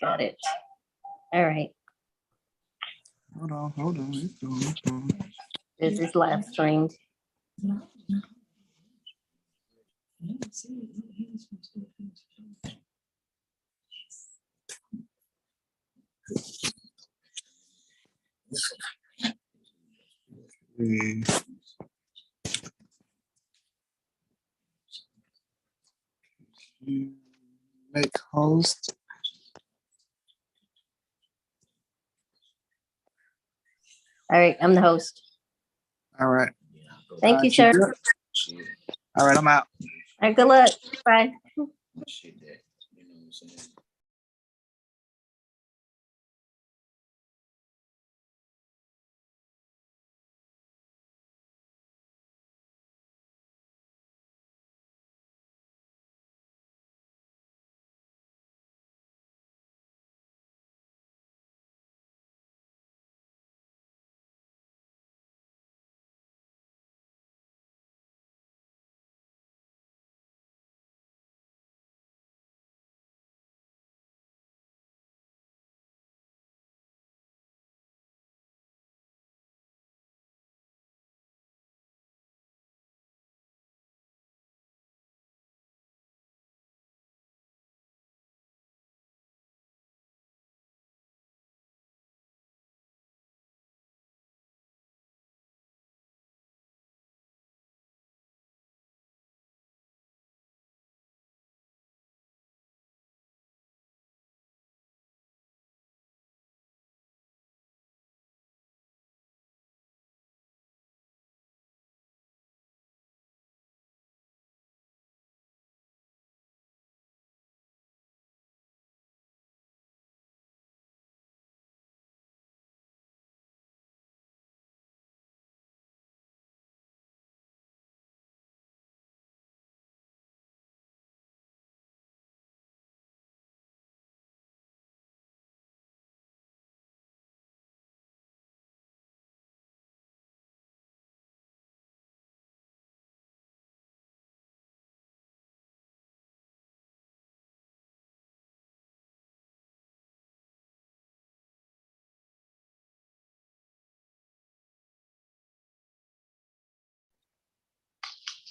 Got it. All right. Hold on. It's going. This is live streamed. Make host. All right, I'm the host. All right. Thank you, sir. All right, I'm out. All right, good luck. Bye.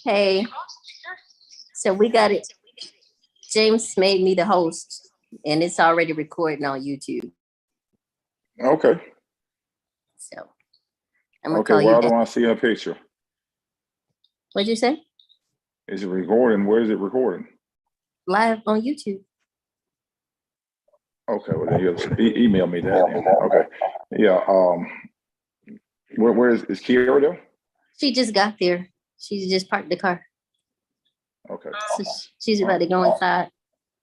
Hey, so we got it. James made me the host, and it's already recording on YouTube. Okay. So I'm gonna Okay. call Well, you I back. don't want to see a picture. What'd you say? Is it recording? Where is it recording? Live on YouTube. Okay. Well, then you'll email me that. Then. Okay. Yeah. Where is Kiara there? She just got there. She just parked the car. Okay. So she's about to go inside.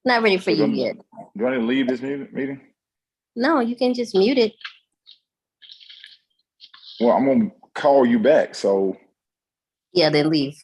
Not ready for So you yet. Do I need to leave this meeting? No, you can just mute it. Well, I'm gonna call you back. So. Yeah, then leave.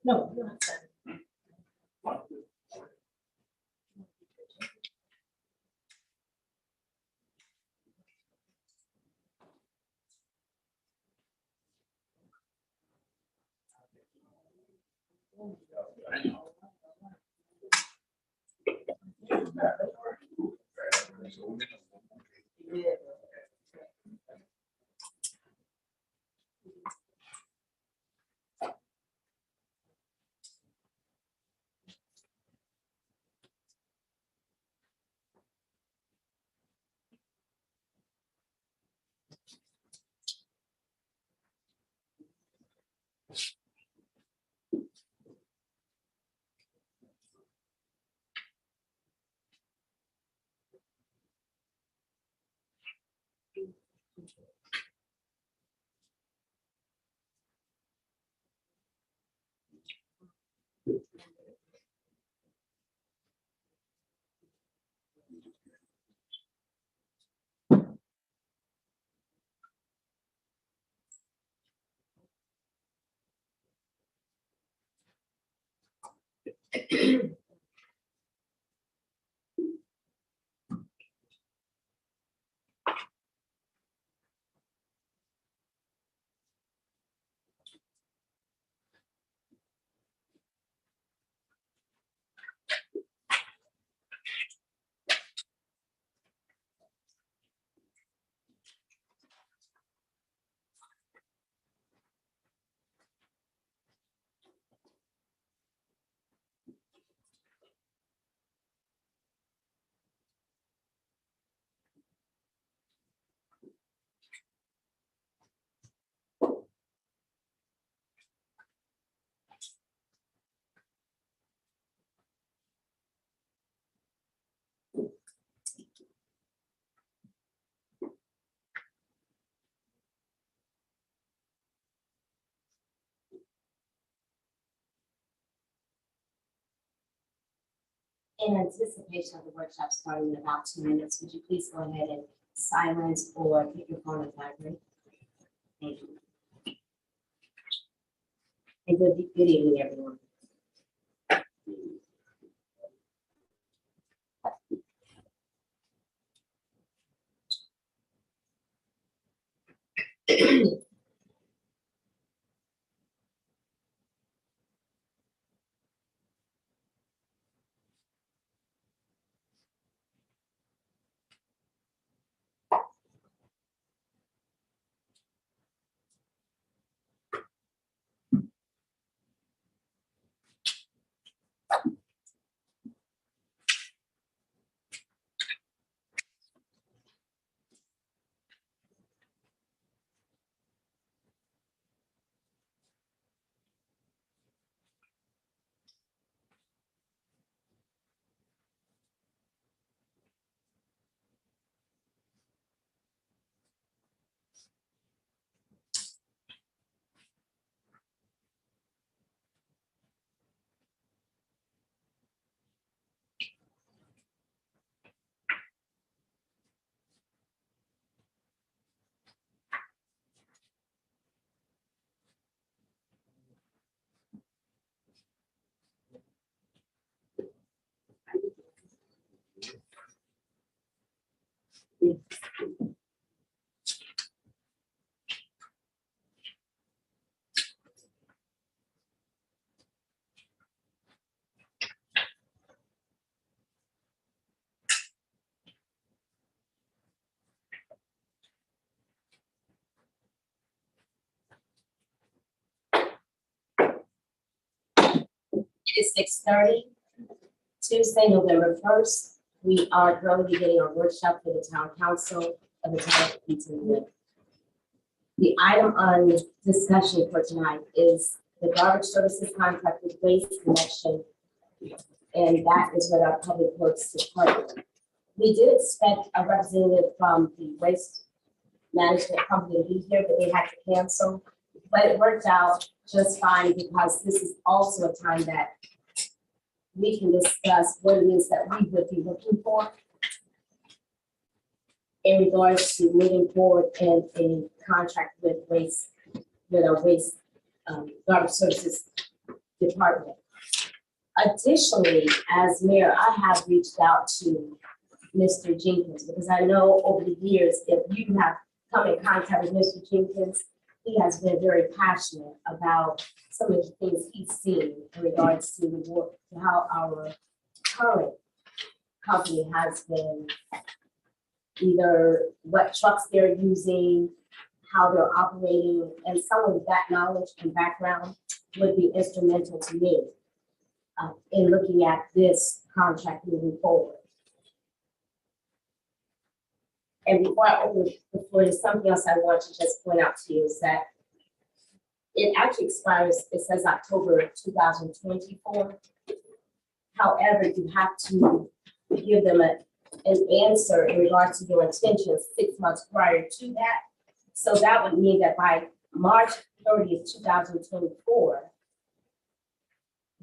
No. In anticipation of the workshop starting in about 2 minutes, would you please go ahead and silence or keep your phone on vibrate? Thank you. And good evening, everyone. It is 6:30, Tuesday, November 1st. We are currently beginning our workshop for the town council of the town of Eatonville. The item on discussion for tonight is the garbage services contract with Waste Connection, and that is with our Public Works Department. We did expect a representative from the waste management company to be here, but they had to cancel. But it worked out just fine because this is also a time that we can discuss what it is that we would be looking for in regards to moving forward in a contract with our waste garbage services department. Additionally, as mayor, I have reached out to Mr. Jenkins because I know over the years, if you have come in contact with Mr. Jenkins, he has been very passionate about some of the things he's seen in regards to the work, to how our current company has been, either what trucks they're using, how they're operating, and some of that knowledge and background would be instrumental to me in looking at this contract moving forward. And before I open the floor, there's something else I want to just point out to you is that it actually expires, it says October 2024. However, you have to give them an answer in regards to your intentions 6 months prior to that. So that would mean that by March 30th, 2024,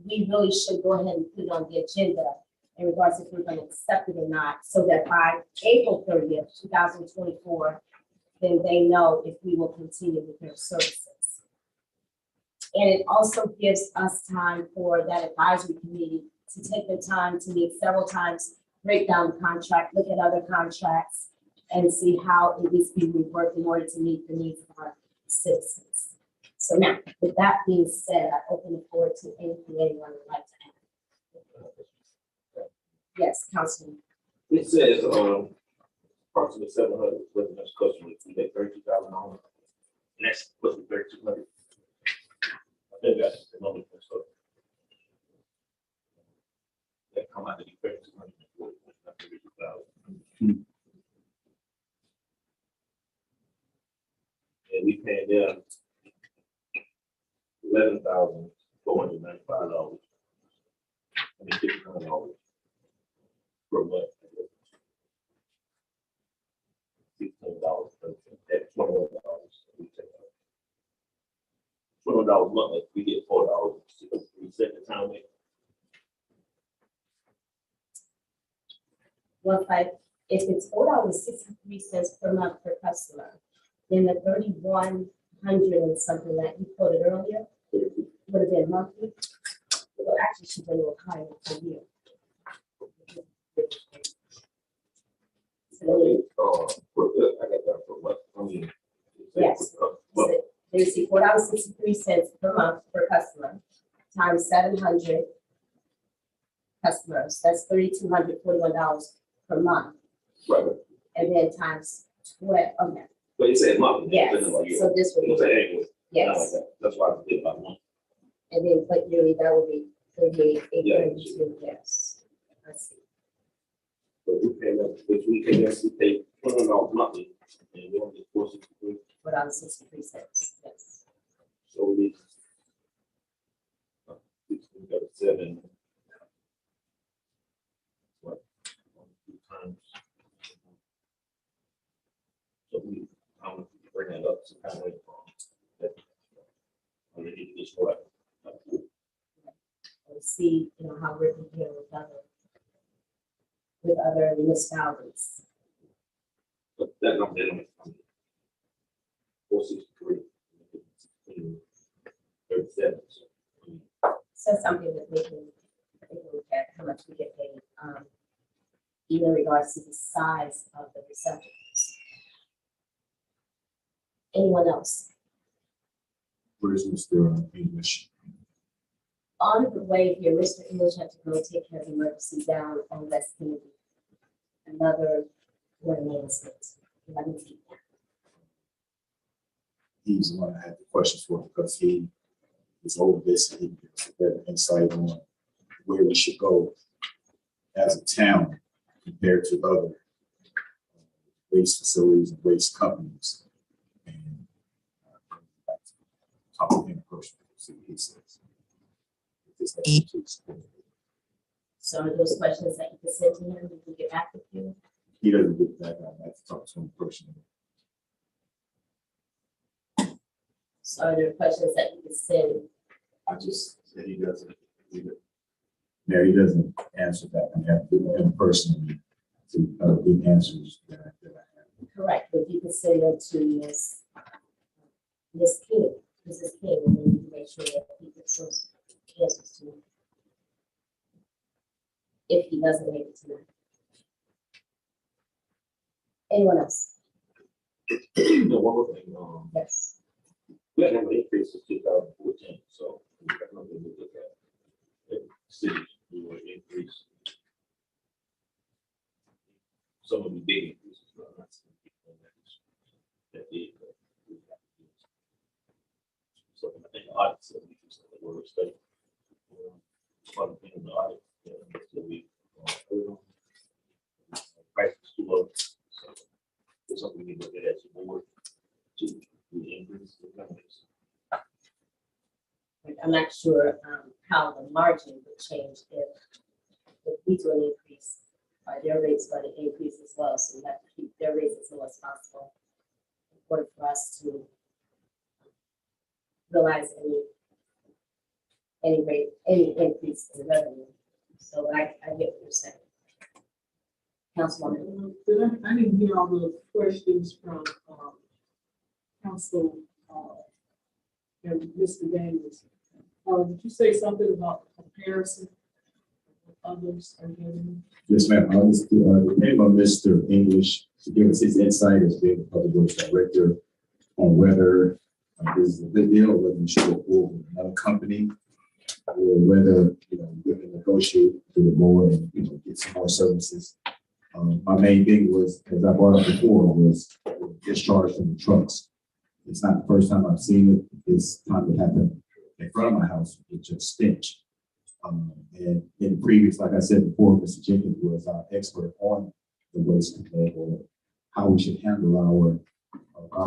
we really should go ahead and put it on the agenda in regards to if we're going to accept it or not, so that by April 30th, 2024, then they know if we will continue with their services. And it also gives us time for that advisory committee to take the time to meet several times, break down the contract, look at other contracts, and see how it needs to be reworked in order to meet the needs of our citizens. So now, with that being said, I open the floor to anything anyone would like to add. Yes, Councilman. It says, approximately 700 residential customers, we get $32,000. And that's supposed to be 3,200. I think that's the number. So that come out to be 3,200. Not 32,000. And we pay them $11,495. I mean, $1,500 per month. $16 at $21. We take $21 monthly. We get $4. We set the time with. Well, if it's $4.63 per month per customer, then the 3,100 and something that you quoted earlier would have been monthly. Well, actually, should be a little higher per year. So, I got that for what? I mean, yes. So they see $4.63 per month per customer times 700 customers. That's $3,241 per month. Right. And then times 12. Okay. But you said monthly. Yes. So this would You be, say annual. yes. That's why I did by month. And then, but yearly, that would be 38,832. Yeah. Yes. I see. But we pay them, which we pay them, we pay $20 monthly, and we only get $463. $4.63. Yes. So we got a 7. What? 2 times. So we, I'm gonna bring that up some kind of way. I mean, it's what? And see, how we're comparing with other municipalities. But that number, they don't make 463. 37. So something that they can look at how much we get paid, even in regards to the size of the receptacles. Anyone else? What is Mr. English? On the way here, Mr. English had to go take care of emergency down on West Kennedy. Another one announcement. Let me take that. He's the one I had the questions for because he is over this and he gives a better insight on where we should go as a town compared to other waste facilities and waste companies. And top of him personally. See what he says. If this has to explain it. So are those questions that you can send to him, we can get back with you? He doesn't get that, I have to talk to him personally. So are there questions that you can send? I just said he doesn't. Yeah, he doesn't answer that. I have to do him personally to give answers that I have. Correct, but you can send them to Ms. King, Mrs. King, and then you can make sure that he gets those answers to me. If he doesn't make it tonight. Anyone else? No, one more thing, Yes. we had an increase since 2014, so we got nothing to look at. The city, we will increase. Some of the big increases, but not some big ones that did. So I think the audit said we do something we're expecting. One thing in the audit, so we prices too low. So it's something we need to look at as a board to increase the revenues. I'm not sure how the margin would change if we do an increase. Are their rates going to increase as well? So we have to keep their rates as low as possible in order for us to realize any rate, any increase in revenue. So I get what you're saying. Councilwoman. I didn't hear all the questions from Council and Mr. Daniels. Did you say something about the comparison with others are getting? Yes, ma'am. I was depending on Mr. English to give us his insight as being the public works director on whether this is a good deal or whether we should go forward with another company or whether, we can negotiate with the board and, get some more services. My main thing was, as I brought up before, was discharge from the trucks. It's not the first time I've seen it. This time it happened in front of my house. It just stench. And in previous, like I said before, Mr. Jenkins was our expert on the waste control or how we should handle our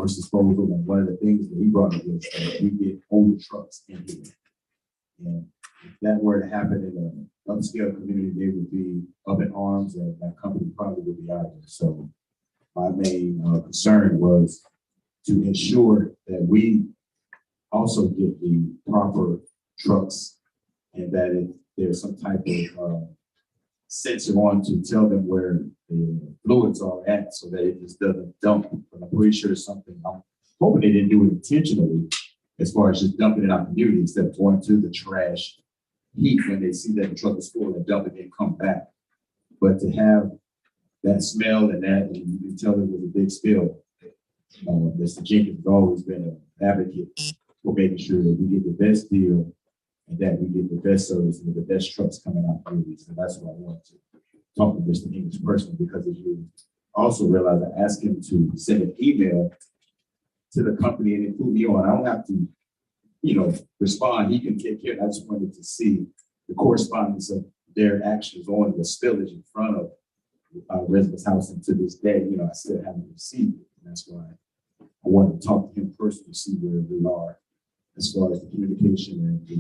disposal. And one of the things that he brought up was that we get older trucks in here. And if that were to happen in an upscale community, they would be up in arms and that company probably would be out there. So my main concern was to ensure that we also get the proper trucks and that if there's some type of sensor on to tell them where the fluids are at so that it just doesn't dump. But I'm pretty sure it's something, I'm hoping they didn't do it intentionally as far as just dumping it out in the community instead of going to the trash heat when they see that the truck is full and dump it and come back. But to have that smell and that, and you can tell it was a big spill. Mr. Jenkins has always been an advocate for making sure that we get the best deal and that we get the best service and the best trucks coming out of these. And that's what I want to talk to Mr. English personally, because as you also realize, I asked him to send an email to the company and include me on. I don't have to, respond. He can take care. I just wanted to see the correspondence of their actions on the spillage in front of residents' house. And to this day, I still haven't received it. And that's why I wanted to talk to him personally to see where we are as far as the communication and the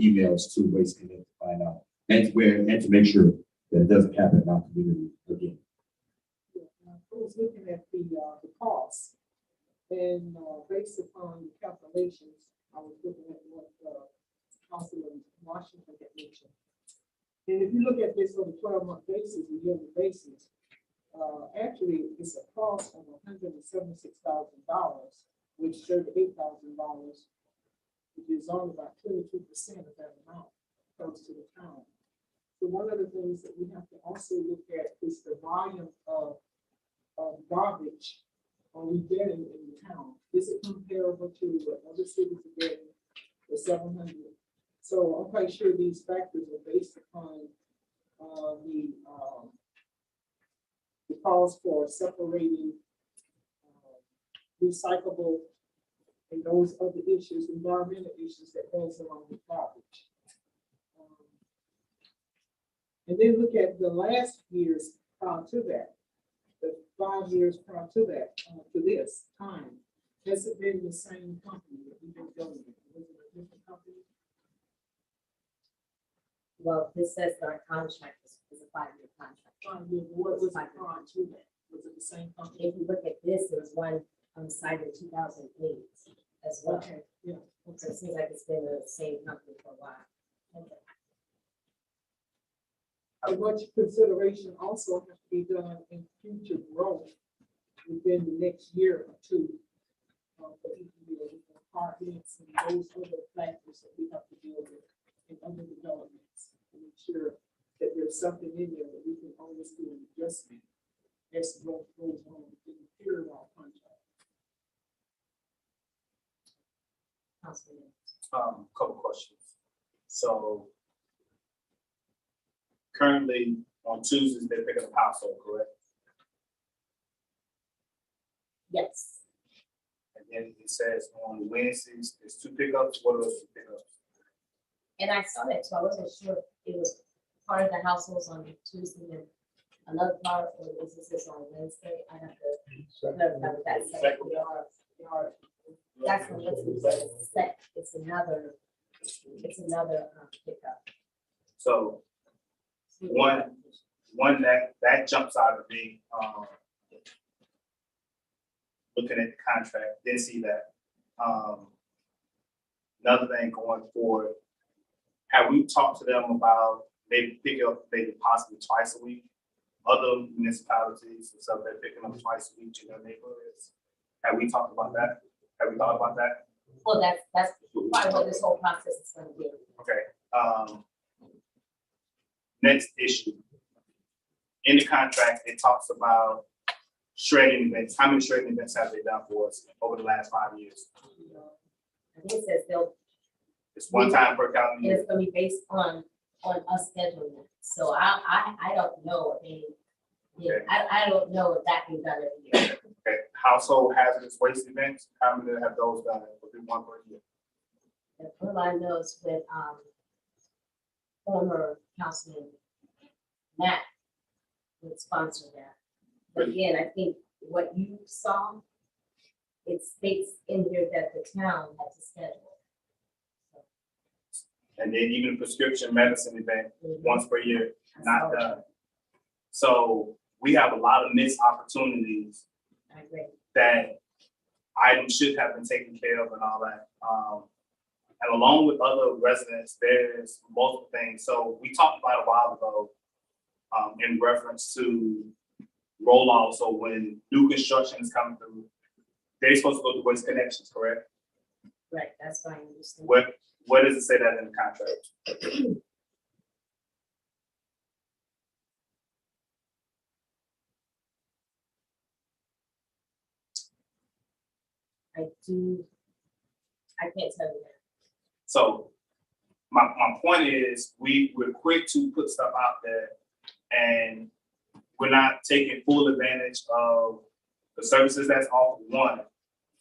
emails to Waste Connect to find out and to make sure that it doesn't happen in our community again. I was looking at the cost, and based upon the calculations, I was looking at what Councilman Washington had mentioned. And if you look at this on a 12-month basis, a yearly basis, actually it's a cost of $176,000, which $38,000, which is only about 22% of that amount comes to the town. So one of the things that we have to also look at is the volume of garbage are we getting in the town? Is it comparable to what other cities are getting for 700? So I'm quite sure these factors are based upon the calls for separating recyclable and those other issues, environmental issues that goes along with garbage. And then look at the last years prior to that, the 5 years prior to that, to this time. Has it been the same company that we've been dealing with? Was it a different company? Well, this says that our contract is a 5-year contract. What was it on to that? Was it the same company? If you look at this, there was one signed in 2008 as well. Okay, yeah. So it seems like it's been the same company for a while. Okay. Much consideration also has to be done in future growth within the next year or two. For Eatonville, apartments and those other factors that we have to deal with in other developments. To make sure that there's something in there that we can always do an adjustment as growth goes on in the period of our contract. Councilman. Couple questions. So currently on Tuesdays, they're picking up household, correct? Yes, And then it says on Wednesdays, there's 2 pickups. What are those 2 pickups? and I saw that, so I wasn't sure if it was part of the households on Tuesday and another part, or is this on Wednesday? I have to clarify with that. Second. That's what it's set. It's another pickup. So one that jumps out at me, looking at the contract, didn't see that. Another thing going forward, have we talked to them about maybe picking up maybe possibly twice a week? Other municipalities and stuff, they're picking up twice a week in their neighborhoods. Have we talked about that? Have we thought about that? Well, that's part of what this whole process is going to be. Okay. Next issue. In the contract, it talks about shredding events. How many shredding events have they done for us over the last 5 years? I think it says they'll, It's one time per calendar and year. it's going to be based on us scheduling it. So I don't know. I mean, yeah, I don't know if that can be done every year. Okay. Household hazardous waste events, how many have those done? Will be 1 per year. And all I know is with former councilman Matt would sponsor that. But again, I think what you saw, it states in here that the town has to schedule. And then even prescription medicine event, once per year, not So, done. So we have a lot of missed opportunities I agree. that items should have been taken care of and all that. And along with other residents, there's multiple things. So we talked about a while ago in reference to roll-off. So when new construction is coming through, they're supposed to go to Waste Connections, correct? Right, that's fine. I understand. Where does it say that in the contract? I can't tell you that. So my point is we're quick to put stuff out there and we're not taking full advantage of the services that's offered, one,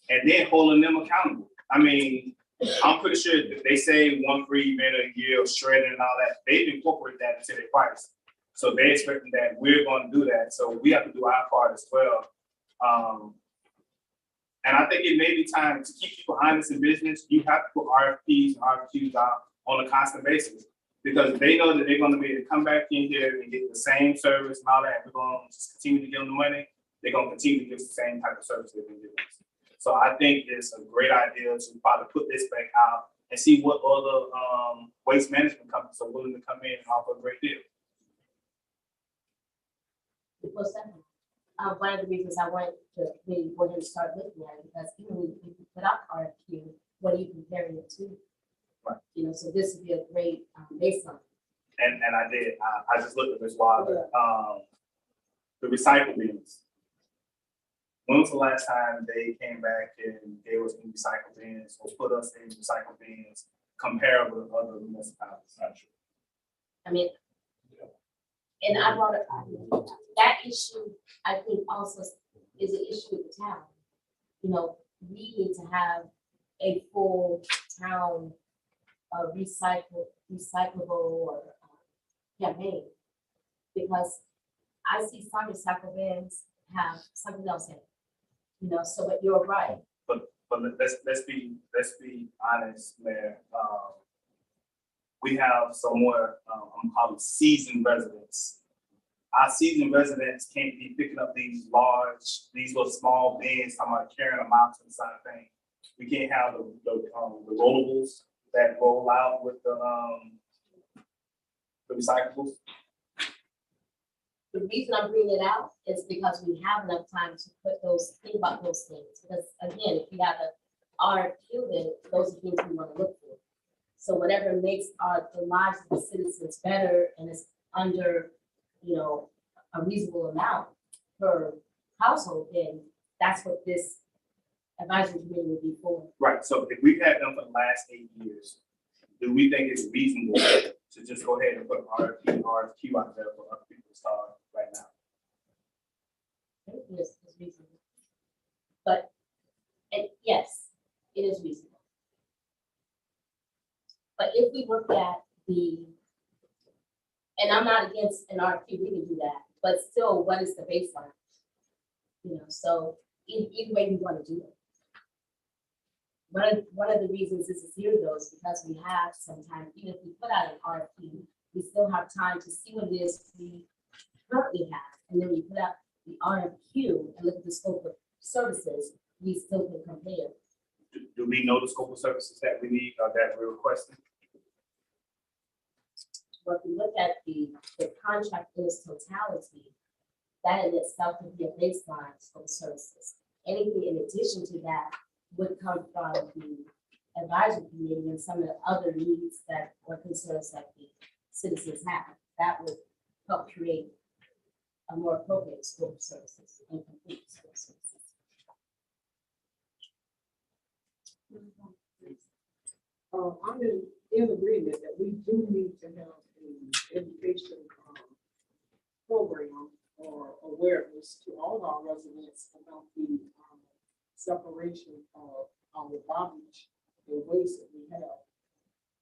and then holding them accountable. I mean, I'm pretty sure if they say 1 free event a year of shredding and all that, they've incorporated that into their price. So they're expecting that we're going to do that. So we have to do our part as well. And I think it may be time to keep people honest in business. You have to put RFPs and RFQs out on a constant basis because they know that they're going to be able to come back in here and get the same service and all that. We're going to just continue to give them the money. They're going to continue to give us the same type of service they've been giving us. So I think it's a great idea to probably put this back out and see what other waste management companies are willing to come in and offer a great deal. Before second, one of the reasons I wanted to maybe go ahead and start looking at it, because even when you put out RFQ, what are you comparing it to? Right. You know, so this would be a great baseline. And I did. I just looked at this while the recycle bins. When was the last time they came back and gave us new recycle bins or put us in recycle bins comparable to other municipalities? Not true. I mean, and I brought it, that issue, I think also is an issue with the town. You know, we need to have a full town recyclable or campaign. Because I see some recycle bins have something else in it. You know, so but you're right. But let's be honest, Mayor. we have some more, I'm calling seasoned residents. Our seasoned residents can't be picking up these little small bins, talking about carrying them out to the side thing. We can't have the rollables that roll out with the recyclables. The reason I'm bringing it out is because we have enough time to think about those things. Because again, if you have an RFQ, then those are things we want to look for. So whatever makes the lives of the citizens better and is under, a reasonable amount per household, then that's what this advisory committee would be for. Right, so if we've had them for the last 8 years, do we think it's reasonable to just go ahead and put an RFQ out there for other people to start right now? I think it's reasonable. But, yes, it is reasonable. But if we look at and I'm not against an RFQ, we can do that, but still, what is the baseline? So either way we want to do it. One of the reasons this is here though is because we have some time, even if we put out an RFQ, we still have time to see what it is we currently have. And then we put out the RFQ and look at the scope of services, we still can compare. Do we know the scope of services that we need or that we're requesting? But if we look at the contract in its totality, that in itself can be a baseline scope of services. Anything in addition to that would come from the advisory committee and some of the other needs that or concerns that the citizens have. That would help create a more appropriate scope of services and complete scope of services. I'm in agreement that we do need to have an education program or awareness to all of our residents about the separation of our garbage and waste that we have.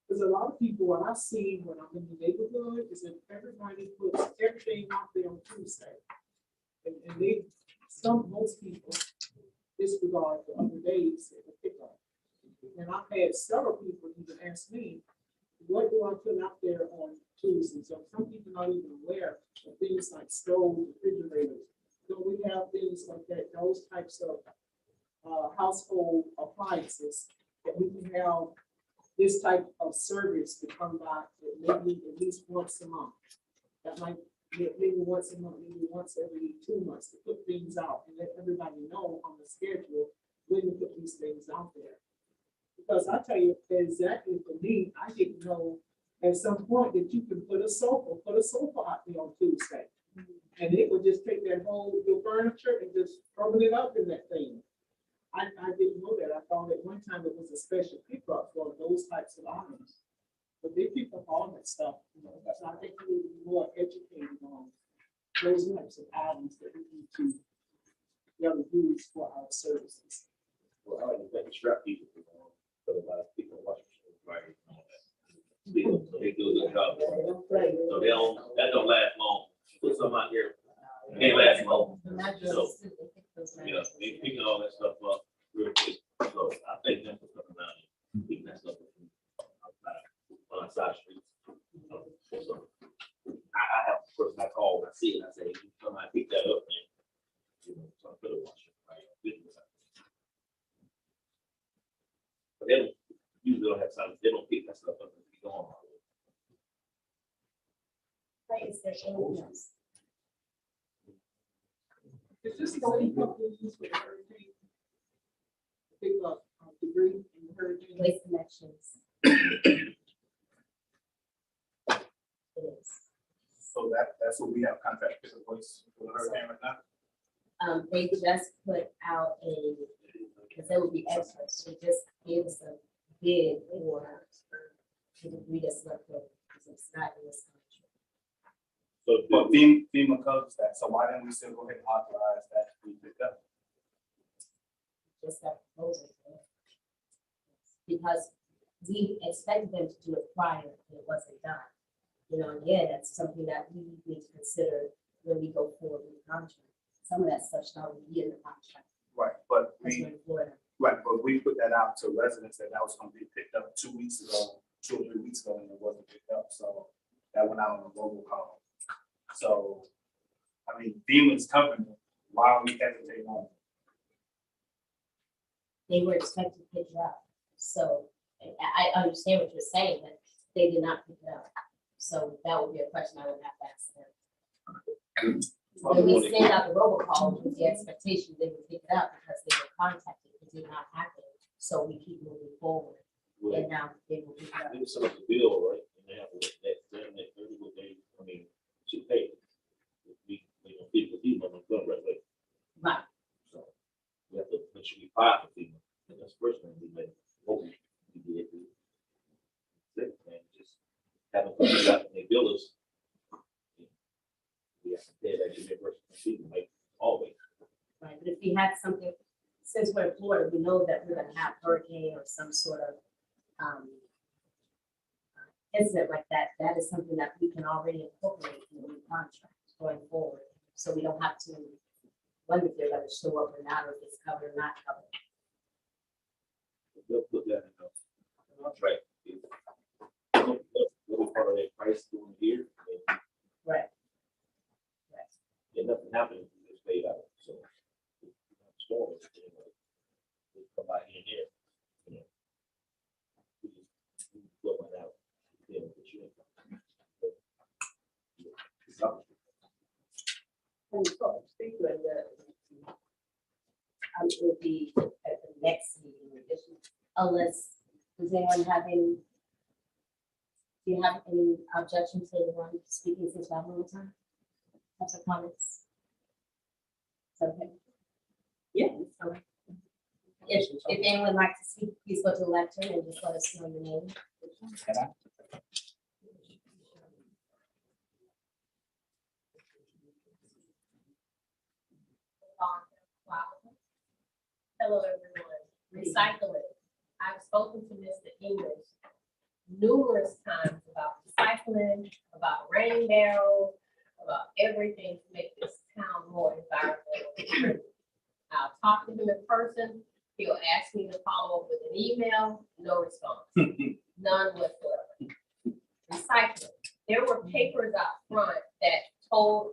Because a lot of people, what I see when I'm in the neighborhood is that everybody puts everything out there on Tuesday. And most people disregard the other days at the pickup. And I've had several people even ask me, what do I put out there on Tuesday? So some people not even aware of things like stoves, refrigerators. So we have things like that, those types of household appliances that we can have this type of service to come by maybe at least once a month. That might maybe once a month, maybe once every 2 months to put things out and let everybody know on the schedule when to put these things out there. Because I tell you exactly for me, I didn't know at some point that you can put a sofa out there on Tuesday. And it would just take that whole your furniture and just throw it up in that thing. I didn't know that. I thought at one time it was a special pickup for those types of items. But they pick up all that stuff, So I think we need to be more educated on those types of items that we need to use for our services. Well, I like to thank the strap people for a lot of people watching. Right. So they do a good job. So that don't last long. Put some out here. It can't last long. So, they picking all that stuff up real quick. So I think that's what's coming around here. Picking that stuff up on side streets. So I have a person I call and I see it. I say, somebody pick that up, man. So I put it watch it. Right. But they usually don't have time. They don't pick that stuff up and be gone. Right, is there anything else? Is this the only company used for the hurricane? Pick up debris in the hurricane? Waste connections. It is. So that's what we have contract with the voice for the hurricane right now. They just put out because there would be extras, they just gave us a bid for the debris that's left over, because it's not in this country. So But FEMA covers that, so why didn't we still go ahead and authorize that to be picked up? Just that proposal. Because we expected them to do it prior, and it wasn't done. Again, that's something that we need to consider when we go forward with the contract. Some of that stuff should already be in the contract. Right, but That's in Florida. we put that out to residents that was gonna be picked up 2 weeks ago, 2 or 3 weeks ago and it wasn't picked up, so that went out on a robocall. So, I mean, FEMA's covering it, why are we hesitating on it? They were expected to pick it up. So I understand what you're saying, but they did not pick it up. So that would be a question I would have to ask them. When we send out the robocall, with the expectation they would pick it up because they were contacted, it did not happen. So we keep moving forward, and now they will pick it up. They set up the bill, right? And they have to wait that 30 days, I mean, to pay. We don't feed the people on the gun right away. Right. So we have to make sure we file for people. And that's the first thing we made. What we did. Second thing, just have them come out and they bill us. We have to pay that reimbursement from people, like always. Right, but if we had something, since we're in Florida, we know that we're gonna have hurricane or some sort of incident like that, that is something that we can already incorporate in the new contract going forward. So we don't have to wonder if they're gonna show up or not, or if it's covered or not covered. They'll put that in the contract. Little part of that price doing here. Right. And nothing happened, it's paid out, so. Storm, we come out here and there, you know. We go on out, you know, but you know. And so, speaking of the, it will be at the next meeting, unless, does anyone have any? Do you have any objection to anyone speaking since you have a little time? Have some comments? Okay. Yeah. Okay. If anyone would like to speak, please go to the lectern and just let us know your name. Hello, everyone. Recycling. I've spoken to Mr. English numerous times about recycling, about rain barrels, about everything to make this town more environmentally friendly. I'll talk to him in person. He'll ask me to follow up with an email, no response, none whatsoever. Recycling. There were papers out front that told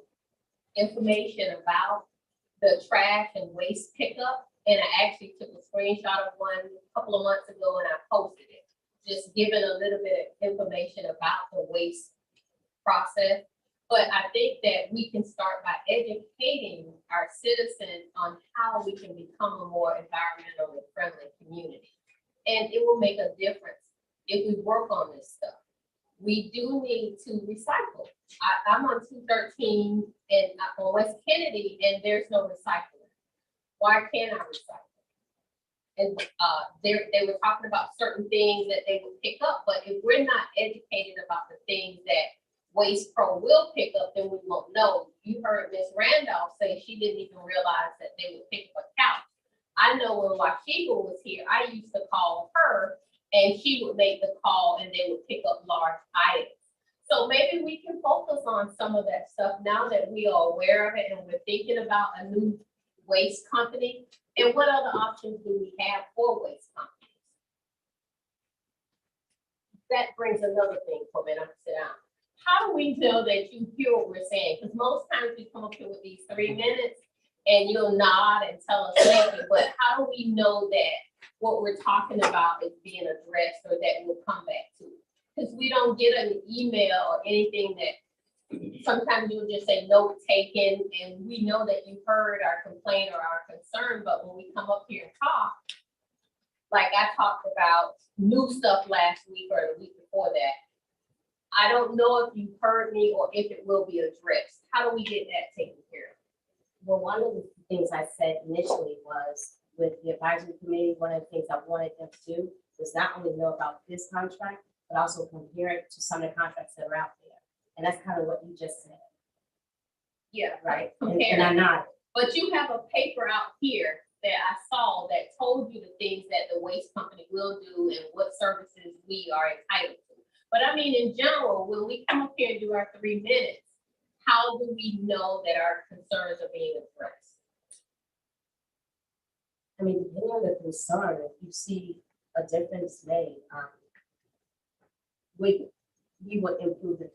information about the trash and waste pickup. And I actually took a screenshot of one a couple of months ago and I posted it, just giving a little bit of information about the waste process. But I think that we can start by educating our citizens on how we can become a more environmentally friendly community. And it will make a difference if we work on this stuff. We do need to recycle. I'm on 213 and on West Kennedy, and there's no recycling. Why can't I recycle? And they were talking about certain things that they would pick up, but if we're not educated about the things that Waste Pro will pick up, then we won't know. You heard Ms. Randolph say she didn't even realize that they would pick up a couch. I know when Washiba was here, I used to call her and she would make the call and they would pick up large items. So maybe we can focus on some of that stuff now that we are aware of it and we're thinking about a new waste company. And what other options do we have for waste companies? That brings another thing for me. I'm gonna sit down. How do we know that you hear what we're saying? Because most times we come up here with these 3 minutes and you'll nod and tell us thank you, but how do we know that what we're talking about is being addressed or that we'll come back to? Because we don't get an email or anything that sometimes you'll just say note taken, and we know that you heard our complaint or our concern, but when we come up here and talk, like I talked about new stuff last week or the week before that, I don't know if you heard me or if it will be addressed. How do we get that taken care of? Well, one of the things I said initially was with the advisory committee, one of the things I wanted them to do was not only know about this contract, but also compare it to some of the contracts that are out there. And that's kind of what you just said. Yeah, Right. And compare. I nodded. But you have a paper out here that I saw that told you the things that the waste company will do and what services we are entitled to. But I mean, in general, when we come up here and do our 3 minutes, how do we know that our concerns are being addressed? I mean, depending on the concern, if you see a difference made, we would improve the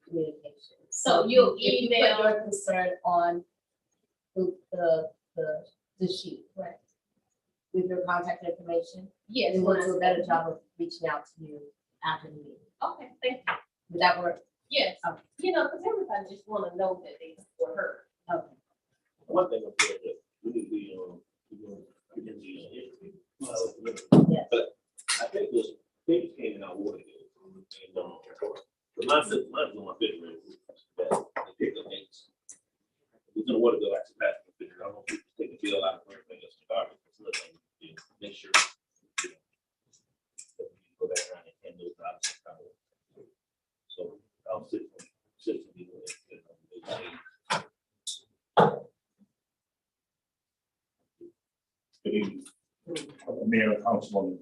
communication. So you'll if you put email- your concern on the sheet, right? With your contact information, Yes. and we'll do a better job of reaching out to you after the meeting. Okay, thank you. Would that work? Yes, Okay. you know, because everybody just want to know that they were heard. Okay. One thing I'm saying that we need to be, we can be, Yes. but I think those things came in our water. And, mine's on my bedroom. That they take the things. We're gonna water bill actually pass the figure. I don't know if people take the bill out of everything that's the garbage. It's nothing, you know, make sure. You know, that we go back around and hand those out. So I'll sit some people in, Good evening. Mayor and Councilwoman,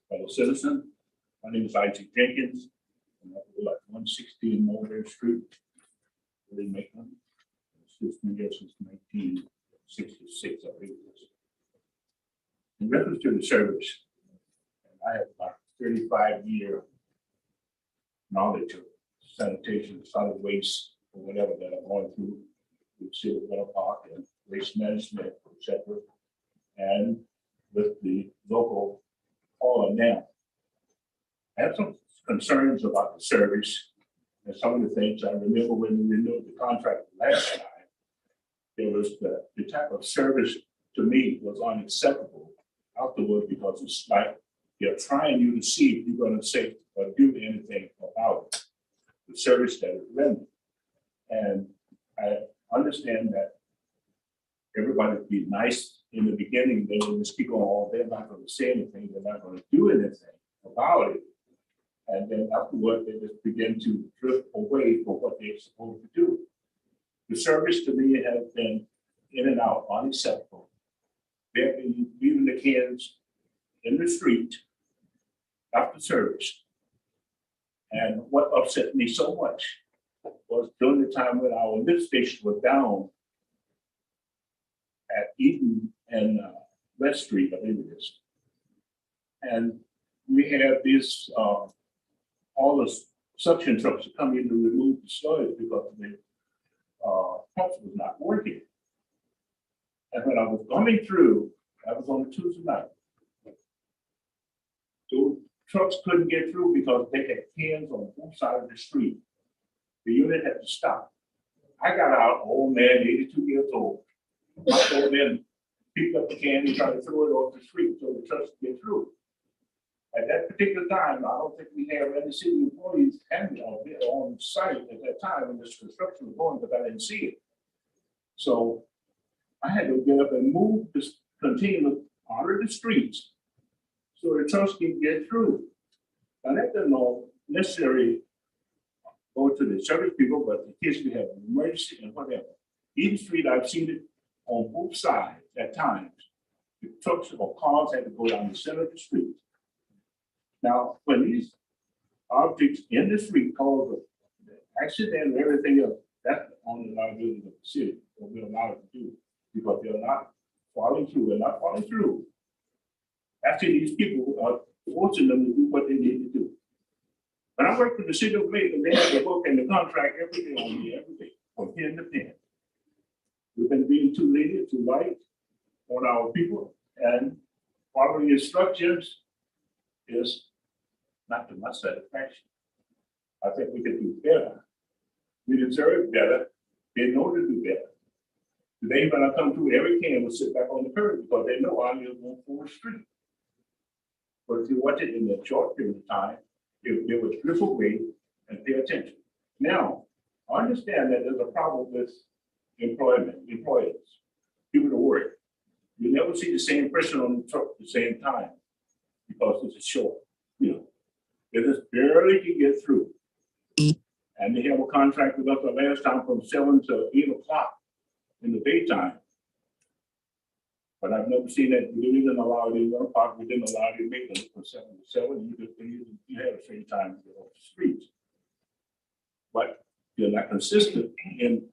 fellow citizen. My name is Isaac Jenkins. And I live at 116 Mulberry Street, really Maitland. It's been here since 1966, I believe it is. In reference to the service, I have about 35-year knowledge of sanitation, solid waste, or whatever that I'm going through with City of Winter Park and waste management, etc. And with the local all and now. I have some concerns about the service and some of the things I remember when we renewed the contract last time. There was the type of service to me was unacceptable afterward because it's like they're trying you to see if you're going to say or do anything about the service that is rendered. And I understand that everybody be nice in the beginning, they will just keep on, oh, they're not going to say anything, they're not going to do anything about it. And then afterward, they just begin to drift away from what they're supposed to do. The service to me has been in and out, unacceptable. They've been leaving the cans in the street after service. And what upset me so much was during the time when our lift station was down at Eaton and West Street, I believe it is. And we had these, all the suction trucks to come in to remove the sludge because the pumps was not working. And when I was coming through, I was on a Tuesday night. So trucks couldn't get through because they had cans on both sides of the street. The unit had to stop. I got out, old man, 82 years old. My old man picked up the can and tried to throw it off the street so the trucks could get through. At that particular time, I don't think we had any city employees handy out there on site at that time when this construction was going, but I didn't see it. So I had to get up and move this container out of the streets so the trucks can get through. Now that doesn't all necessarily go to the service people, but in case we have an emergency and whatever. Each street, I've seen it on both sides at times. The trucks or cars had to go down the center of the street. Now, when these objects in the street cause the accident and everything else, that's the only liability of the city that we're allowed to do because they're not following through. They're not following through. Actually, these people are forcing them to do what they need to do. When I worked for the city of Maitland, they had the book and the contract every day on me, every day, from pen to pen. We've been being too lenient, too light on our people, and following instructions is not to my satisfaction. I think we can do better. We deserve better. They know to do better. Today, when I come through, every can will sit back on the curb because they know I live on 4th Street. But if you watch it in a short period of time, they would drift away and pay attention. Now, I understand that there's a problem with employers, people to work. You never see the same person on the truck at the same time because it's a short, they just barely can get through. And they have a contract with us the last time from 7 to 8 o'clock in the daytime. But I've never seen that. We didn't allow it in one park. We didn't allow it in Maitland from 7 to 7. You had a free time to get off the streets. But you're not consistent in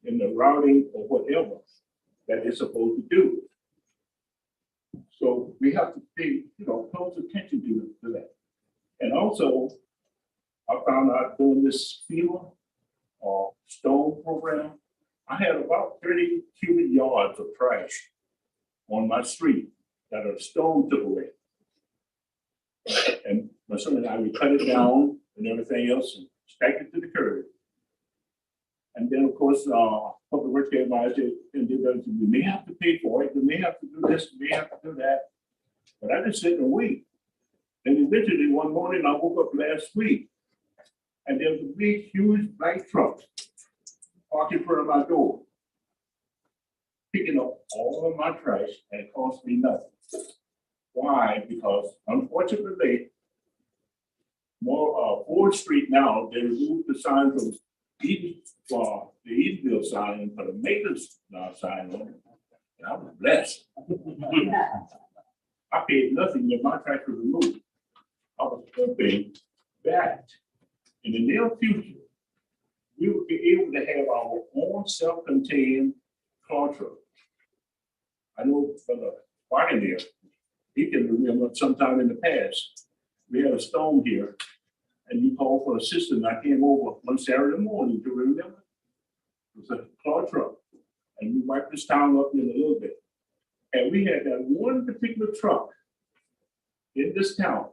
the routing or whatever that they're supposed to do. So we have to pay, close attention to that. And also, I found out doing this FEMA or stone program, I had about 30 cubic yards of trash on my street that a stone took away. And my son and I, we cut it down and everything else and stacked it to the curb. And then, of course, public works came by and said, we may have to pay for it, we may have to do this, we may have to do that. But I just sit and wait. And eventually, one morning, I woke up last week, and there was a big, huge black truck parked in front of my door, picking up all of my trash, and it cost me nothing. Why? Because unfortunately, Ford Street now, they removed the sign from the Eatonville sign and put a maintenance sign on it. And I was blessed. I paid nothing when my trash was removed. I was hoping that in the near future, we would be able to have our own self-contained car truck. I know for the body there, he can remember sometime in the past, we had a storm here and you called for assistance. I came over one Saturday morning to remember. It was a car truck and we wiped this town up in a little bit. And we had that one particular truck in this town,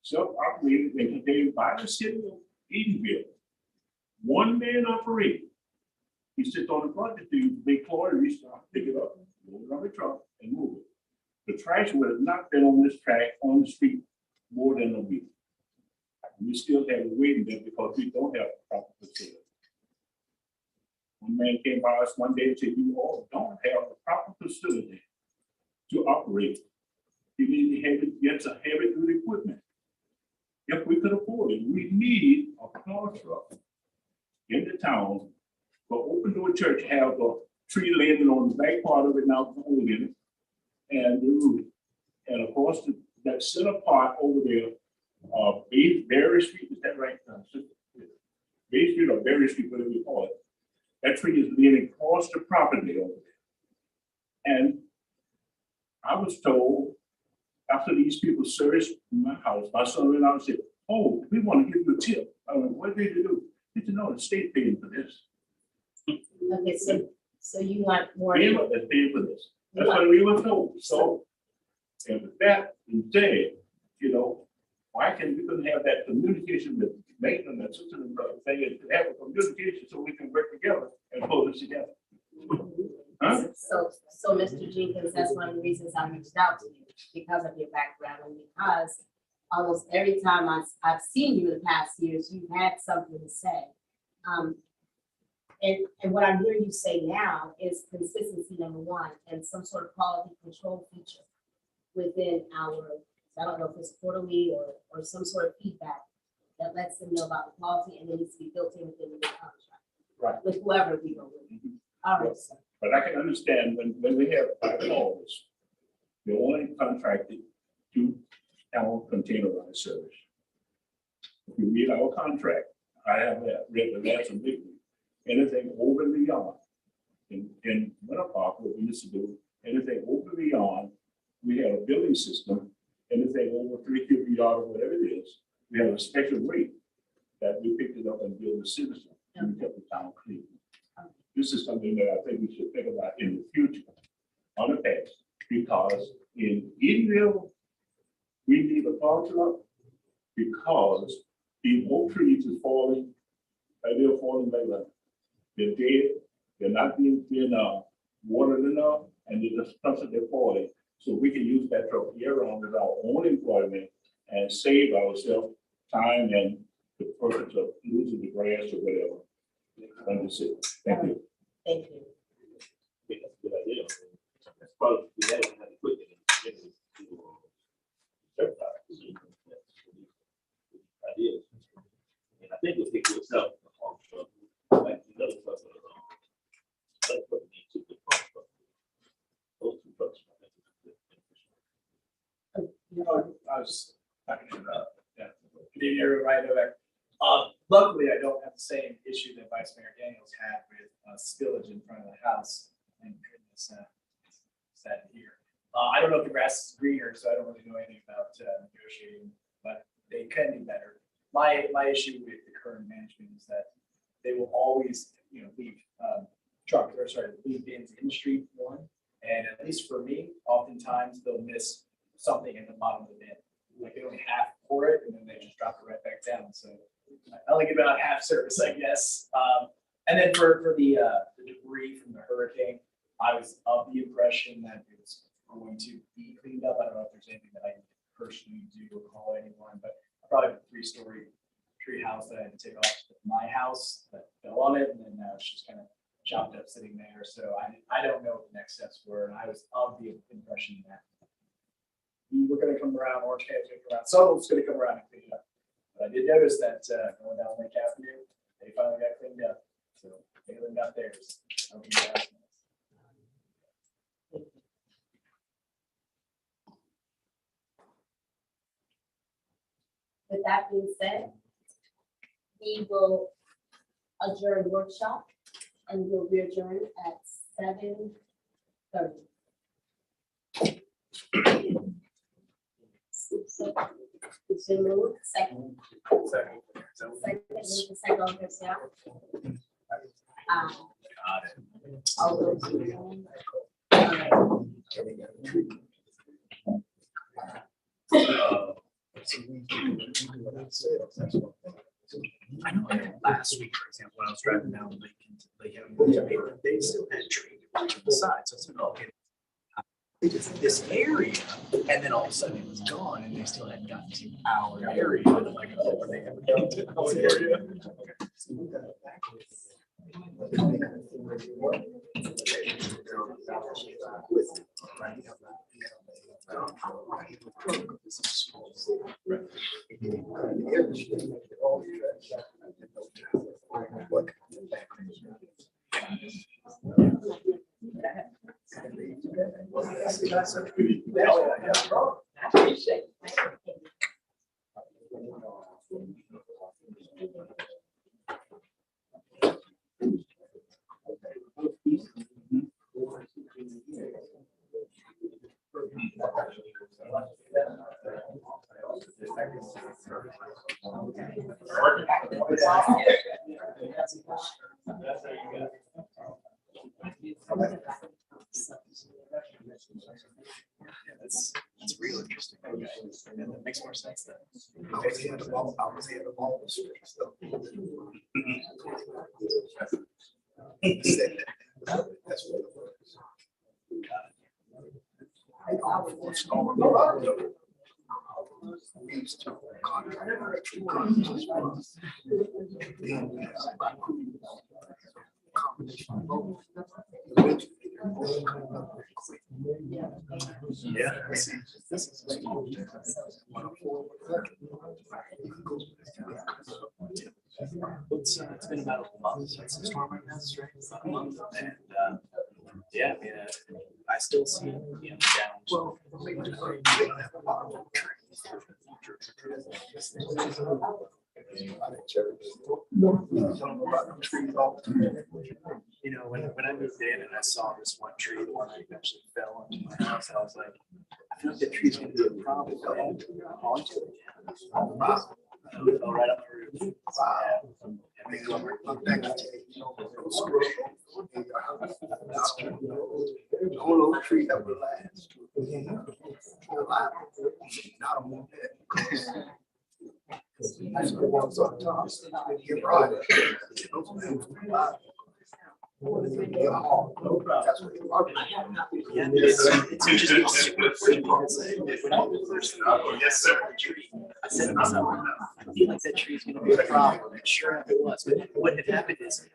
self-operated and contained by the city of Eatonville. One man operated. He sits on the front of the big car, reach out, pick it up, load it on the truck, and move it. The trash would have not been on this track on the street more than a week. We still have it waiting there because we don't have a proper facility. One man came by us one day and said, "You all don't have a proper facility to operate. You need to get some heavy duty equipment. If we could afford it, we need a car truck in the town. But Open Door Church have a tree landing on the back part of it now, the hole in it, and the roof. And across that center part over there, Berry Street, is that right? Bay Street or Berry Street, whatever you call it. That tree is leaning across the property over there. And I was told after these people searched my house, my son went out and said, "Oh, we want to give you a tip." I went, "What did you do?" He said, "No, the state paying for this." Okay, so you want more. FEMA is paying for this. That's what we were told. So, and with that said, why can we couldn't have that communication with maintenance and system and thing and have a communication so we can work together and pull this together? Huh? So Mr. Jenkins, that's one of the reasons I reached out to you, because of your background and because almost every time I've seen you in the past years, you've had something to say. And what I'm hearing you say now is consistency, number one, and some sort of quality control feature within our, I don't know if it's quarterly or some sort of feedback that lets them know about the quality, and it needs to be built in within the contract. Right. With whoever we go with. All right, sir. But I can understand when we have private owners, they're only contracted to our containerized service. If you read our contract, I have read the last big one. Anything over and beyond, in Winter Park, what we used to do, anything over and beyond, we have a billing system, anything over 3 cubic yards or whatever it is, we have a special rate that we picked it up and bill the citizen, and we kept the town clean. This is something that I think we should think about in the future, on the past, because in Eatonville, we need a car truck because the oak trees is falling, and they're falling like that. They're dead, they're not being watered enough, and they're just constantly falling. So we can use that truck year round as our own employment and save ourselves time and the purpose of losing the grass or whatever. That's it. Thank you. Thank you. Yeah, that's a good idea. That's probably, we haven't had to put it in. Ideas. And I think we'll pick yourself. Like the other trucks, those two trucks. I was talking to the area right over there. Luckily, I don't have the same issue that Vice Mayor Daniels had with spillage in front of the house. And goodness, sad to hear. I don't know if the grass is greener, so I don't really know anything about negotiating. But they can do better. My issue with the current management is that they will always, leave leave bins in the street one. And at least for me, oftentimes they'll miss something at the bottom of the bin. Like they only half pour it and then they just drop it right back down. So I only give out half service, I guess. And then for the debris from the hurricane, I was of the impression that it was going to be cleaned up. I don't know if there's anything that I can personally do or call anyone, but I probably have a 3-story tree house that I had to take off my house that fell on it, and then now it's just kind of chopped up sitting there. So I don't know what the next steps were, and I was of the impression that we were going to come around, Orange County was going to come around, someone's going to come around and clean it up. But I did notice that going down Lake Avenue, they finally got cleaned up. So they got theirs. With that being said, we will adjourn workshop and we'll readjourn at 7:30. It's been moved, second. Second, second on this now. All those in I know last week, for example, when I was driving down Lake, they still had tree on the side. So I said, oh, okay. This area, and then all of a sudden it was gone, and they still hadn't gotten to our area. And I'm like, oh, are they ever going to our area? That's real interesting. Okay. And that makes more sense then. I was here to all the streets though. That's what it was. We used to yeah, this is it's been about a month since the storm, I guess, right? About a month, and yeah, I mean, I still see down. Well, they don't have a lot of trees. When I moved in and I saw this one tree, the one that eventually fell into my house, I was like, I feel like the tree's gonna be a problem. Fell onto it. Fell right up the roof. The whole oak tree that would last. Not a more bit. That's the ones on top. You're right. That's what you're talking about. Yeah, it's interesting. Yes, sir. I said to myself, I feel like that tree is going to be a problem. And sure enough, it was. But what had happened is,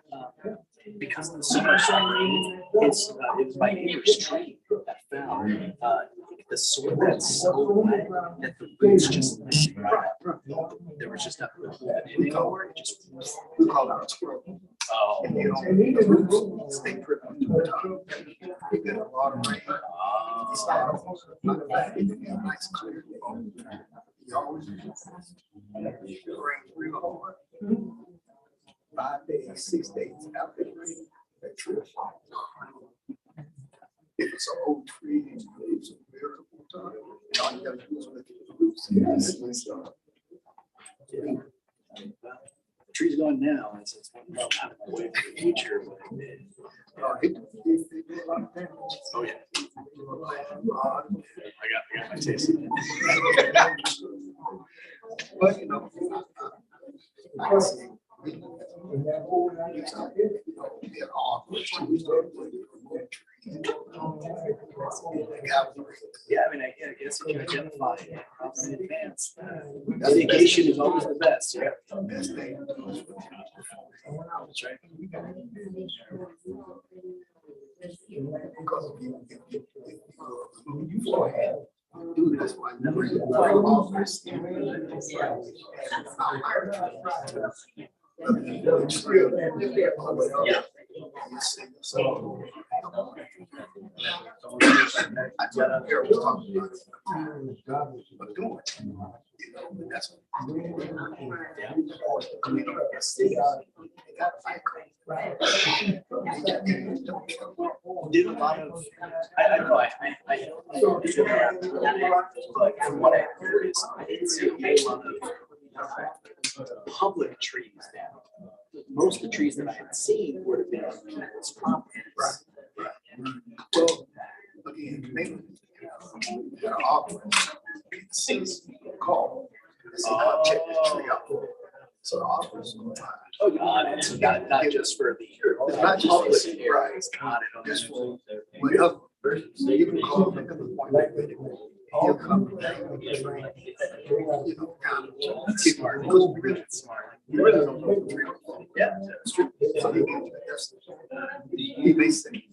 because of the super rain, it was my neighbor's tree that fell. The soil that's so wet that the roots just right up. There was just nothing to hold it in anymore. It just we call it a squirrel. Oh, and the roots stay put on the top. You get a lot of rain. It's a nice clear. You always rain real hard. 5 days, 6 days out there rain. That tree. If it's an old tree, it's a veritable time. All you gotta do is look at the roots. The tree's gone now, and so it's one problem out of my way for the future. But oh yeah, I got my taste of it. But, you know, Yeah, I mean, I guess if you identify it in advance, mitigation is always the best. Yeah. That's right. do this one. Yeah. So I tell them here, we're talking about but doing it. You know, but that's what did a lot of, I know, but from what I heard is I didn't see a lot of public trees down. Most of the trees that I had seen would have been on people's properties. Well, again, maybe seats call. Check this tree out. So the office. Oh, God, it's not just for the not just public for the- areas. God, I don't Just know. for whatever. You can call, make an appointment. He'll come. You know, That's smart. That's smart. you really don't know the tree. Yeah, that's true. So he gives you he basically.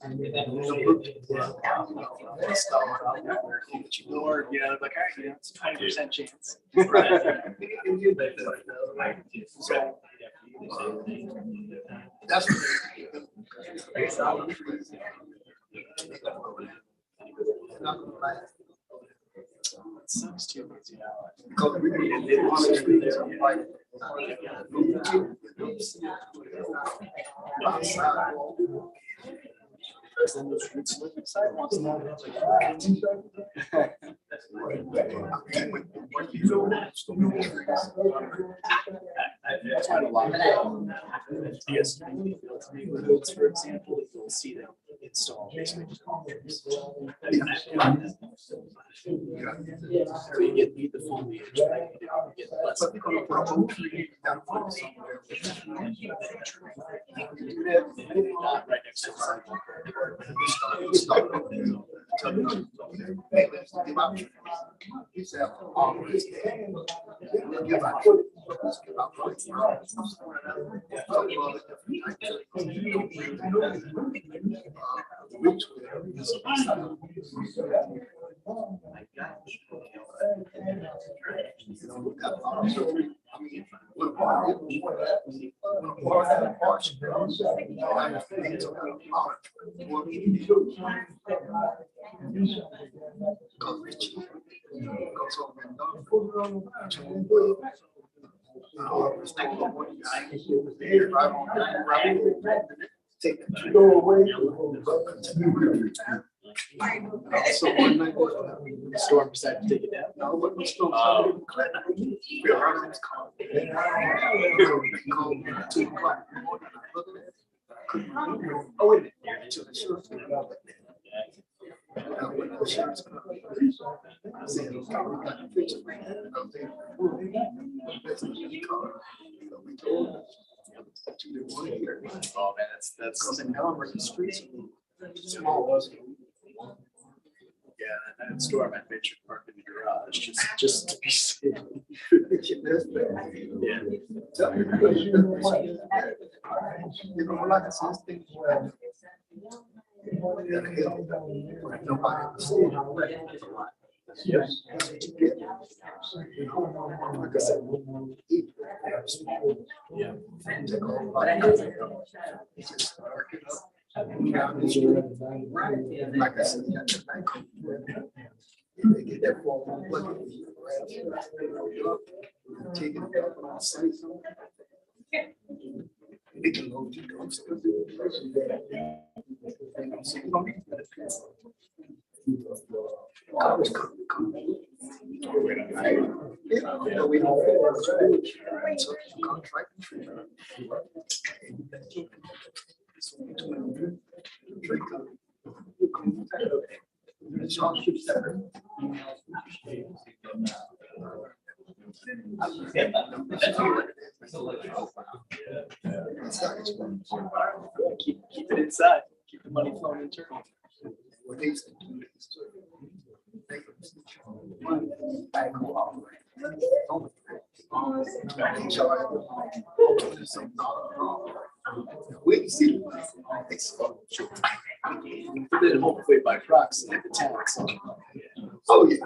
Or, you know, like, all right, yeah, it's a 20% chance. So, That's. it sucks too, because, you know, Because we didn't want to do this, like, outside. because then those roots live in sidewalks. That's quite a lot. Yes. Neighborhoods, for example, you'll see them install basement columns. So you get the foliage, right? You get less. But because we're all trees, down for somewhere. Not right next to the sidewalk. Hey, let's give out. He said, always. Give out. Give out. So one night, The storm decided to take it down. no, what was still. Oh, wait a minute. Oh, man, that's the streets. Yeah, that storm at Venture Park in the garage, just to be safe. Yeah. You know, like I said, things where. Nobody understands. Yes. Like I said. Yeah. Like I said, they get that form. Take it up and say something. They can load you dumpster. Cars come. We don't. Keep it inside, keep the money flowing internally. Then hopefully by proxy at the town. So. Oh, yeah.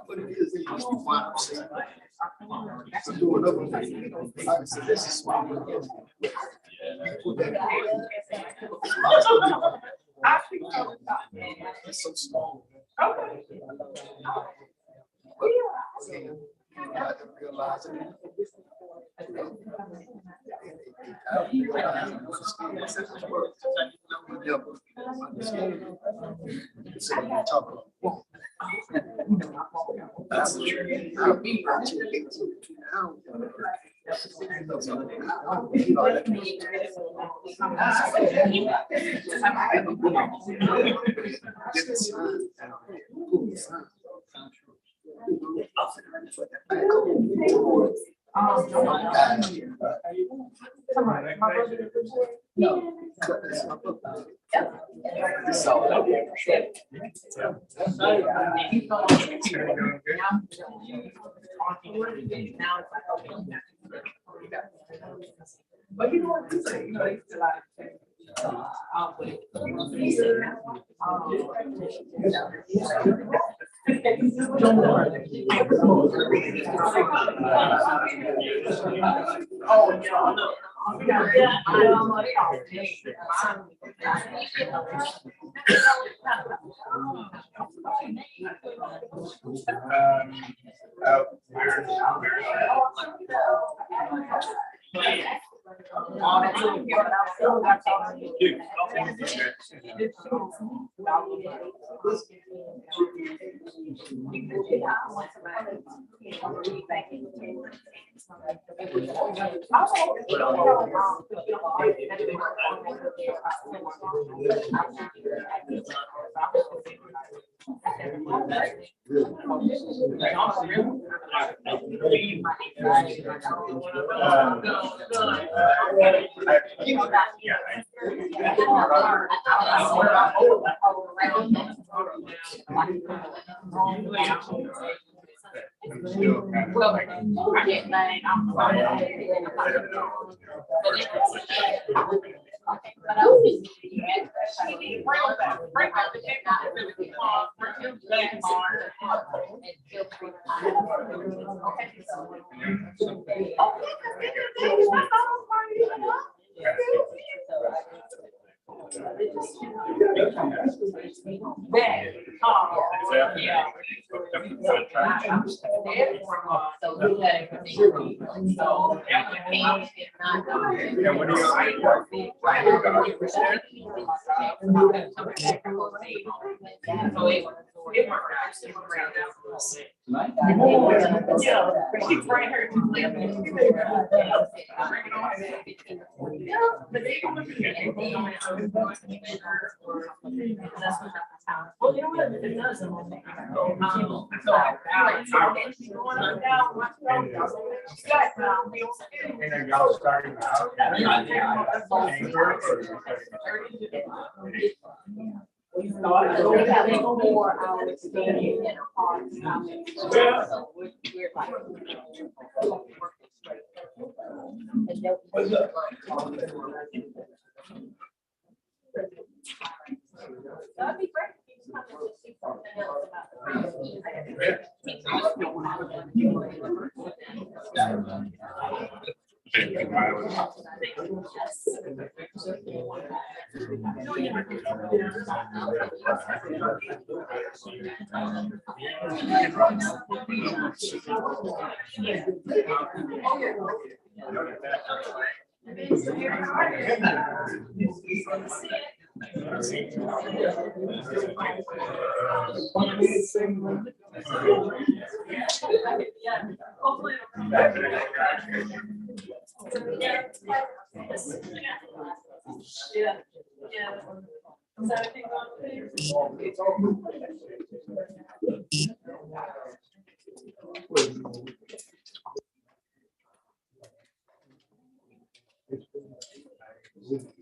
What it is, they just want to say, I'm doing other things. Like I said, this is small. It's so small. Okay. I didn't realize it. That's the truth. I'll be right to 18 now. But you know what, you say, you know, they feel like,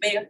Mayor.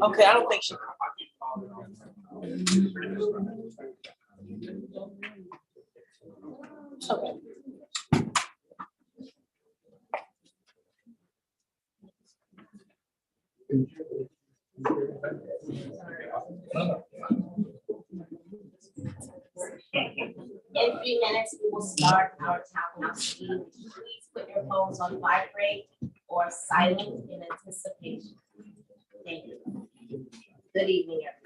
Okay, I don't think she. Okay. In 3 minutes, we will start our townhouse meeting. Please put your phones on vibrate or silent in anticipation. Thank you. Good evening, everyone.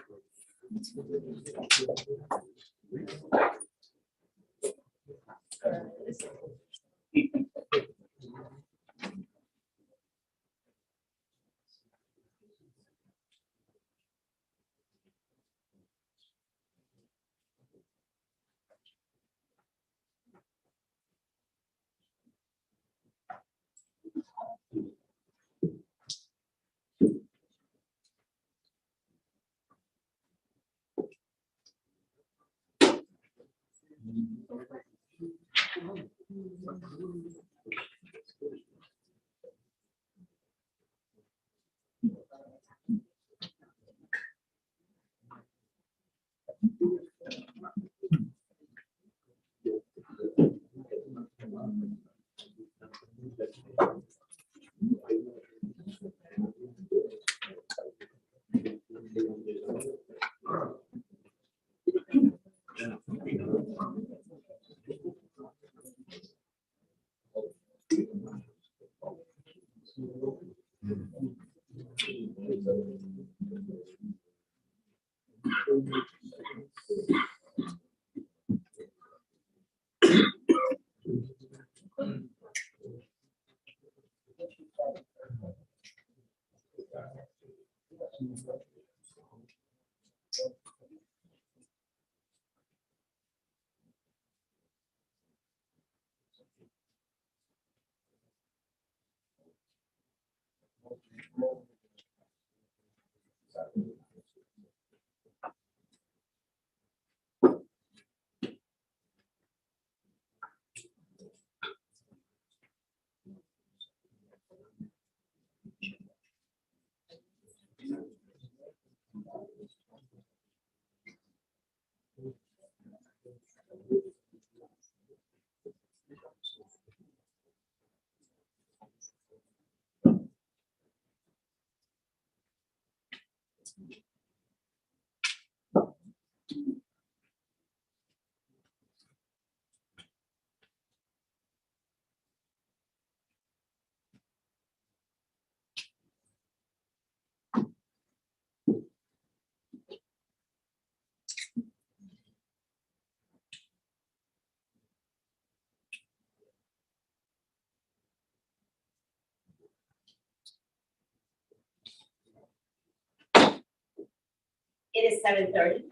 It is 7:30,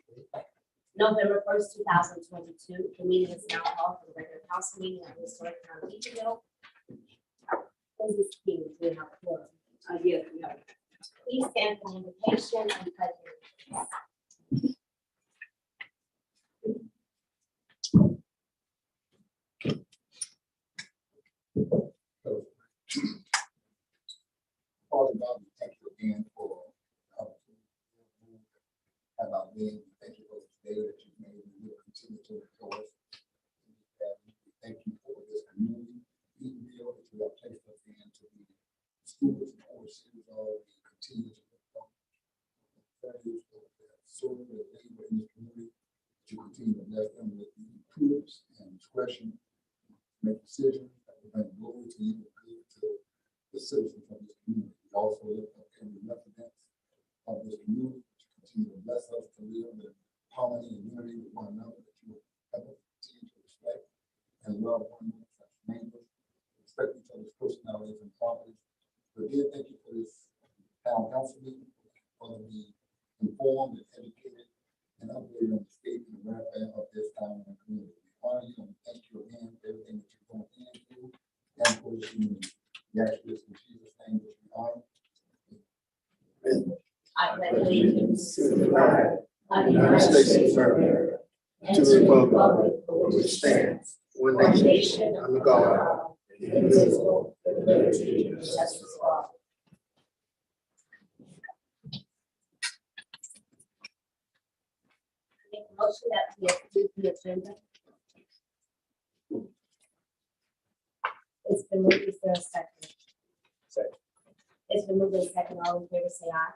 November 1st, 2022. The meeting is now called for the regular council meeting of the historic town of Eatonville. This is key to have a forum. Yes, we have. Please stand for the invitation and pledge your Father God, we thank you again for the opportunity to have our being. We thank you for this day that you've made. We will continue to rejoice. We thank you for this community, Eatonville, that you have placed us in to be stewards and overseers of. We continue to look for values that serve and labor in this community. To continue to bless them with the prudence and discretion, make decisions that will bring glory to you and good to the citizens of this community. We also lift up every resident of this community to continue to bless us to live in harmony and unity with one another, that you will have us continue to respect and love one another, such neighbors, respect each other's personalities and properties. But again, thank you for this town council meeting, for the informed and educated and updated on the state and the welfare of this town and community. We honor you and thank you again for everything that you're doing in and through and for this community. We ask this in Jesus' name, which we honor. I pledge allegiance to the flag of the United States of America, and to the republic for which stands one nation under God, indivisible, with liberty and justice for all. Make a motion that we approve the agenda. It's been moved. Is there a second? Second. It's been moved and second. All in favor, say aye.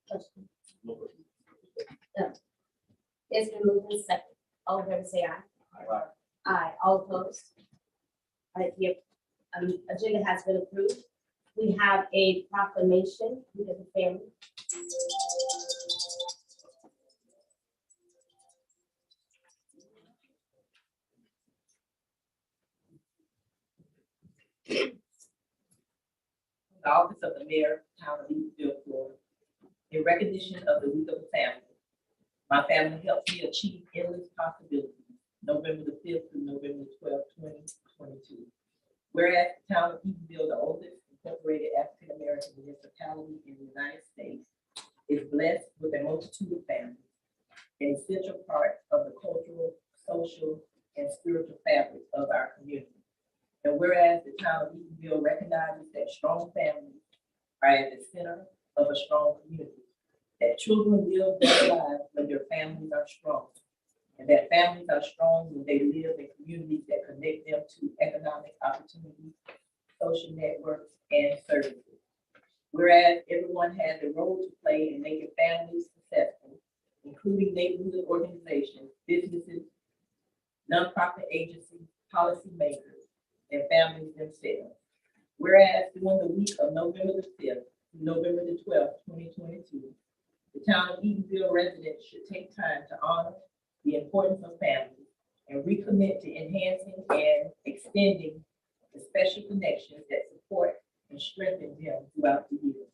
Question? No. It's been moved and second. All in favor, say aye. Aye. Aye. All opposed? All right, the agenda has been approved. We have a proclamation. We have a family. The office of the mayor, town of Eatonville, Florida. In recognition of the week of the family, my family helped me achieve endless possibilities, November the 5th through November the 12th, 2022. Whereas the town of Eatonville, the oldest incorporated African-American municipality in the United States, is blessed with a multitude of families, an essential part of the cultural, social, and spiritual fabric of our community. And whereas the town of Eatonville recognizes that strong families are at the center of a strong community, that children live their lives when their families are strong, and that families are strong when they live in communities that connect them to economic opportunities, social networks, and services. Whereas everyone has a role to play in making families successful, including neighborhood organizations, businesses, nonprofit agencies, policymakers, and families themselves. Whereas during the week of November the 5th through November the 12th, 2022, the town of Eatonville residents should take time to honor the importance of families and recommit to enhancing and extending the special connections that support and strengthen them throughout the year.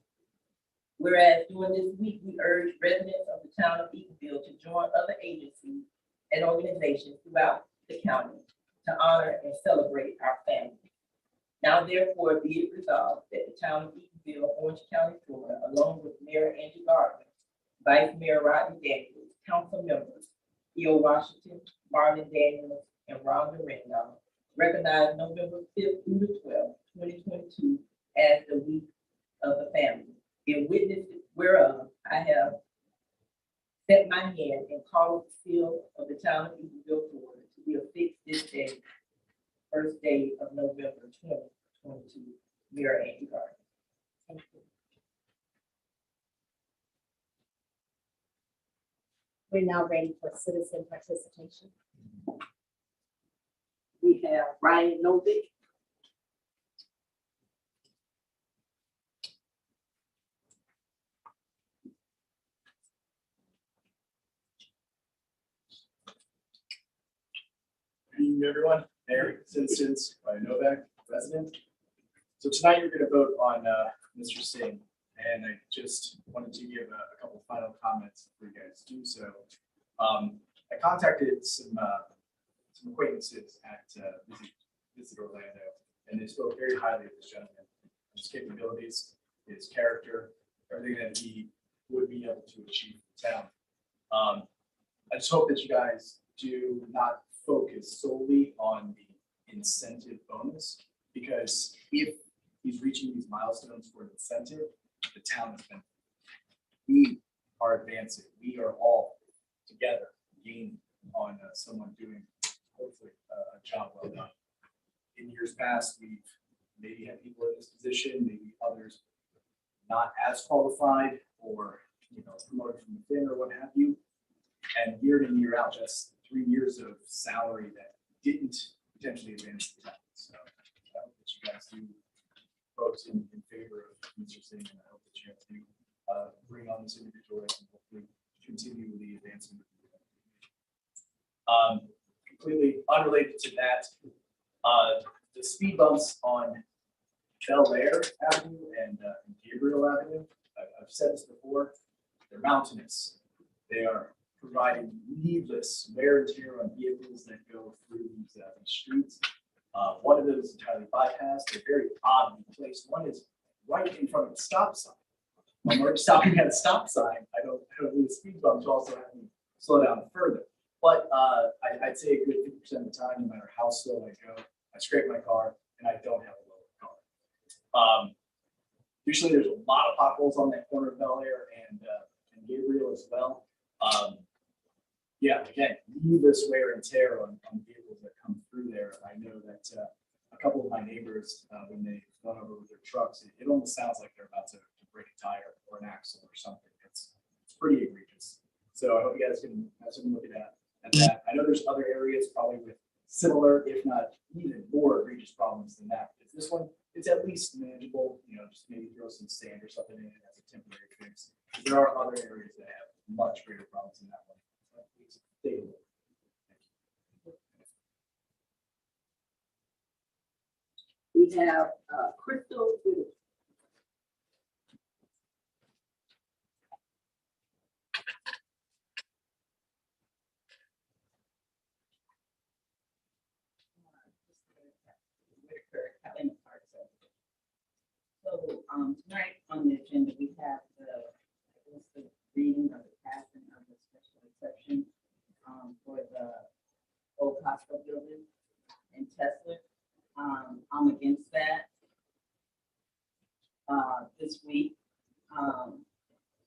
Whereas during this week, we urge residents of the town of Eatonville to join other agencies and organizations throughout the county to honor and celebrate our families. Now therefore be it resolved that the town of Eatonville, Orange County, Florida, along with Mayor Angie Gardner, Vice Mayor Rodney Daniels, council members, Theo Washington, Marlon Daniels, and Rhonda Randolph, recognize November 5th through the 12th, 2022 as the week of the family. In witness whereof I have set my hand and called the seal of the town of Eatonville, Florida, to be affixed this day, first day of November 2022. Mayor Angie Gardner. Thank you. We're now ready for citizen participation. We have Ryan Novick. Good evening, everyone. Mayor, citizens, Ryan Novak, resident. So tonight you're going to vote on Mr. Singh, and I just wanted to give a couple final comments before you guys do so. I contacted some acquaintances at Visit Orlando, and they spoke very highly of this gentleman, his capabilities, his character, everything that he would be able to achieve for the town. I just hope that you guys do not focus solely on the incentive bonus, because if he's reaching these milestones for an incentive, the town has been. We are advancing. We are all together gaining on someone doing hopefully a job well done. In years past, we've maybe had people in this position, maybe others not as qualified, or promoted from within or what have you. And year in, year out, just 3 years of salary that didn't potentially advance the town. So I hope that you guys do vote in favor of Mr. Singh, and I hope that you have to bring on this individual and hopefully continue the advancement. Completely unrelated to that, the speed bumps on Bel Air Avenue and Gabriel Avenue, I've said this before, they're mountainous. They are providing needless wear and tear on vehicles that go through these streets. One of those is entirely bypassed. They're very oddly placed. One is right in front of the stop sign. When we're stopping at a stop sign, I don't need a speed bump to also have me slow down further. But I'd say a good 50% of the time, no matter how slow I go, I scrape my car and I don't have a lower car. Usually there's a lot of potholes on that corner of Bel Air and Gabriel as well. Yeah, again, needless wear and tear on vehicles that come through there. I know that a couple of my neighbors, when they run over with their trucks, it almost sounds like they're about to break a tire or an axle or something. It's pretty egregious. So I hope you guys can have something to look at that. I know there's other areas probably with similar, if not even more egregious problems than that. But this one, it's at least manageable. Just maybe throw some sand or something in it as a temporary fix. There are other areas that have much greater problems than that one. Take a look. We have Crystal with So tonight on the agenda, we have the reading of the passing of the special exception for the old hospital building in Tesla. I'm against that. This week,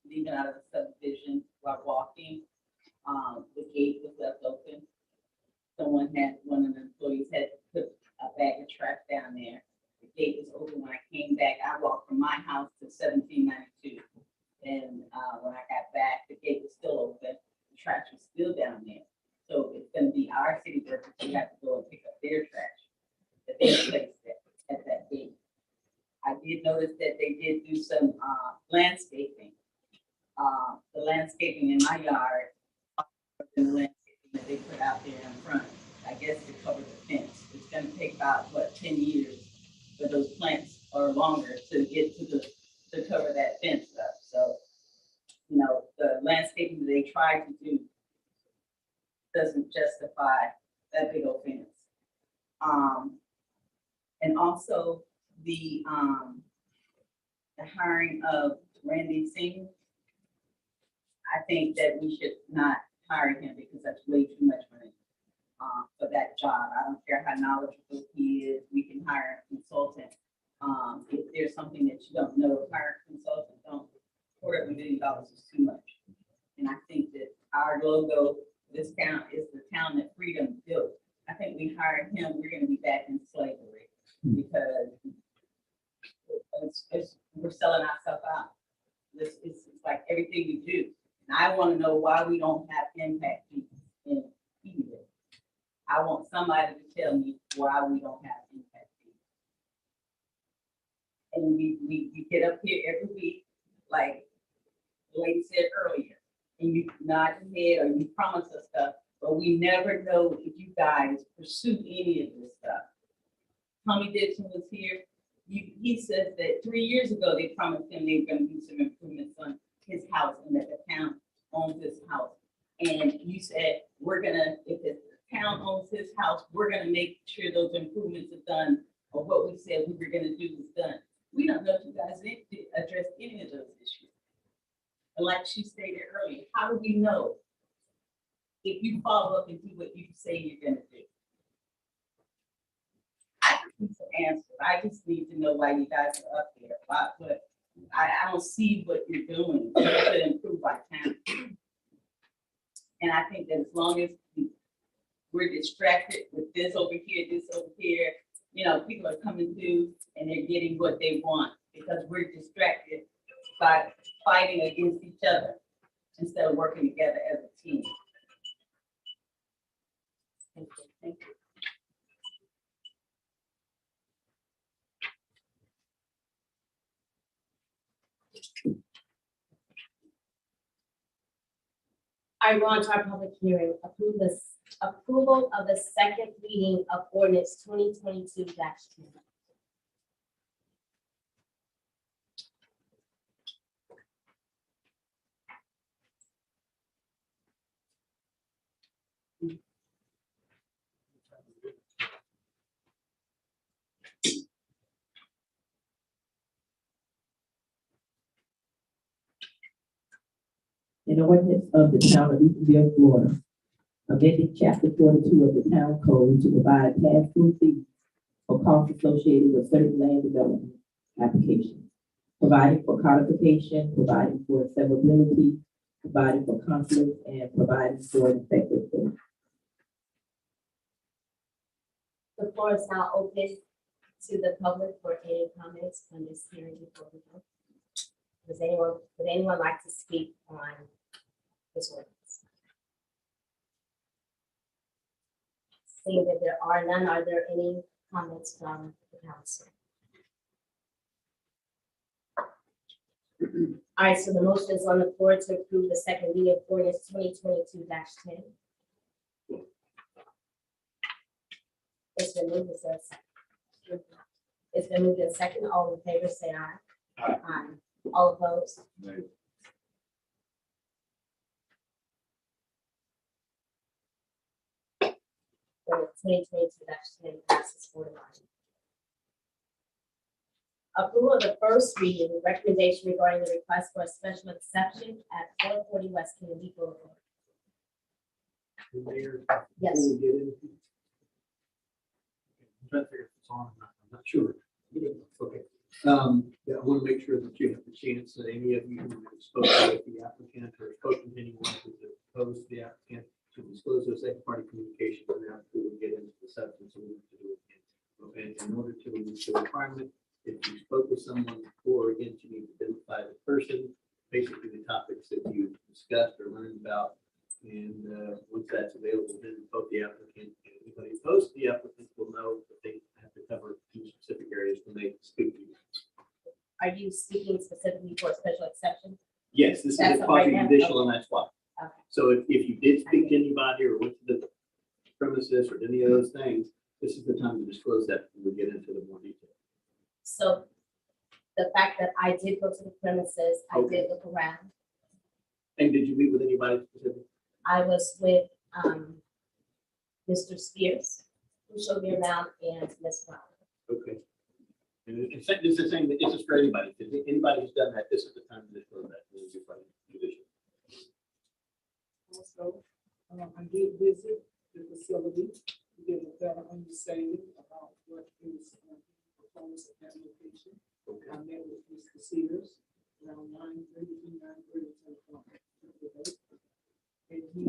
leaving out of the subdivision while walking, the gate was left open. One of the employees had put a bag of trash down there. The gate was open when I came back. I walked from my house to 1792. And when I got back, the gate was still open. The trash was still down there. So it's going to be our city workers who have to go and pick up their trash that they placed at that gate. I did notice that they did do some landscaping. The landscaping in my yard, and the landscaping that they put out there in front, I guess to cover the fence. It's going to take about 10 years for those plants or longer to get to cover that fence up. So, the landscaping that they tried to do doesn't justify that big old fence. And also the hiring of Randy Singh. I think that we should not hire him because that's way too much money for that job. I don't care how knowledgeable he is. We can hire a consultant. If there's something that you don't know, hire a consultant. Don't $250 million is too much. And I think that our logo, this town is the town that freedom built. I think we hired him, we're going to be back in slavery because we're selling ourselves out. It's like everything we do. And I want to know why we don't have impact fees in Eatonville. I want somebody to tell me why we don't have impact fees. And we get up here every week, like the lady said earlier, and you nod your head or you promise us stuff, but we never know if you guys pursue any of this stuff. Tommy Dixon was here. He said that 3 years ago, they promised him they were going to do some improvements on his house and that the town owns this house. And you said, we're house, we're gonna make sure those improvements are done, or what we said we were gonna do is done. We don't know if you guys need to address any of those issues. And like she stated earlier, how do we know if you follow up and do what you say you're gonna do? I just need some answers. I just need to know why you guys are up there. But I don't see what you're doing to improve our town. And I think that as long as we're distracted with this over here, you know, people are coming through and they're getting what they want because we're distracted by fighting against each other instead of working together as a team. Thank you. Thank you. I want our public hearing, approval of the second reading of ordinance 2022-10. An ordinance of the town of Eatonville, Florida, amending chapter 42 of the town code to provide pass-through fees for costs associated with certain land development applications, providing for codification, providing for severability, providing for conflict, and providing for an effective date. The floor is now open to the public for any comments on this hearing before we go. Would anyone like to speak on this ordinance? Seeing that there are none, are there any comments from the council? All right, so the motion is on the floor to approve the second reading of ordinance 2022-10. It's been moved, is there a second? It's been moved in second. All in favor, say aye. Aye. All opposed? Ordinance 2022-10 passes 4-1. Approval of the first reading, recommendation regarding the request for a special exception at 440 West Kennedy Boulevard. Mayor, Yes. before we get into- I'm trying to figure if it's on, or not. I'm not sure. Okay. Yeah, I want to make sure that you have the chance that any of you who have spoken with the applicant or spoken to anyone who's opposed to the applicant to disclose those second party communications and after we get into the substance of what to do with it. And in order to meet the requirement, if you spoke with someone before, again, you need to identify the person, basically the topics that you discussed or learned about. And once that's available, then both the applicant and anybody opposed to the applicant will know that they have to cover two specific areas when they speak to you. Are you speaking specifically for a special exception? Yes, this is That's a right now? quasi-judicial, and that's why. Okay. So if you did speak to anybody or went to the premises or any of those things, this is the time to disclose that when we get into the more detail. So the fact that I did go to the premises, I Okay. did look around. And did you meet with anybody specific? I was with Mr. Spears, who showed me around, and Ms. Brown. Okay. And it's the same, this is for anybody. If anybody who's done that, this is the time to disclose that. This is your judicial. Also, I did visit the facility to get a better understanding about what is proposed at that location. Okay. I met with Mr. Sears around 9:30 to 9:30. And he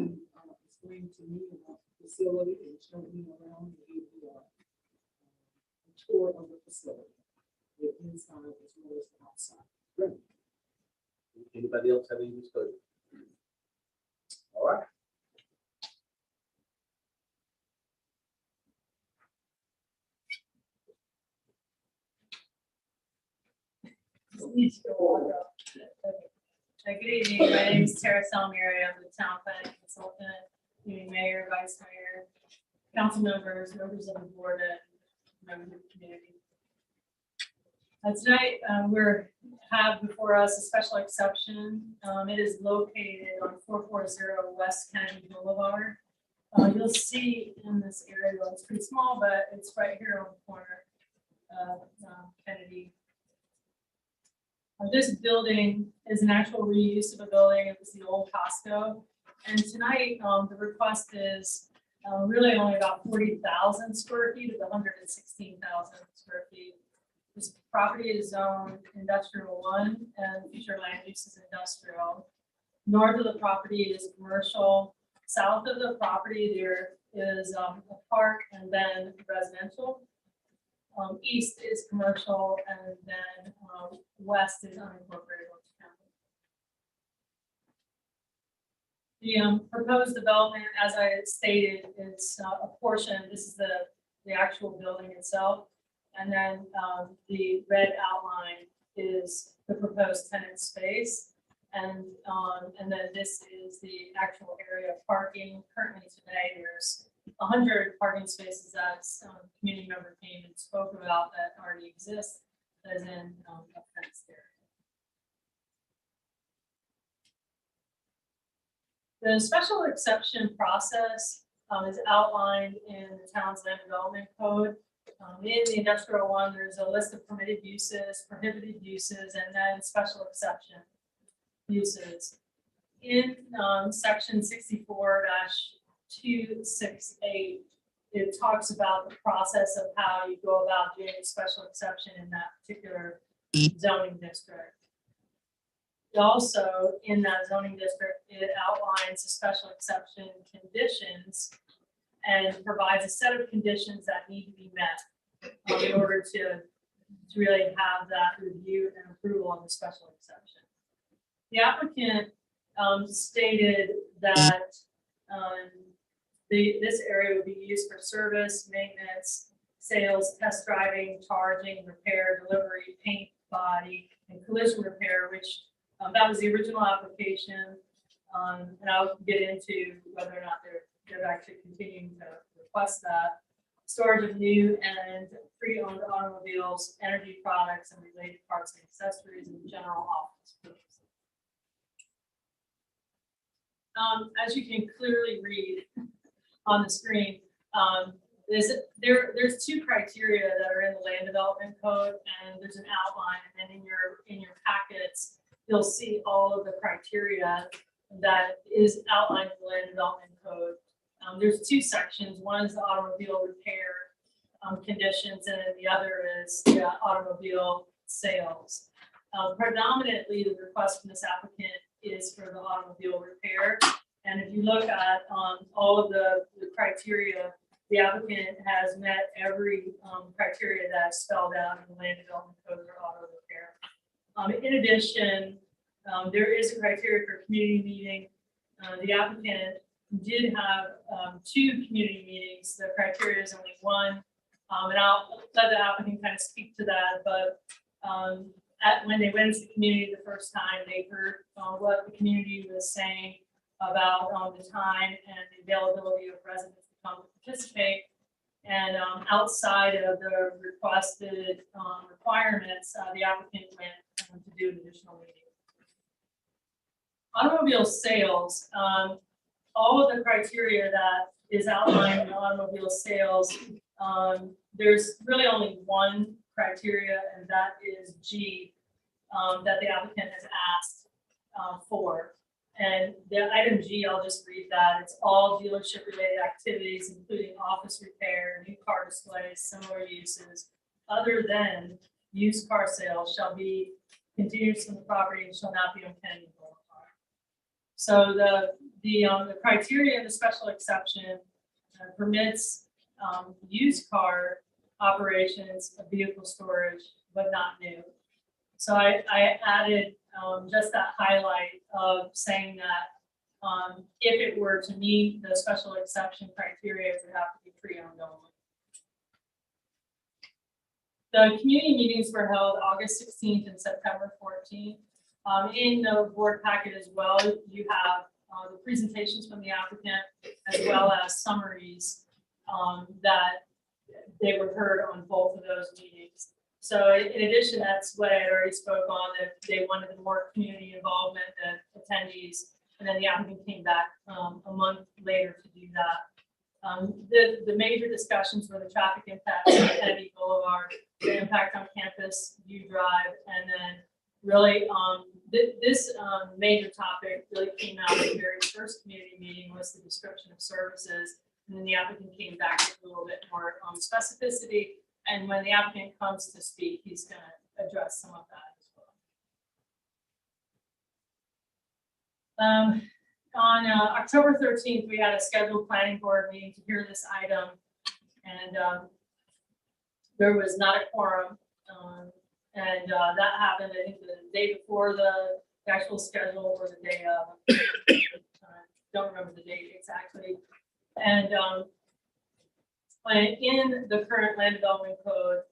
explained to me about the facility and showed me around and gave me a tour of the facility, the inside as well as the outside. Great. Anybody else have any disclosure? All right. Good evening, my name is Tara Salmieri, I'm the town planning consultant, meeting mayor, vice mayor, council members, members of the board, and members of the community. Tonight, we're have before us a special exception. It is located on 440 West Kennedy Boulevard. You'll see in this area, well, it's pretty small, but it's right here on the corner of Kennedy. This building is an actual reuse of a building. It was the old Costco. And tonight, the request is really only about 40,000 square feet of the 116,000 square feet. This property is zoned industrial 1 and future land use is industrial. North of the property is commercial. South of the property, there is a park and then residential. East is commercial, and then west is unincorporated. The proposed development, as I stated, is a portion. This is the actual building itself, and then the red outline is the proposed tenant space. And then this is the actual area of parking. Currently today, there's 100 parking spaces that community member came and spoke about that already exist, as in a fenced area. The special exception process is outlined in the town's land development code. In the industrial 1, there's a list of permitted uses, prohibited uses, and then special exception uses. In section 64-268, it talks about the process of how you go about doing a special exception in that particular zoning district. Also, in that zoning district, it outlines the special exception conditions and provides a set of conditions that need to be met in order to really have that review and approval on the special exception. The applicant stated that this area would be used for service, maintenance, sales, test driving, charging, repair, delivery, paint, body, and collision repair, which that was the original application. And I'll get into whether or not they're actually continuing to request that. Storage of new and pre-owned automobiles, energy products, and related parts and accessories, and general office purposes. As you can clearly read on the screen, there's 2 criteria that are in the land development code, and there's an outline, and then in your packets, you'll see all of the criteria that is outlined in the land development code. There's 2 sections. One is the automobile repair conditions, and then the other is the automobile sales. Predominantly, the request from this applicant is for the automobile repair. And if you look at all of the criteria, the applicant has met every criteria that's spelled out in the land development code for auto repair. In addition, there is a criteria for community meeting. The applicant did have 2 community meetings. The criteria is only 1, and I'll let the applicant kind of speak to that. But when they went into the community the first time, they heard what the community was saying about the time and the availability of residents to come participate. And outside of the requested requirements, the applicant went to do an additional meeting. Automobile sales, all of the criteria that is outlined in automobile sales, there's really only 1 criteria, and that is G, that the applicant has asked for. And the item G, I'll just read that. It's all dealership related activities, including office repair, new car displays, similar uses, other than used car sales, shall be continuous on the property and shall not be on Kennedy Boulevard. So the criteria in the special exception permits used car operations of vehicle storage, but not new. So I added just that highlight of saying that if it were to meet the special exception criteria, it would have to be pre-owned only. The community meetings were held August 16th and September 14th. In the board packet as well, you have the presentations from the applicant as well as summaries that they were heard on both of those meetings. So in addition, that's what I had already spoke on, that they wanted more community involvement, the attendees, and then the applicant came back a month later to do that The major discussions were the traffic impact on Kennedy Boulevard, the impact on Campus View Drive, and then really, this major topic really came out of the very first community meeting was the description of services. And then the applicant came back with a little bit more specificity. And when the applicant comes to speak, he's going to address some of that as well. On October 13th, we had a scheduled planning board meeting to hear this item. And there was not a quorum. And that happened, I think, the day before the actual schedule or the day of. Don't remember the date exactly. And in the current land development code,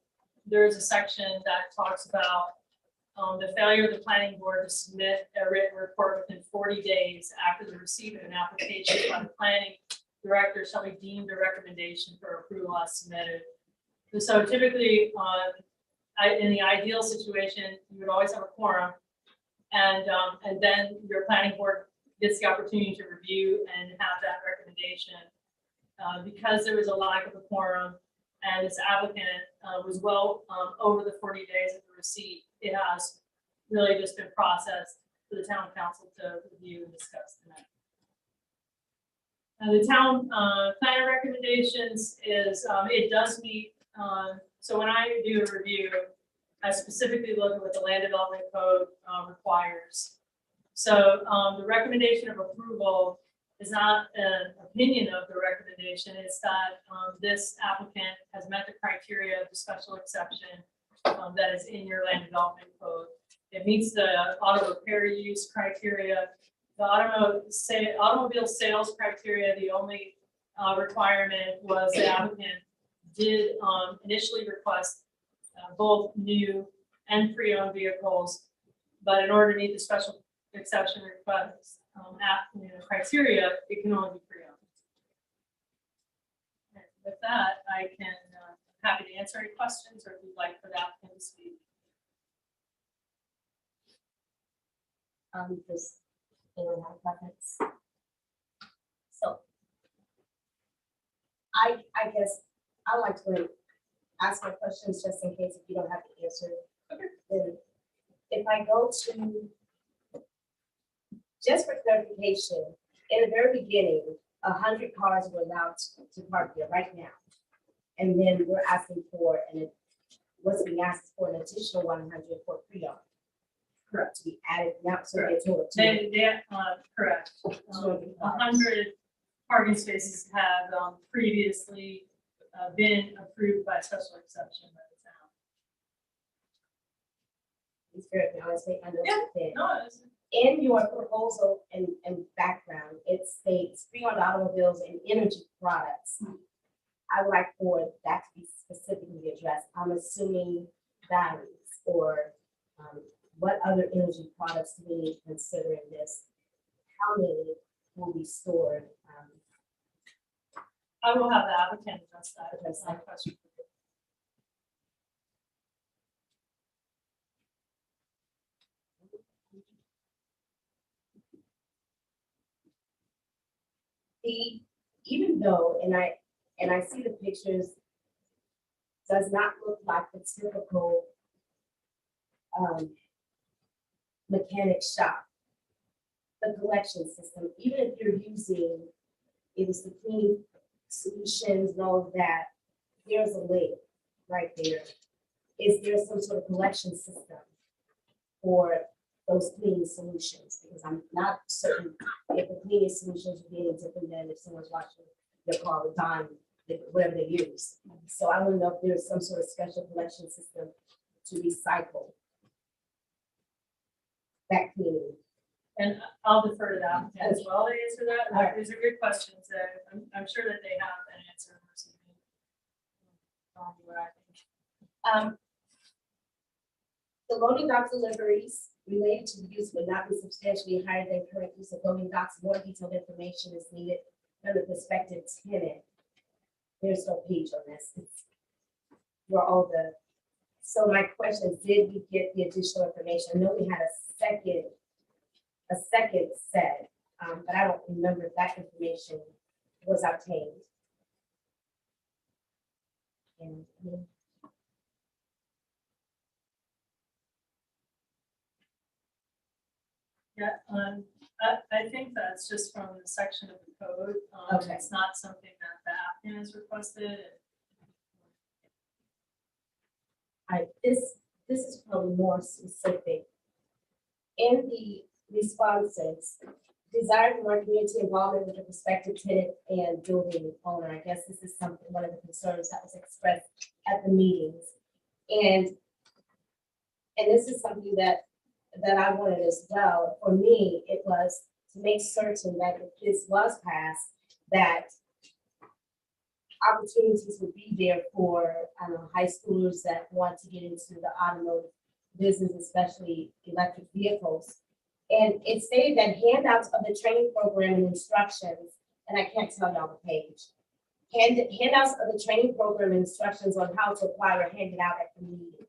there is a section that talks about the failure of the planning board to submit a written report within 40 days after the receipt of an application by the planning director shall be deemed a recommendation for approval as submitted. So typically, in the ideal situation, you would always have a quorum, and then your planning board gets the opportunity to review and have that recommendation. Because there was a lack of a quorum and this applicant was well over the 40 days of the receipt, it has really just been processed for the town council to review and discuss tonight. The town planner recommendations is it does meet. So when I do a review, I specifically look at what the land development code requires. So the recommendation of approval is not an opinion of the recommendation. It's that this applicant has met the criteria of the special exception that is in your land development code. It meets the auto repair use criteria. The automobile sales criteria, the only requirement was the applicant did initially request both new and pre-owned vehicles, but in order to meet the special exception request criteria, it can only be pre-owned. And with that, I can happy to answer any questions, or if you'd like for the applicant to speak. Does anyone have preference? So I guess I would like to ask my questions just in case if you don't have the answer. Okay. Then if I go to, just for clarification, in the very beginning, 100 cars were allowed to park there right now. And then we're asking for, and it was being asked for an additional 100 for pre-owned. Correct. To be added now, so it's total. Correct. 100 parking spaces have previously been approved by special exception by the town. It's very honestly, I know. Yeah, no, in your proposal and background, it states pre-owned automobiles and energy products. I would like for that to be specifically addressed. I'm assuming batteries or what other energy products do we need to consider in this? How many will be stored? I will have the applicant address that. That's not a question. Even though, and I see the pictures, does not look like the typical mechanic shop. The collection system, even if you're using, it was the cleaning solutions and all of that, there's a lid right there. Is there some sort of collection system for those cleaning solutions? Because I'm not certain if the cleaning solutions would be any different than if someone's washing their car with time, whatever they use. So I want to know if there's some sort of special collection system to recycle that cleaning. And I'll defer to the applicant as well to answer that. All right. These are good questions that I'm sure that they have an answer. The loading dock deliveries related to the use would not be substantially higher than current use of loading docks. More detailed information is needed from the prospective tenant. There's no page on this. It's for all the. So my question is, did we get the additional information? I know we had a second set, but I don't remember if that information was obtained. And Yeah, I think that's just from the section of the code. Okay. It's not something that the applicant has requested. this is probably more specific. In the responses, desire for more community involvement with the prospective tenant and building owner. I guess this is something, one of the concerns that was expressed at the meetings. And this is something that I wanted as well. For me, it was to make certain that if this was passed, that opportunities would be there for, I don't know, high schoolers that want to get into the automotive business, especially electric vehicles. And it stated that handouts of the training program and instructions, and I can't tell y'all the page. Handouts of the training program and instructions on how to apply were handed out at the meeting.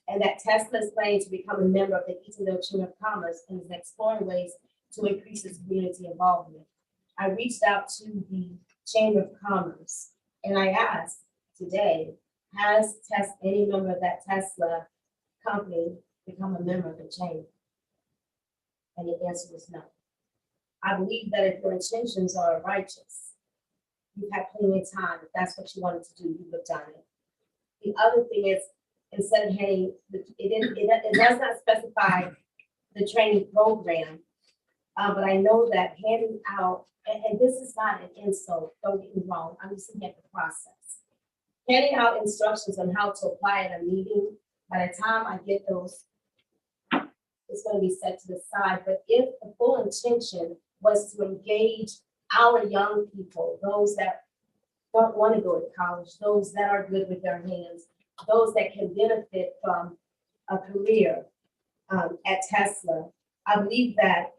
And that Tesla is planning to become a member of the Eatonville Chamber of Commerce and is exploring ways to increase its community involvement. I reached out to the Chamber of Commerce and I asked today, has any member of that Tesla company become a member of the chamber? And the answer was no. I believe that if your intentions are righteous, you've had plenty of time. If that's what you wanted to do, you would have done it. The other thing is, instead of handing, it does not specify the training program, but I know that handing out, and this is not an insult, don't get me wrong, I'm just looking at the process. Handing out instructions on how to apply at a meeting, by the time I get those, it's going to be set to the side. But if the full intention was to engage our young people, those that don't want to go to college, those that are good with their hands, those that can benefit from a career at Tesla, I believe that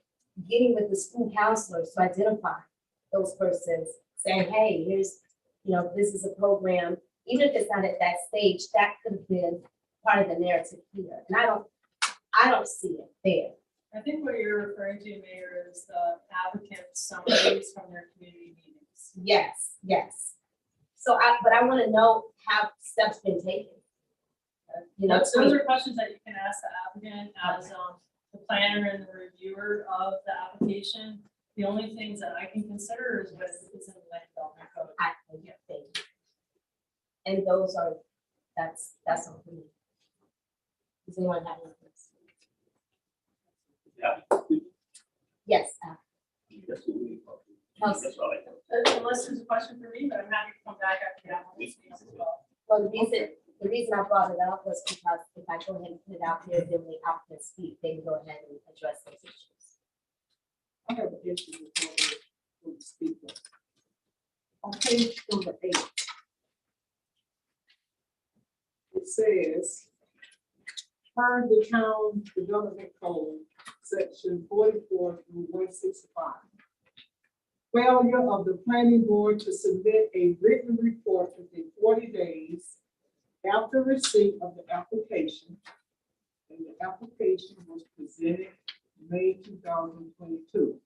getting with the school counselors to identify those persons, saying, hey, here's, this is a program, even if it's not at that stage, that could have been part of the narrative here. And I don't see it there. I think what you're referring to, Mayor, is the applicant summaries from their community meetings. Yes, yes. So but I want to know how steps been taken. Those are questions that you can ask the applicant as the planner and the reviewer of the application. The only things that I can consider is what is in the land development code. I think. And those are, that's on me. Does anyone have any questions? Yeah. Yes. That's what we- Kelsey. that's all I know. Unless there's a question for me, but I'm happy to come back after the applicant speaks as well. Well, the reason I brought it up was because if I go ahead and put it out there, then the applicant speak, they can go ahead and address those issues. I have an issue with the speaker. On page number 8, it says, per the town development code, section 44 through 165. Failure of the planning board to submit a written report within 40 days after receipt of the application, and the application was presented May 2022.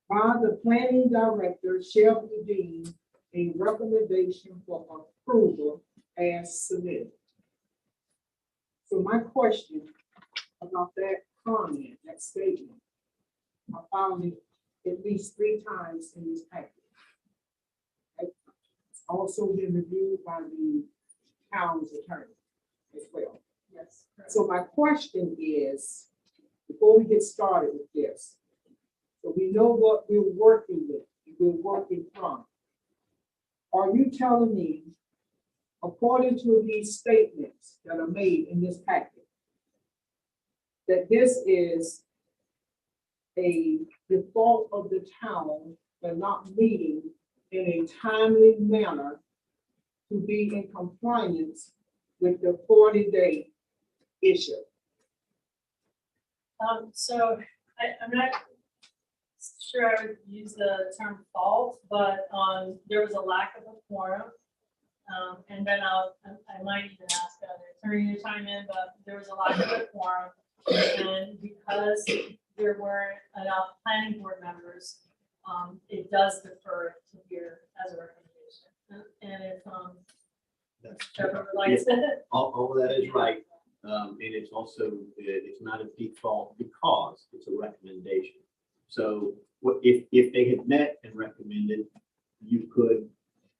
The planning director shall be deemed a recommendation for approval as submitted. So my question about that comment, that statement, I found it at least 3 times in this package. It's also been reviewed by the town's attorney as well. Yes. correct. So my question is, before we get started with this, so we know what we're working with, we're working from. Are you telling me, according to these statements that are made in this packet, that this is a default of the town for not meeting in a timely manner to be in compliance with the 40-day issue? So I'm not sure I would use the term fault, but there was a lack of a quorum. And then I might even ask the attorney to chime in, but there was a lack of a quorum. And because there weren't enough planning board members, it does defer to here as a recommendation. And if, That's Trevor would like to. all of that is right. And it's also, it's not a default because it's a recommendation. So what if they had met and recommended, you could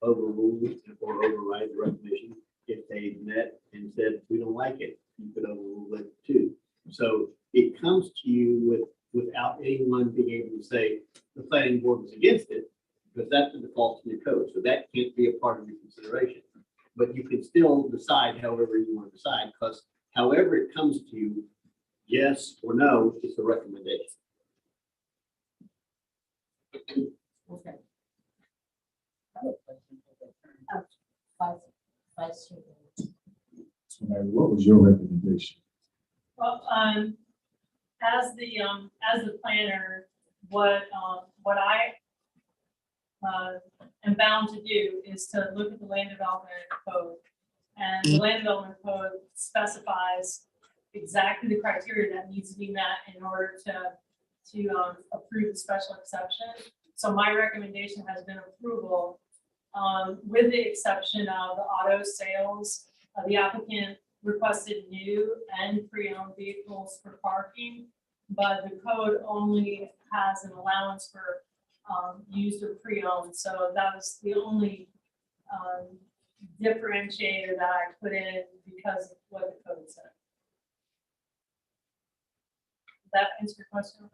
overrule or override the recommendation. If they met and said, we don't like it, you could overrule it too. So it comes to you without anyone being able to say the planning board was against it, because that's the default in your code. So that can't be a part of your consideration. But you can still decide however you want to decide, because however it comes to you, yes or no, it's a recommendation. Okay. Vice Chair. So Mary, what was your recommendation? Well, as the planner, what I am bound to do is to look at the land development code. And the land development code specifies exactly the criteria that needs to be met in order to approve the special exception. So my recommendation has been approval, with the exception of the auto sales. The applicant requested new and pre-owned vehicles for parking, but the code only has an allowance for used or pre-owned. So that was the only differentiator that I put in because of what the code said. That answer your question?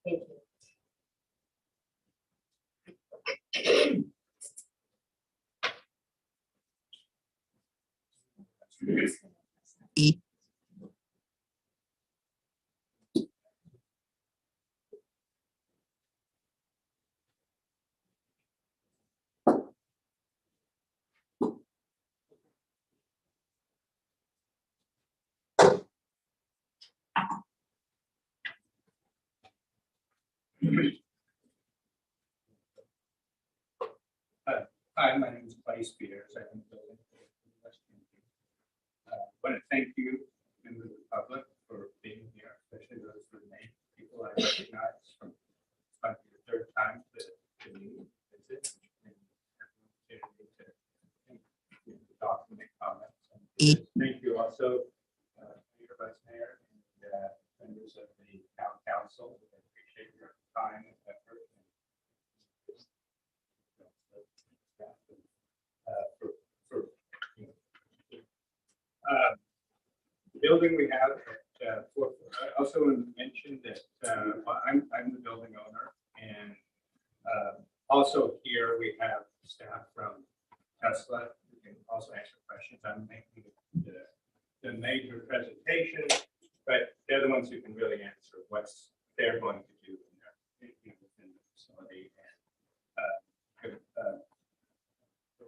Thank you. Hi, my name is Clay Spears. I want to thank you, members of the public, for being here, especially those who remain people I recognize from the third time to meet, visit, and have an opportunity to talk and make comments. And thank you also, Mayor, Vice Mayor, and members of the town council. I appreciate your time and effort. The building we have at I also want to mention that I'm the building owner, and also here we have staff from Tesla who can also answer questions. I'm making the major presentation, but they're the ones who can really answer what they're going to do in their within the facility. And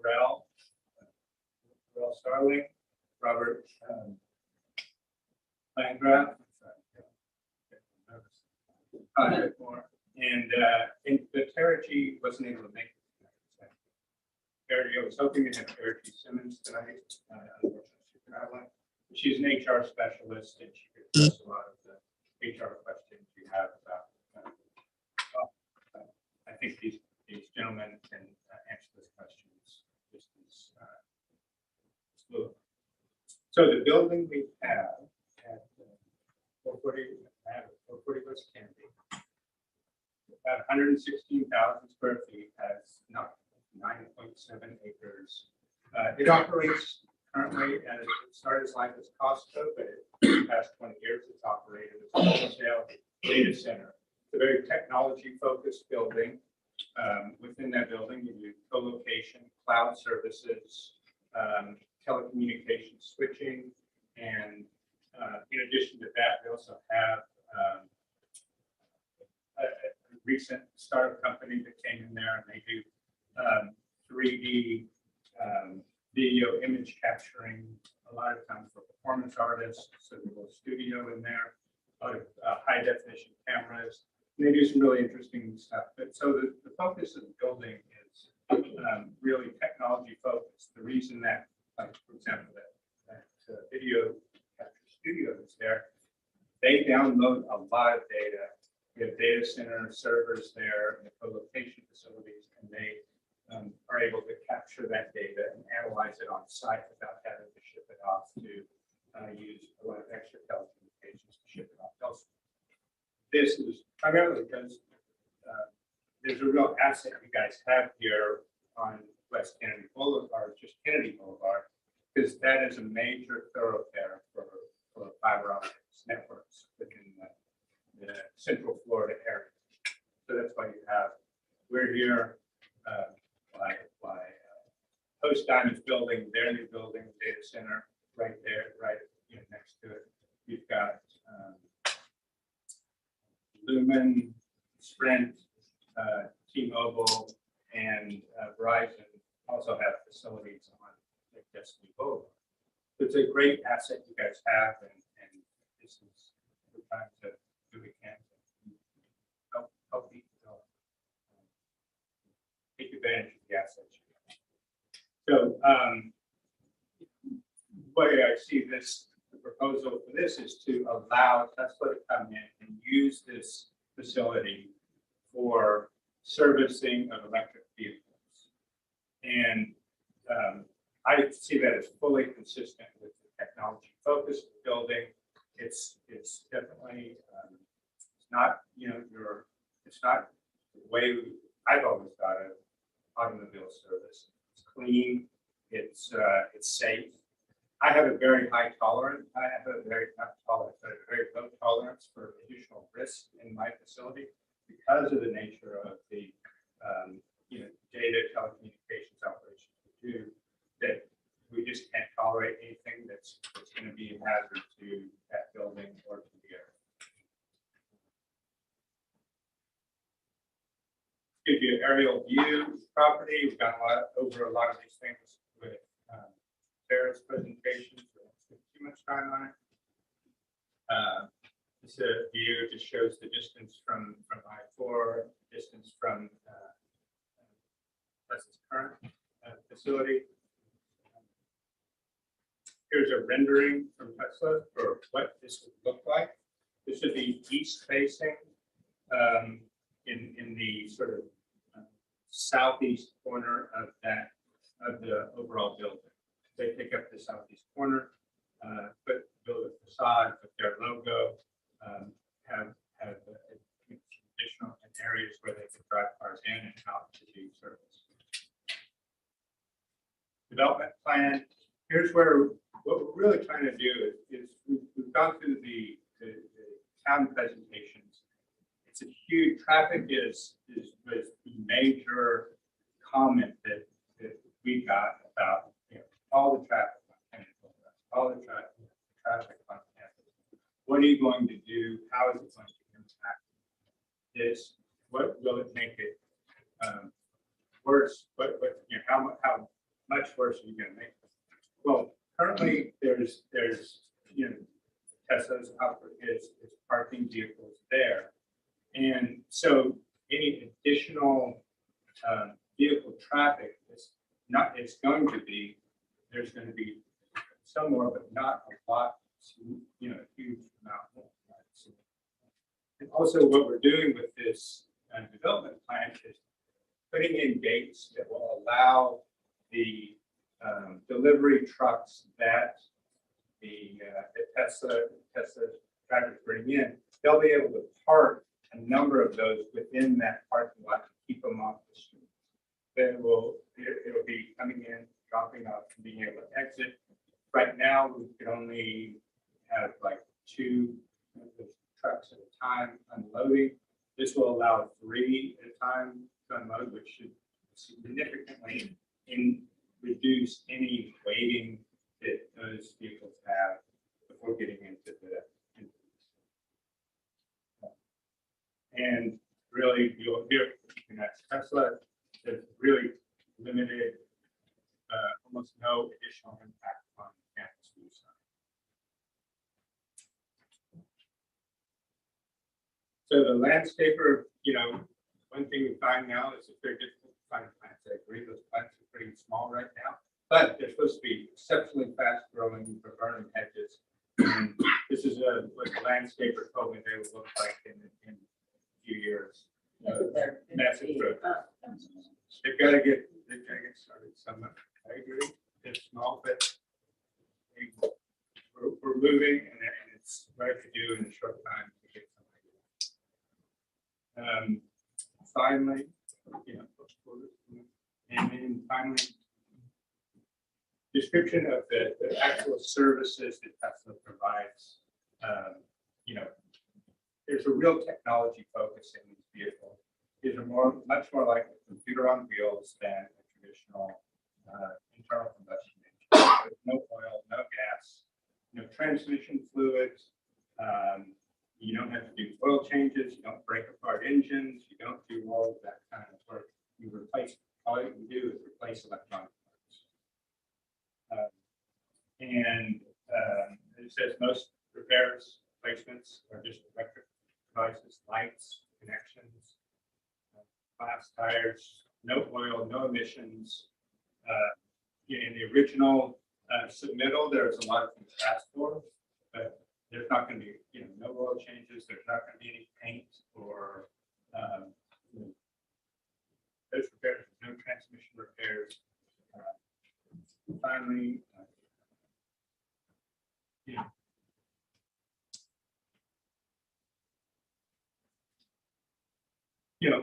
Pharrell Starling, Robert Landgraf, and the Taraji wasn't able to make it. Taraji, I was hoping to have Taraji Simmons tonight. Unfortunately, she's traveling. She's an HR specialist, and she could address a lot of the HR questions you have about. I think these gentlemen can answer those questions just as fluently. So the building we have at 440 West Kennedy, about 116,000 square feet, has 9.7 acres. It operates currently, and it started its life as Costco, but in the past 20 years, it's operated as a wholesale data center. It's a very technology-focused building. Within that building, you do co-location, cloud services, telecommunication switching, and in addition to that, we also have a recent startup company that came in there, and they do 3D video image capturing a lot of times for performance artists. So there's a little studio in there, a lot of high definition cameras. And they do some really interesting stuff. But so the focus of the building is really technology focused. The reason that, like, for example, that video capture studio is there, they download a lot of data We have data center servers there, and the co-location facilities, and they are able to capture that data and analyze it on site without having to ship it off to use a lot of extra telecommunications to ship it off elsewhere. This is primarily because there's a real asset you guys have here on West Kennedy Boulevard, just Kennedy Boulevard, because that is a major thoroughfare for fiber optics networks within the Central Florida area. So that's why we're here by Post Diamond's building, their new building, data center, right there, right next to it. You've got Lumen, Sprint, T-Mobile, and Verizon also have facilities on Destiny Boulevard. So it's a great asset you guys have, and this is the time to do what we can to help people take advantage of the assets. So the way I see this, the proposal for this is to allow Tesla to come in and use this facility for servicing of electric vehicles. And I see that as fully consistent with the technology focus of the building. It's definitely it's not it's not the way I've always thought of automobile service. It's clean. It's safe. I have a very high tolerance. I have a very low tolerance for additional risk in my facility because of the nature of the data telecommunications operations we do. That we just can't tolerate anything that's going to be a hazard to that building or to the area. Give you an aerial view of the property. We've gone over a lot of these things with Sarah's presentation, so I won't spend too much time on it. This view just shows the distance from I-4, distance from Tesla's current facility. Here's a rendering from Tesla for what this would look like. This would be east facing in the sort of southeast corner of the overall building. They pick up the southeast corner, build a facade with their logo, have additional areas where they can drive cars in and out to do service. Development plan. Here's where what we're really trying to do is we've gone through the town presentations. It's a huge traffic was the major comment that we got about all the traffic on campus, all the traffic on campus. What are you going to do? How is it going to impact this? What will it make it worse? How much worse are you going to make it? Well, currently there's Tesla's is parking vehicles there, and so any additional vehicle traffic it's going to be. There's going to be some more, but not a lot, a huge amount more. And also what we're doing with this development plan is putting in gates that will allow the delivery trucks that the Tesla drivers bring in. They'll be able to park a number of those within that parking lot to keep them off the street. Then it'll be coming in, dropping off, and being able to exit. Right now, we can only have like 2 trucks at a time unloading. This will allow 3 at a time to unload, which should significantly reduce any waiting that those vehicles have before getting into the. And really, you'll hear Tesla is really limited, almost no additional impact on the campus use. So the landscaper, one thing we find now is it's very difficult to find plants. I agree, those plants are pretty small right now, but they're supposed to be exceptionally fast growing for burning hedges. And this is what the landscaper told me they would look like in few years. Massive growth. They've got to get started somewhere. I agree. It's small, but we're moving and it's right to do in a short time to get something. Finally, and then finally, description of the actual services that Tesla provides. There's a real technology focus in these vehicles. These are much more like a computer on wheels than a traditional internal combustion engine. There's no oil, no gas, no transmission fluids. You don't have to do oil changes. You don't break apart engines. You don't do all of that kind of work. All you can do is replace electronic parts. It says most repairs, replacements are just electric devices, lights, connections, glass tires, no oil, no emissions. In the original submittal, there's a lot of things asked for, but there's not going to be, no oil changes. There's not going to be any paint or those repairs, no transmission repairs. Finally,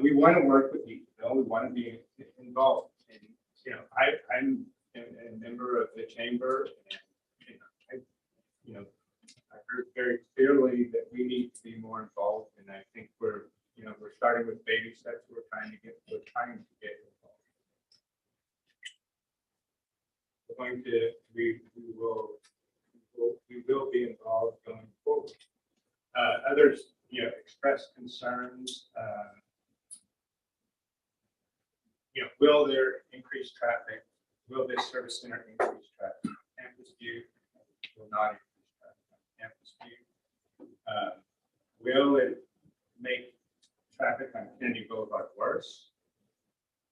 we want to work with Eatonville. We want to be involved. And I'm a member of the chamber, and I heard very clearly that we need to be more involved. And I think we're starting with baby steps. We're trying to get involved. We will be involved going forward. Others, express concerns. Will there increase traffic? Will this service center increase traffic? Campus View will not increase traffic on Campus View. Will it make traffic on Kennedy Boulevard worse?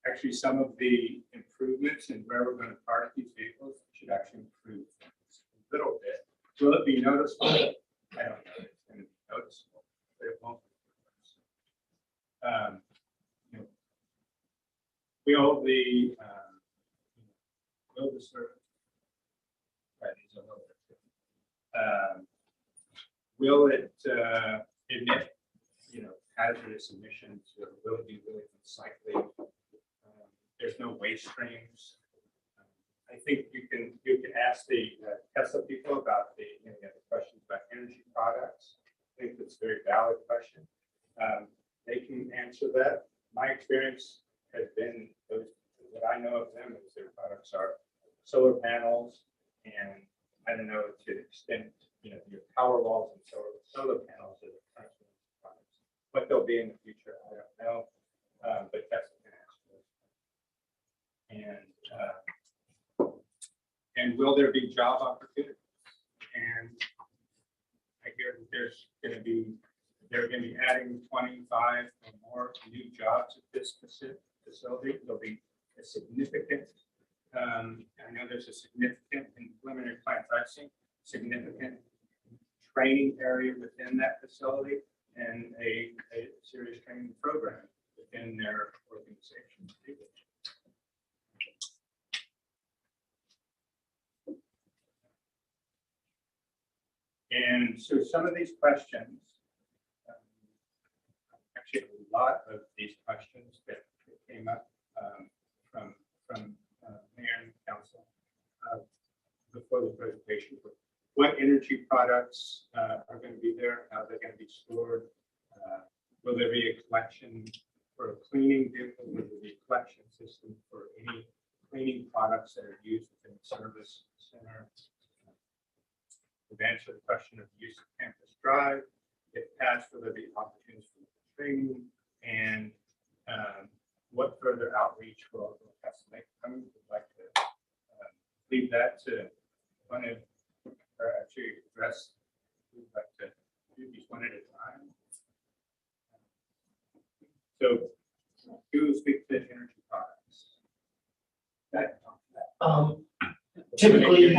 Actually, some of the improvements in where we're going to park these vehicles should actually improve things a little bit. Will it be noticeable? I don't know. It's going to be noticeable, but it won't be worse. Will the service? Right, these are a little bit different. Will it emit, hazardous emissions? Or will it be really unsightly? There's no waste streams. I think you can ask the Tesla people about the questions about energy products. I think that's a very valid question. They can answer that. My experience has been what I know of them is their products are solar panels, and I don't know to the extent your power walls and solar panels are the products. What they'll be in the future, I don't know, but Tesla can answer. And will there be job opportunities? And I hear that they're going to be adding 25 or more new jobs at this facility. There'll be a significant, I know there's a significant in preliminary plans. I've seen significant training area within that facility and a serious training program within their organization. And so some of these questions, actually a lot of these questions that came up from Mayor and Council before the presentation. What energy products are going to be there? How they're going to be stored? Will there be a collection for a cleaning vehicle? Will there be a collection system for any cleaning products that are used within the service center? We've answered the question of the use of Campus Drive. If passed, will there be opportunities for training? And what further outreach will Tesla make? I would like to leave that to one of, or actually address, we'd like to do these one at a time. So, who will speak to energy products? Typically,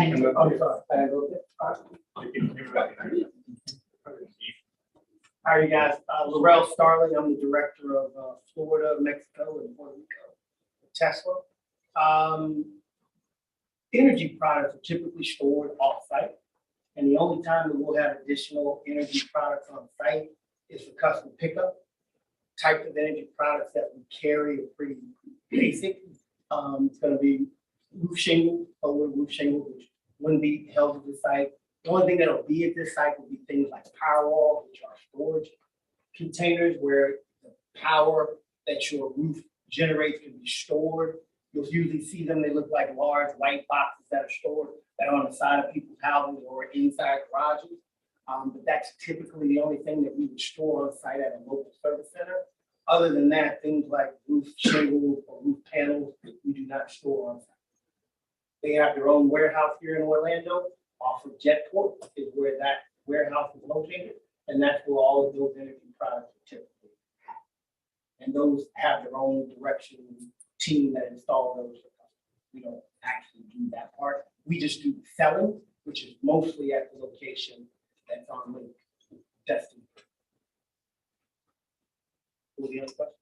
How are you guys? Laurel Starling, I'm the director of Florida, Mexico, and Puerto Rico, Tesla. Energy products are typically stored off-site, and the only time that we'll have additional energy products on site is for custom pickup. Type of energy products that we carry are pretty basic. It's gonna be roof shingle, solar roof shingle, which wouldn't be held at the site. The only thing that'll be at this site will be things like power walls, which are storage containers where the power that your roof generates can be stored. You'll usually see them, they look like large white boxes that are stored that are on the side of people's houses or inside garages. But that's typically the only thing that we would store on site at a local service center. Other than that, things like roof shingles or roof panels, we do not store on site. They have their own warehouse here in Orlando, off of Jetport is where that warehouse is located, and that's where all of those energy products are typically at. And those have their own direction team that install those. We don't actually do that part. We just do selling, which is mostly at the location that's on link. Testing. The other question?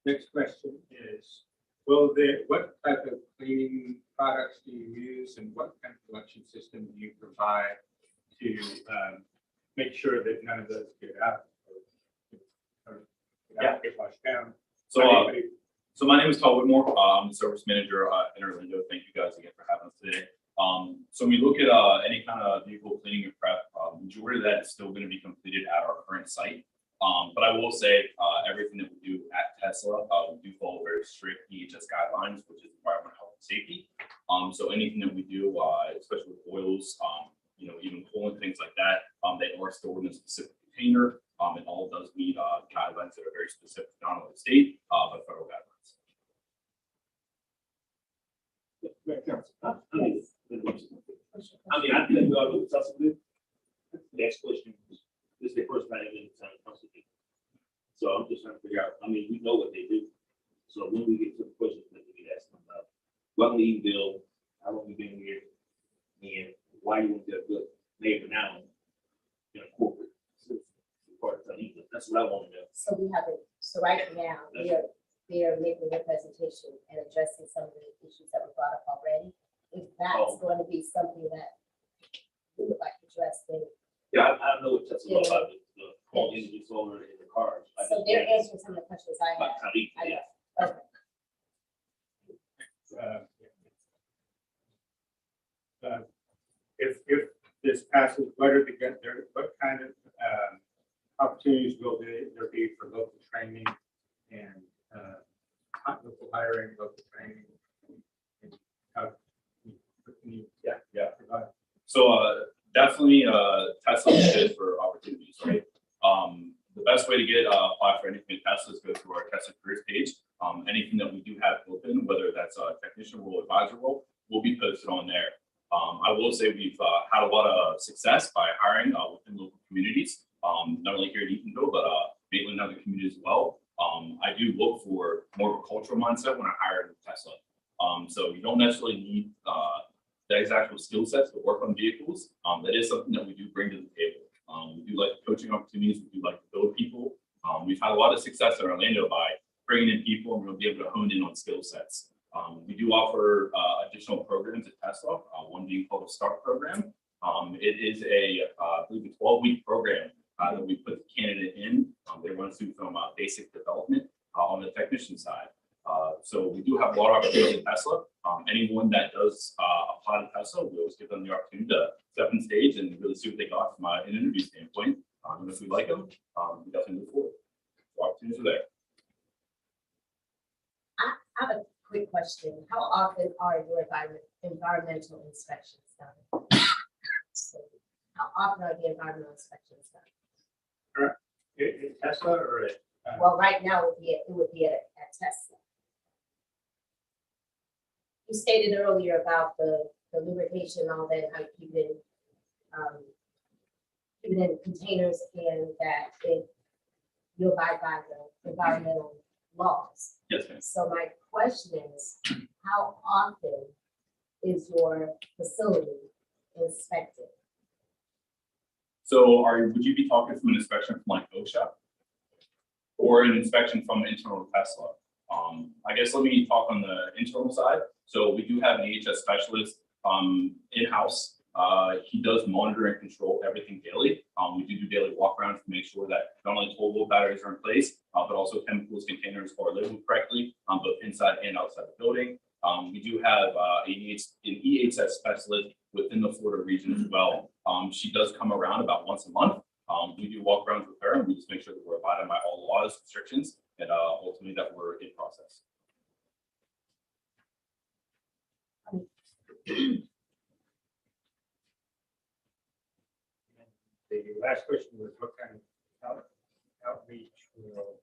Next question is, what type of cleaning products do you use and what kind of collection system do you provide to make sure that none of those get out or get washed down? So my name is Todd Whitmore. I'm the service manager in Orlando. Thank you guys again for having us today. So when we look at any kind of vehicle cleaning and prep, majority of that is still going to be completed at our current site. But I will say everything that we do at Tesla, we do follow very strict EHS guidelines, which is environmental health and safety. So anything that we do, especially with oils, even cooling, things like that, they are stored in a specific container. And all does meet guidelines that are very specific, not only the state, but federal guidelines. I think we all do something. Next question. This is the first time in the town council meeting. So I'm just trying to figure out, we know what they do. So when we get to the questions that we get asked about, welcome to Eatonville, how long you been here, and why you want to be a good neighbor now in a corporate part of Eatonville. That's what I want to know. So we have it, so right now, they are making a presentation and addressing some of the issues that were brought up already. If that's going to be something that we would like to address, then. Yeah, I know what Tesla about the home energy solar in the cars. So they're answering some of the questions I have. Okay. If this passes, what kind of opportunities will there be for local training and local hiring, local training? And how can you provide? So definitely Tesla is good for opportunities, right? The best way to get apply for anything at Tesla is go through our Tesla careers page. Anything that we do have open, whether that's a technician role, advisor role, will be posted on there. I will say we've had a lot of success by hiring within local communities, not only here in Eatonville, but mainly in other communities as well. I do look for more of a cultural mindset when I hire a Tesla. So you don't necessarily need the exact skill sets to work on vehicles. That is something that we do bring to the table. We do like coaching opportunities. We do like to build people. We've had a lot of success in Orlando by bringing in people and we'll be able to hone in on skill sets. We do offer additional programs at Tesla, one being called a START program. It is I believe a 12-week program that we put the candidate in. They run through from basic development on the technician side. So we do have a lot of opportunities at Tesla. Anyone that does apply to Tesla, we always give them the opportunity to step on stage and really see what they got from an interview standpoint. And if we like them, we definitely move forward. So opportunities are there. I have a quick question. How often are your environmental inspections done? So how often are the environmental inspections done? At Tesla or at? Well, right now it would be at Tesla. You stated earlier about the lubrication, all that, how you keep it in containers, and that you abide by the environmental laws. Yes, ma'am. So my question is, how often is your facility inspected? So would you be talking from an inspection from like OSHA? Or an inspection from internal Tesla? I guess let me talk on the internal side. So we do have an EHS specialist in-house. He does monitor and control everything daily. We do daily walk arounds to make sure that not only 12-volt batteries are in place, but also chemicals containers are labeled correctly, both inside and outside the building. We do have an EHS specialist within the Florida region as well. She does come around about once a month. We do walk around with her and we just make sure that we're abiding by all laws, restrictions, and ultimately that we're in process. The last question was what kind of outreach will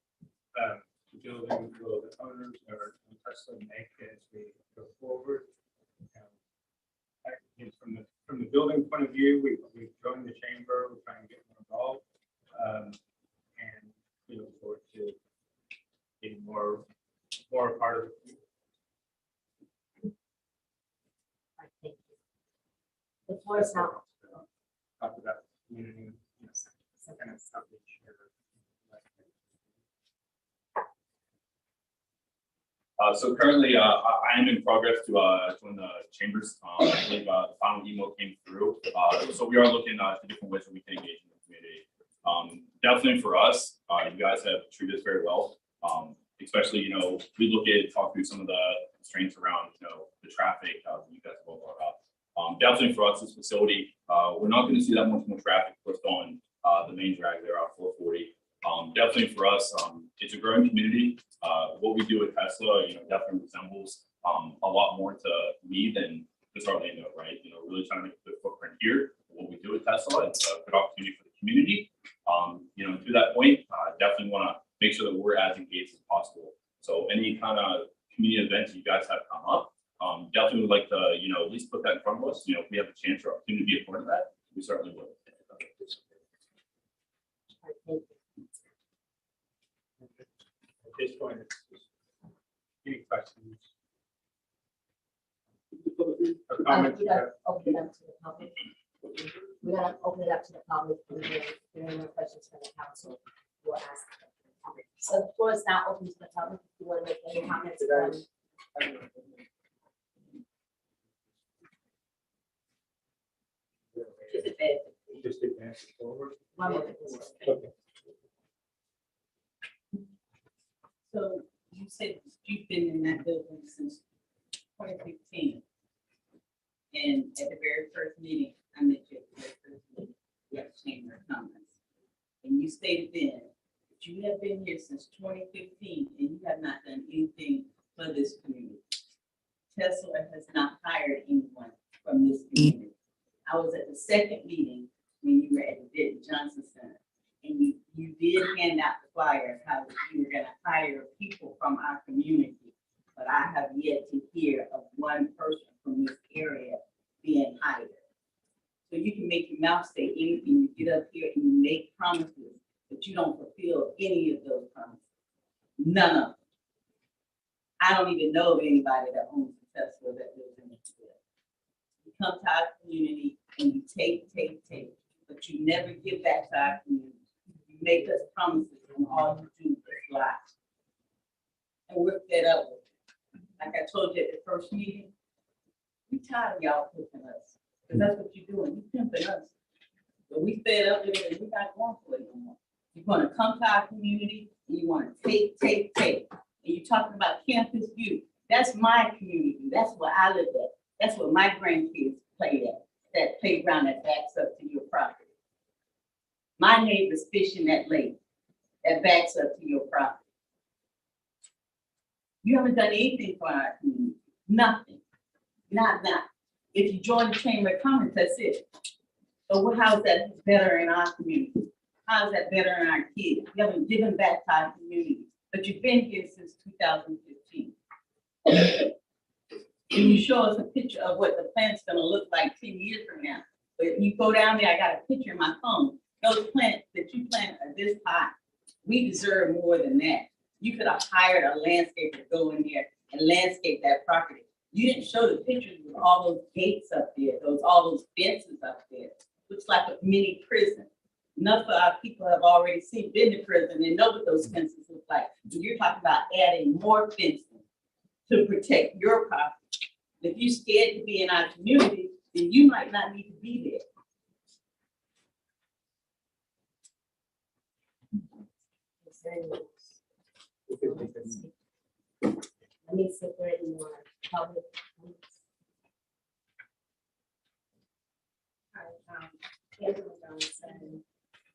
the building, will the owners or Tesla make as we go forward? From the building point of view, we've joined the chamber, we're trying to get more involved. And we look forward to getting more a part of it. The floor is now. Talk about community, kind of outreach here. So currently, I am in progress to join the chambers. I believe the final email came through. So we are looking at different ways that we can engage in the community. Definitely for us, you guys have treated us very well. Especially, we look at talk through some of the constraints around, the traffic that you guys have all brought up. Definitely for us, this facility, we're not going to see that much more traffic pushed on the main drag there out 440. Definitely for us, it's a growing community. What we do at Tesla, definitely resembles a lot more to me than just Orlando, right? Really trying to make a good footprint here. What we do at Tesla, it's a good opportunity for the community. To that point, definitely want to make sure that we're as engaged as possible. So any kind of community events you guys have come up, definitely would like to, at least put that in front of us. If we have a chance or opportunity to be a part of that, we certainly would. At this point, any questions? Or comments? We gotta open it up to the public. We gotta open it up to the public. And if there are any more questions from the council, we'll ask. So the floor is now open to the public. If you want to make any comments on. Just advance it forward. One more. Okay. So you said you've been in that building since 2015. And at the very first meeting, I met you at the very first meeting, you have Chamber of Commerce. And you stated then that you have been here since 2015 and you have not done anything for this community. Tesla has not hired anyone from this community. I was at the second meeting when you were at the Denton Johnson Center. And you did hand out the flyer how you were going to hire people from our community, but I have yet to hear of one person from this area being hired. So you can make your mouth say anything, you get up here and you make promises, but you don't fulfill any of those promises. None of them. I don't even know of anybody that owns a Tesla that lives in this building. You come to our community and you take, but you never give back to our community. You make us promises and all you do is lie. And we're fed up with it. Like I told you at the first meeting, we tired of y'all pimping us. Because that's what you're doing, you pimping us. But we fed up with it and we're not going for it no more. You're gonna come to our community and you wanna take. And you're talking about campus view. That's my community, that's where I live at. That's where my grandkids play at, that playground that backs up to your property. My neighbor's fishing that lake that backs up to your property. You haven't done anything for our community, nothing, not. If you join the Chamber of Commerce, that's it. But how is that better in our community? How is that better in our kids? You haven't given back to our community, but you've been here since 2015. Can you show us a picture of what the plant's gonna look like 10 years from now? But if you go down there, I got a picture in my phone. Those plants that you plant are this high. We deserve more than that. You could have hired a landscaper to go in there and landscape that property. You didn't show the pictures with all those gates up there, all those fences up there. Looks like a mini prison. enough of our people have already been to prison and know what those fences look like. And you're talking about adding more fencing to protect your property. If you're scared to be in our community, then you might not need to be there. Let me see where you want public. Angela Johnson,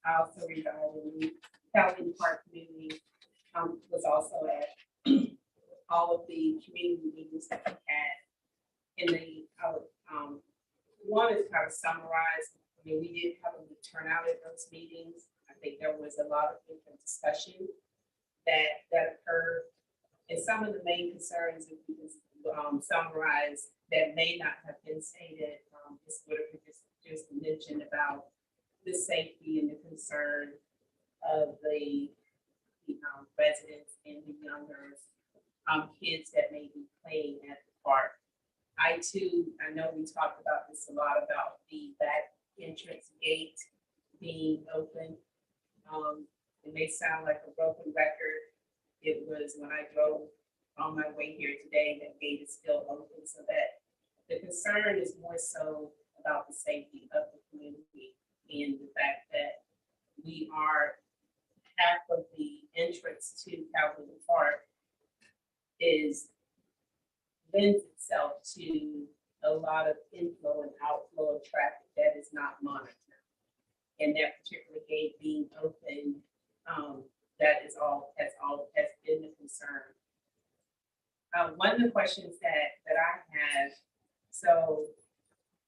I also reside in the Calvin Park community, was also at all of the community meetings that we had. In the, I would, one is kind of summarize, I mean, we did have a good turnout at those meetings. I think there was a lot of different discussion that occurred. And some of the main concerns, if we can summarize, that may not have been stated, is what we just mentioned about the safety and the concern of the residents and the younger kids that may be playing at the park. I know we talked about this a lot about the back entrance gate being open. It may sound like a broken record. It was when I drove on my way here today, that gate is still open, so that the concern is more so about the safety of the community and the fact that we are half of the entrance to Calvin Park lends itself to a lot of inflow and outflow of traffic that is not monitored. And that particular gate being open, that has been the concern. One of the questions that I have, so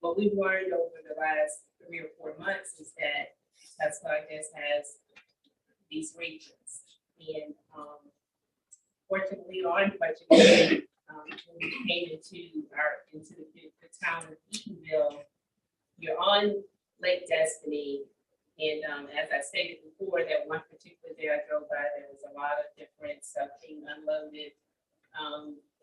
what we've learned over the last 3 or 4 months is that Tesla, I guess, has these regions. And fortunately or unfortunately, when we came into the town of Eatonville, you're on Lake Destiny. And as I stated before, that one particular day I drove by, there was a lot of different stuff being unloaded.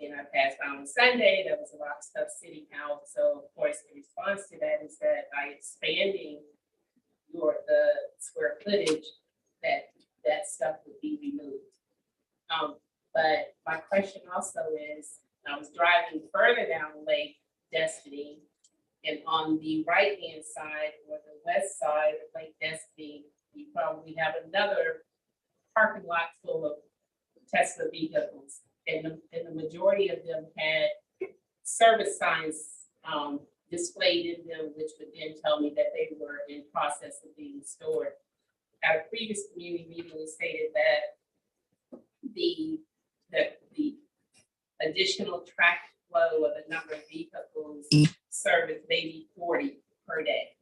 And I passed by on Sunday, there was a lot of stuff sitting out. So of course, the response to that is that by expanding the square footage, that stuff would be removed. But my question also is, I was driving further down Lake Destiny, and on the right-hand side or the west side of Lake Destiny, we probably have another parking lot full of Tesla vehicles. And the majority of them had service signs displayed in them, which would then tell me that they were in process of being stored. At a previous community meeting, we stated that the additional traffic flow of the number of vehicles service maybe 40 per day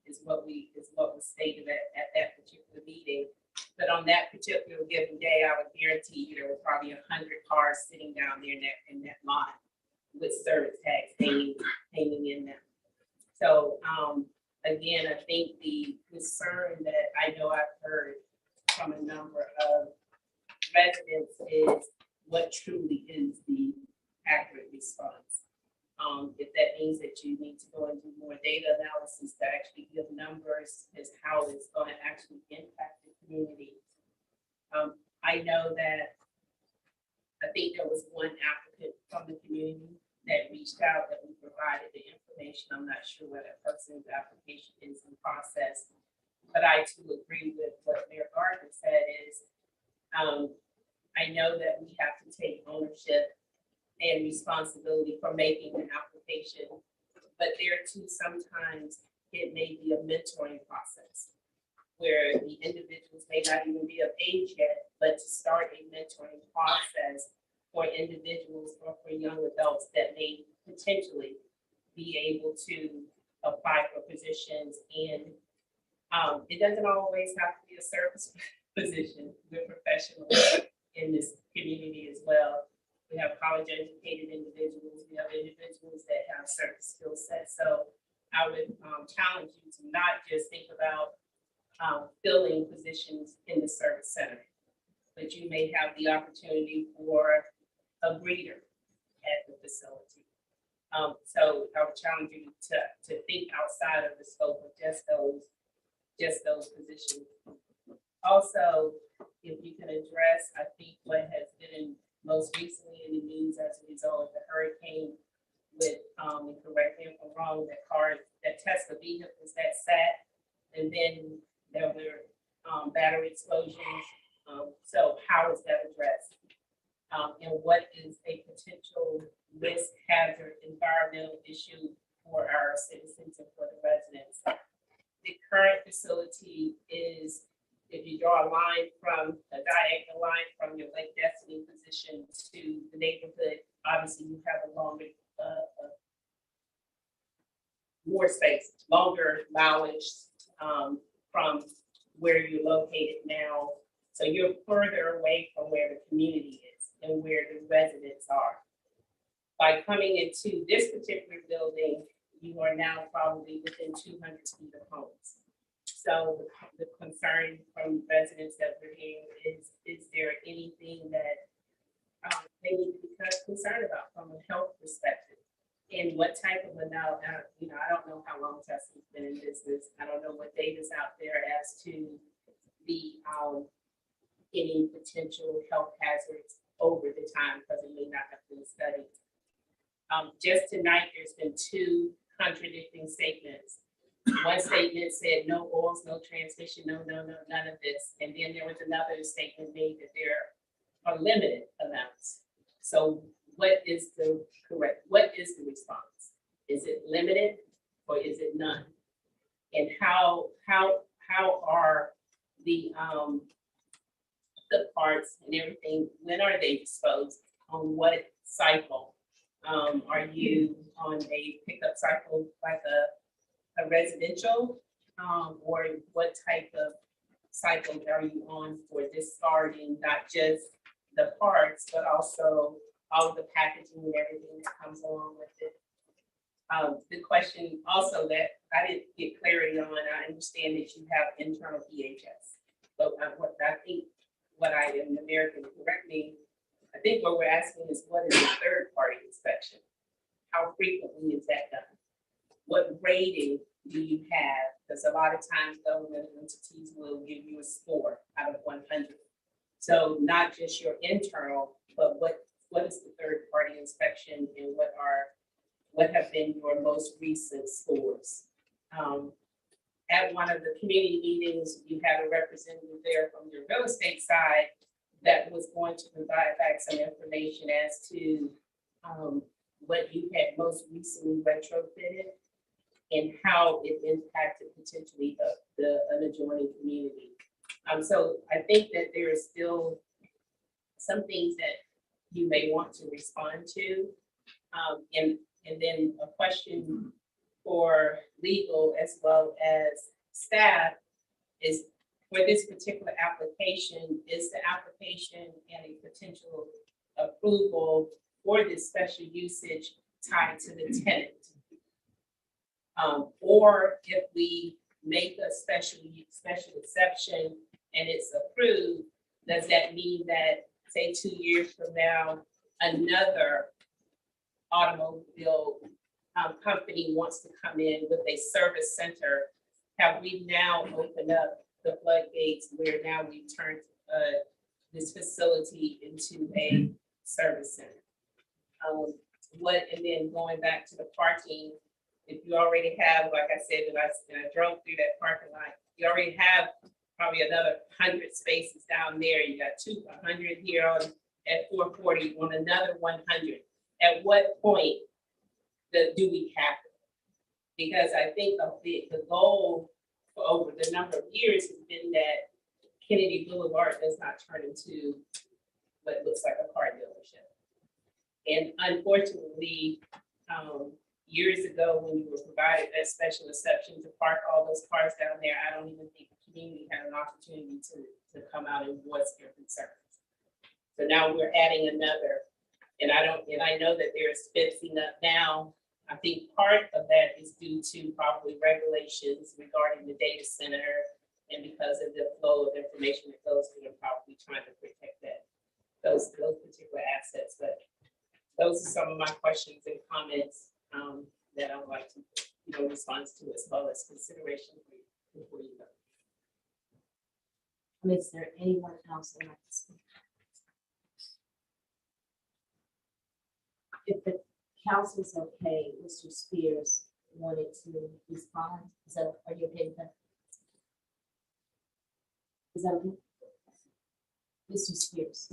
is what was stated at that particular meeting. But on that particular given day, I would guarantee you there were probably 100 cars sitting down there in that lot with service tags hanging in them. So again, I think the concern that I know I've heard from a number of residents is what truly is the accurate response. If that means that you need to go and do more data analysis to actually give numbers as how it's going to actually impact the community. I know that I think there was one applicant from the community that reached out that we provided the information. I'm not sure whether that person's application is in process, but I too agree with what Mayor Gardner said is, I know that we have to take ownership and responsibility for making an application, but there too, sometimes it may be a mentoring process where the individuals may not even be of age yet, but to start a mentoring process for individuals or for young adults that may potentially be able to apply for positions. And it doesn't always have to be a service position. We're professionals in this community as well. We have college educated individuals. We have individuals that have certain skill sets. So I would challenge you to not just think about filling positions in the service center, but you may have the opportunity for a greeter at the facility. So I would challenge you to think outside of the scope of just those just those positions. Also, if you can address, I think what has been most recently in the news as a result of the hurricane with, and correct me if I'm wrong, that cars, that Tesla vehicles that sat, and then there were battery explosions. So how is that addressed? And what is a potential risk, hazard, environmental issue for our citizens and for the residents? The current facility is, if you draw a line from, a diagonal line from your Lake Destiny position to the neighborhood, obviously you have a longer, more space, longer mileage from where you're located now. So you're further away from where the community is and where the residents are. By coming into this particular building, you are now probably within 200 feet of homes. So the concern from residents that we're hearing is there anything that they need to be concerned about from a health perspective? And what type of now, you know, I don't know how long Tesla's been in business. I don't know what data's out there as to the any potential health hazards over the time, because it may not have been studied. Just tonight, there's been two contradicting statements. One statement said no oils, no transmission, no, none of this. And then there was another statement made that there are limited amounts. So what is the correct, what is the response? Is it limited or is it none? And how are the parts and everything, when are they disposed? On what cycle? Are you on a pickup cycle like a residential? Or what type of cycle are you on for discarding not just the parts, but also all of the packaging and everything that comes along with it? The question also that I didn't get clarity on, I understand that you have internal EHS, but what I think, what I am American, correct me, I think what we're asking is what is a third party inspection? How frequently is that done? What rating do you have? Because a lot of times government entities will give you a score out of 100. So not just your internal, but what is the third party inspection and what have been your most recent scores? At one of the community meetings, you had a representative there from your real estate side that was going to provide back some information as to what you had most recently retrofitted and how it impacted potentially an adjoining community. So I think that there is still some things that you may want to respond to. And then a question for legal as well as staff is, for this particular application, is the application and a potential approval for this special usage tied to the tenant? Or if we make a special exception and it's approved, does that mean that, say, 2 years from now, another automobile company wants to come in with a service center? Have we now opened up the floodgates where now we've turned this facility into a service center? And then going back to the parking, if you already have, like I said, when I drove through that parking lot, you already have probably another 100 spaces down there. You got 100 here at 440 on another 100. At what point do we cap it? Because I think the goal for over the number of years has been that Kennedy Boulevard does not turn into what looks like a car dealership. And unfortunately, years ago, when you were provided that special exception to park all those cars down there, I don't even think the community had an opportunity to come out and voice their concerns. So now we're adding another, and I know that there's fencing up now. I think part of that is due to probably regulations regarding the data center, and because of the flow of information that goes through, they're probably trying to protect those particular assets. But those are some of my questions and comments that I would like to, respond to, as well as consideration before you go. Is there anyone else that would like to speak? If the council's okay, Mr. Spears wanted to respond, are you okay with that? Is that okay? Mr. Spears.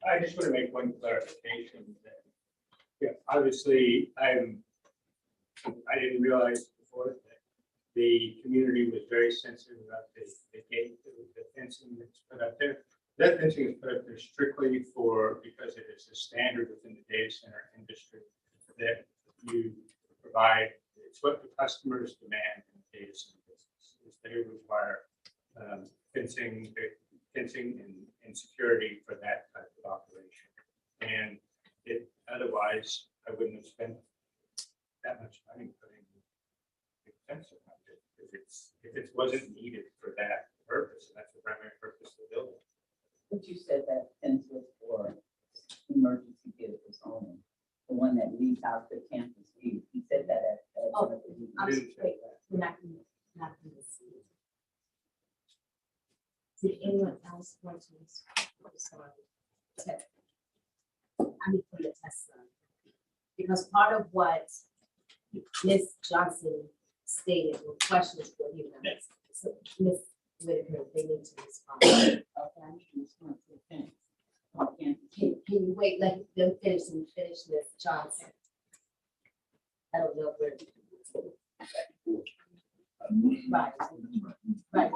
I just want to make one clarification. That, yeah, obviously, I didn't realize before that the community was very sensitive about the gate, the fencing that's put up there. That fencing is put up there strictly because it is a standard within the data center industry that you provide. It's what the customers demand in the data center business. Is they require fencing and security for that type of operation. And otherwise, I wouldn't have spent that much money putting the fence around it. If it wasn't needed for that purpose, that's the primary purpose of the building. But you said that fence was for emergency vehicles only, the one that leaves out the campus view. He said that at. Oh, I'm straight. We're not going to see it. Did anyone else want to respond? I mean, for the test zone. Because part of what Ms. Johnson stated were questions for you. So Ms. Whitaker, they need to respond. Okay, I'm just going to respond to the fence. Can you wait, let them finish and finish Ms. Johnson? I don't know where. Right. Right.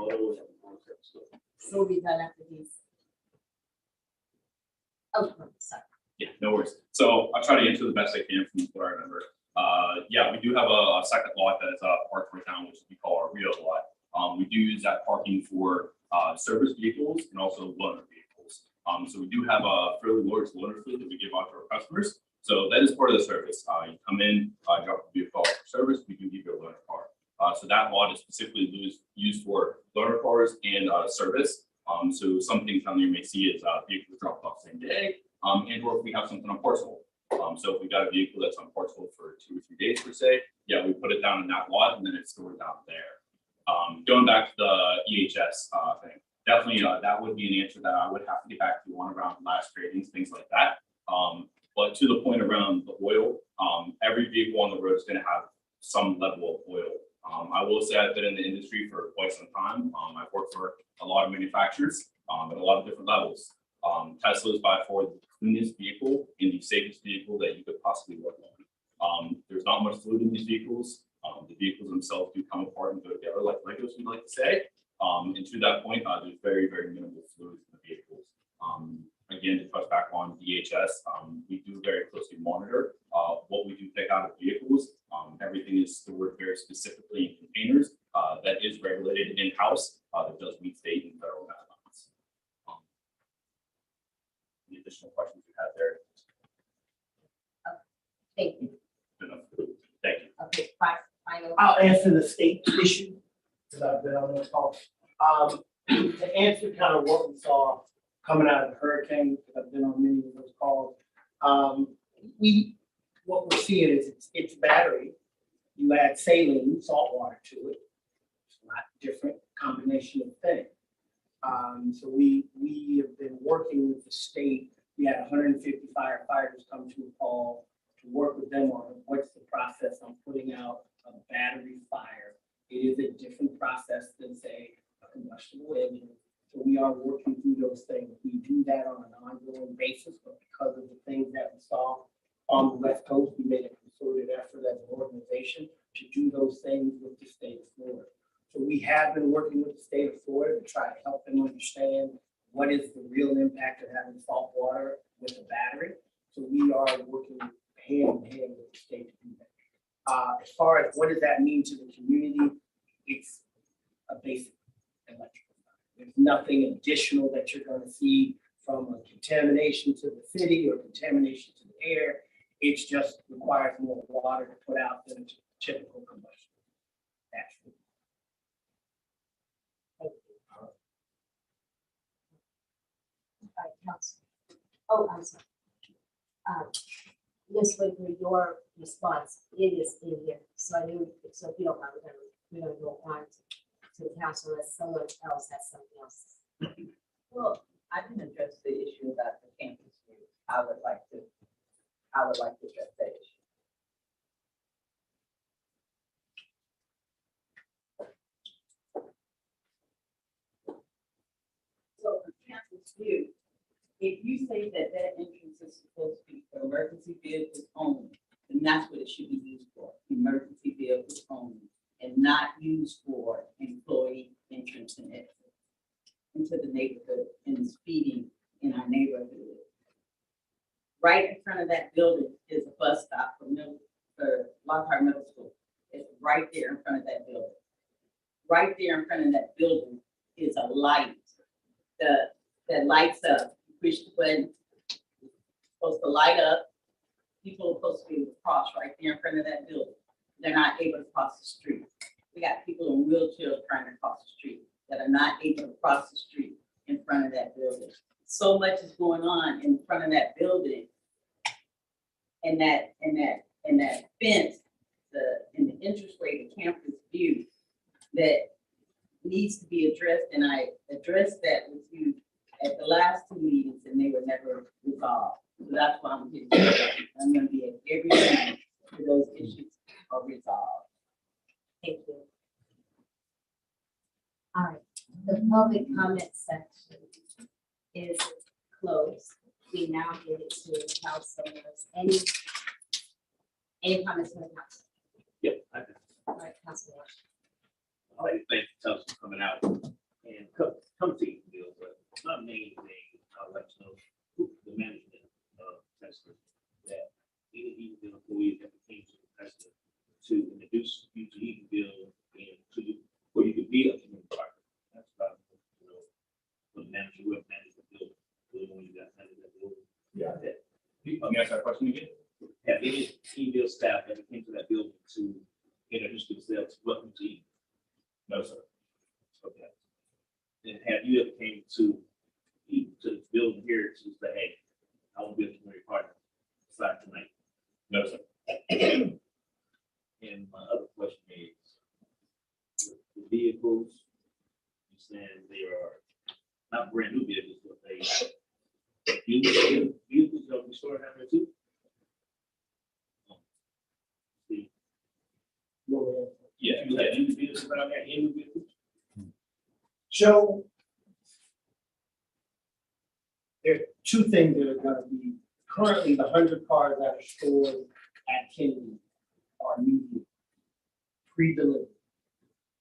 So we'll be done after these. Oh, sorry. Yeah, no worries. So I'll try to answer the best I can from what I remember. Yeah, we do have a second lot that is parked right now, which we call our real lot. We do use that parking for service vehicles and also loaner vehicles. So we do have a fairly large loaner fleet that we give out to our customers. So that is part of the service. You come in, drop a vehicle off for service, we do give you a loaner car. So that lot is specifically used for loaner cars and service. So some things down there you may see is vehicles dropped off same day, and or if we have something on parcel. So if we got a vehicle that's on parcel for 2 or 3 days per se, yeah, we put it down in that lot and then it's stored down there. Going back to the EHS thing, definitely that would be an answer that I would have to get back to you on around last ratings, things like that. But to the point around the oil, every vehicle on the road is going to have some level of oil. I will say I've been in the industry for quite some time. I've worked for a lot of manufacturers at a lot of different levels. Tesla is by far the cleanest vehicle and the safest vehicle that you could possibly work on. There's not much fluid in these vehicles. The vehicles themselves do come apart and go together like Legos, we like to say. And to that point, there's very, very minimal fluid in the vehicles. Again, to touch back on DHS, we do very closely monitor what we do take out of vehicles. Everything is stored very specifically in containers that is regulated in-house that does meet state and federal guidelines. Any additional questions you have there? Thank you. Thank you. Okay, final. I'll answer the state issue, because I've been on this call. To answer kind of what we saw coming out of the hurricane, because I've been on many of those calls, what we're seeing is it's battery. You add saline, salt water to it. It's a lot different combination of things. So we have been working with the state. We had 150 firefighters come to a call to work with them on what's the process on putting out a battery fire. It is a different process than, say, a combustible engine. So we are working through those things. We do that on an ongoing basis, but because of the things that we saw on the West Coast, we made a concerted effort as an organization to do those things with the state of Florida. So we have been working with the state of Florida to try to help them understand what is the real impact of having salt water with a battery. So we are working hand in hand with the state to do that. As far as what does that mean to the community, it's a basic electrical. There's nothing additional that you're going to see from a contamination to the city or contamination to the air. It just requires more water to put out than a typical combustion. Naturally. Council. Oh, I'm sorry. Just with your response, it is in here, so I knew, so if you don't mind, we're gonna go on to the council unless someone else has something else. Well, I can address the issue about the campus view. I would like to address that issue. So the campus view, if you say that that entrance is supposed to be for emergency vehicles only, then that's what it should be used for, emergency vehicles only, and not used for employee entrance and exit into the neighborhood and speeding in our neighborhood. Right in front of that building is a bus stop for Lockhart Middle School. It's right there in front of that building. Right there in front of that building is a light that lights up. You push the button, it's supposed to light up. People are supposed to be able to cross right there in front of that building. They're not able to cross the street. We got people in wheelchairs trying to cross the street that are not able to cross the street in front of that building. So much is going on in front of that building. And that fence, in the entranceway to campus view, that needs to be addressed. And I addressed that with you at the last two meetings, and they were never resolved. So that's why I'm here. I'm going to be at every meeting till those issues are resolved. Thank you. All right, the public comment section is closed. We now get it to the council members. Any comments from the council? Yep. I do. All right, Councilman. I'd like to thank the council for coming out and come to Eatonville, but my main thing, I'd like to know who the management of Tesla, that either Eatonville employees that came to Tesla to introduce you to Eatonville and to you, where you could be a community partner. That's about, what manager, what management building, when you got managed that building. Yeah. That- Can you ask that question again? Have any Eatonville staff ever came to that building to introduce themselves, welcome to Eatonville? No, sir. Okay. And have you ever came to the building here to say, hey, I want to be a community partner, aside tonight? No, sir. And my other question is, the vehicles, you saying they are not brand new vehicles, but they used vehicles that we store down there too? See, Yeah, you have used vehicles around there, any vehicles? So there are two things that are gonna be, currently the 100 cars that are stored at Kennedy are new, pre-delivered,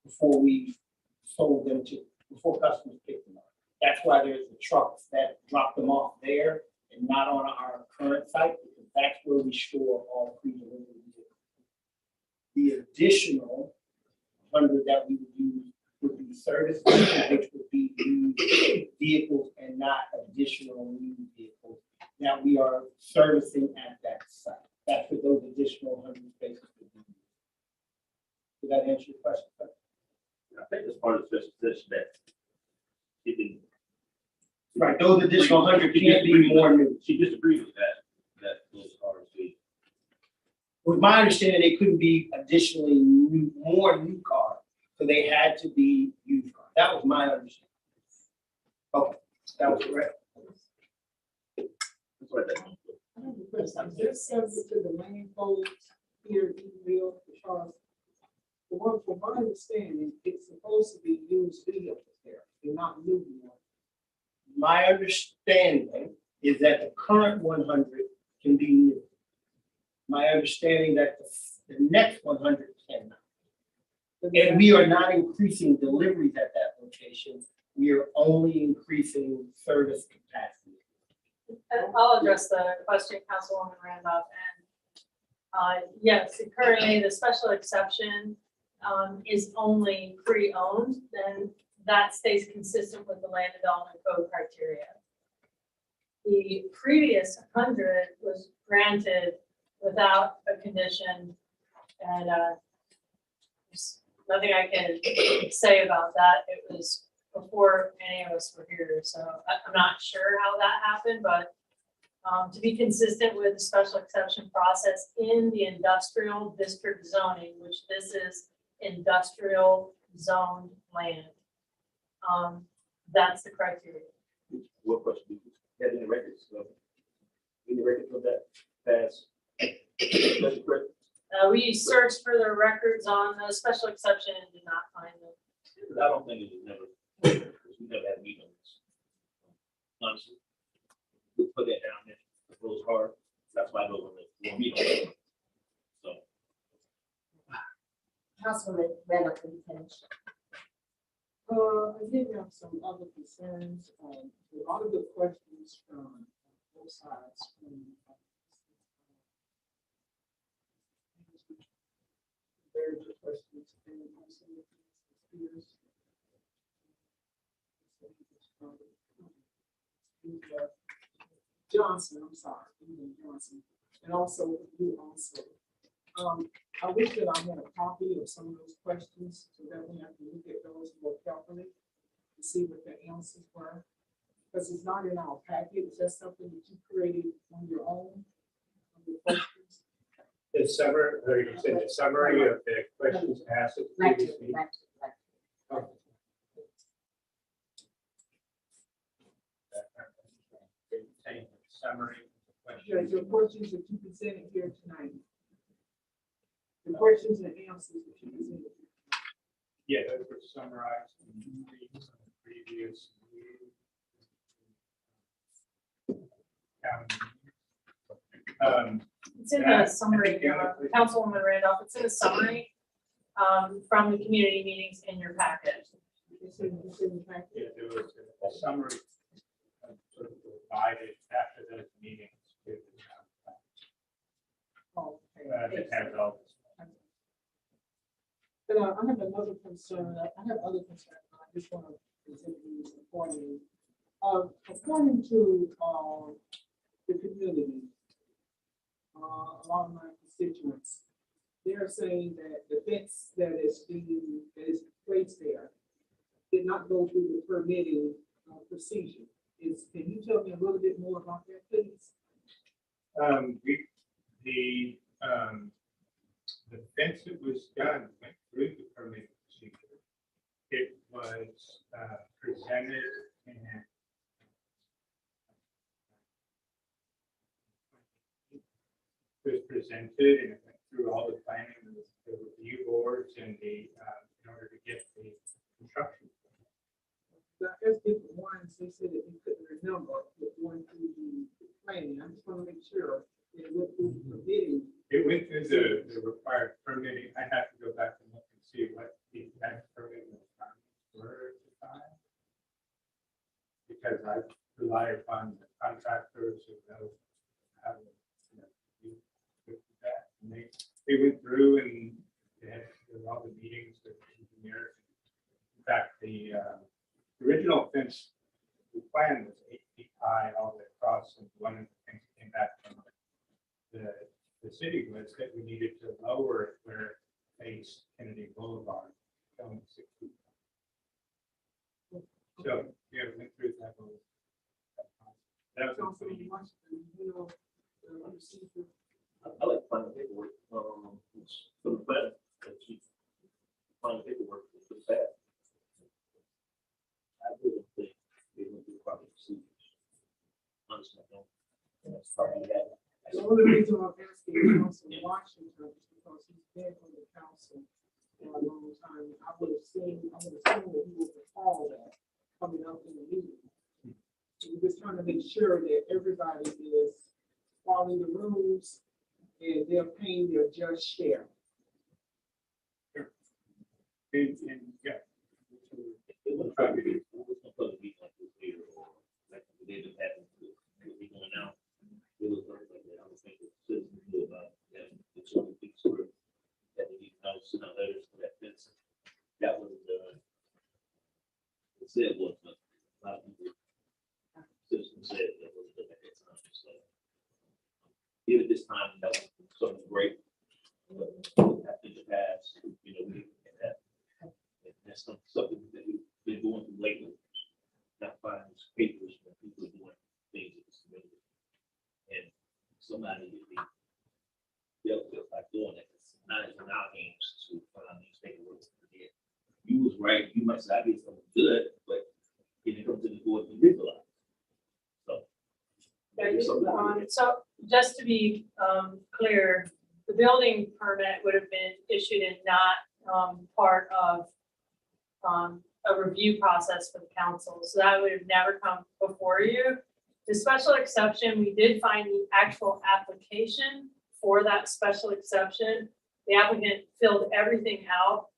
before we sold them to, before customers pick them up. That's why there's the trucks that drop them off there and not on our current site, because that's where we store all pre-delivered vehicles. The additional 100 that we would use would be service vehicles, which would be new vehicles and not additional new vehicles that we are servicing at that site. That's what those additional 100 spaces would be. Did that answer your question? I think it's part of the special session that it didn't. Right, those additional 100 can't be more new. She disagreed with that those cars be. With my understanding, they couldn't be additionally new, more new cars, so they had to be used cars. That was my understanding. Okay, that was correct. That's what that. There's service to the main folks here in Eatonville, because from my understanding, it's supposed to be used vehicles there, they're not new ones. My understanding is that the current 100 can be new. My understanding that the next 100 cannot. And we are not increasing deliveries at that location. We are only increasing service capacity. And I'll address the question, Councilwoman Randolph, and yes, currently the special exception is only pre-owned, then that stays consistent with the land development code criteria. The previous 100 was granted without a condition, and there's nothing I can say about that. It was before any of us were here, so I'm not sure how that happened, but to be consistent with the special exception process in the industrial district zoning, which this is industrial zoned land. That's the criteria. What question do you have any records? Any records of that past? We searched for the records on the special exception and did not find them. I don't think it was never, because we never had meetings. Honestly, we put that down there, it goes hard, that's why I know when we don't. So. Councilman Randall, can you finish? I did have some other concerns, a lot of the questions from both sides. Very good questions. And also Spears. Johnson, I'm sorry, Johnson, and also you also. I wish that I had a copy of some of those questions so that we have to look at those more carefully to see what the answers were. Because it's not in our packet, it's just something that you created on your own. On your questions. The summary, or you said the summary of the questions asked at the previous meeting. Oh. Summary. Yeah, your questions that you presented here tonight. The questions and answers that you presented. Yeah, those were summarized in the previous meeting. It's in the summary, Councilwoman Randolph, it's in the summary from the community meetings in your packet. Yeah, there was a summary sort of provided after those meetings. That has all this. But I have another concern. I have other concerns. I just want to present these accordingly. According to the community, a lot of my constituents, they're saying that the fence that is placed there did not go through the permitting procedure. Can you tell me a little bit more about that, please? The fence that was done went through the permit procedure. It was presented and it went through all the planning, the review boards and in order to get the construction. There's different ones, they said that you couldn't remember going through the planning. I just want to make sure it went through the permitting. It went through the required permitting. I have to go back and look and see what the exact permitting requirements were at the time. Because I rely upon the contractors who know how to do that. And they went through and they had all the meetings with the engineers. In fact, the original fence we planned was 8 feet high all the way across, and one of the things that came back from the city was that we needed to lower it where it faced Kennedy Boulevard, going 6 feet. So yeah, we went through that whole. That was Also, you want to, I like to find the paperwork, for the plan, find the paperwork for the past. I really think they went through proper procedures. Honestly, I don't. And that's probably that. the only reason I'm asking Councilman Washington is because he's been on the council for a long time. I would have assumed that he would recall that coming up in the meeting. So we're just trying to make sure that everybody is following the rules and they're paying their just share. And yeah. It looks like it was supposed to be like this here, or like they just happened to be going out. It looks like that. I was thinking citizens knew about that. It's only big sort of that they need to send out letters for that fence. That was it said was a lot of people. Citizens said that was the at that time. So even this time, that was something great. But after the past, we can have. That's something that we've been going through lately. Not finding these papers when people are doing things in this community. now it's in our hands to find these paperwork. You was right, you must have did something good, but it comes to the board to legalize. So just to be clear, the building permit would have been issued and not part of a review process for the council. So that would have never come before you. The special exception, we did find the actual application for that special exception. The applicant filled everything out.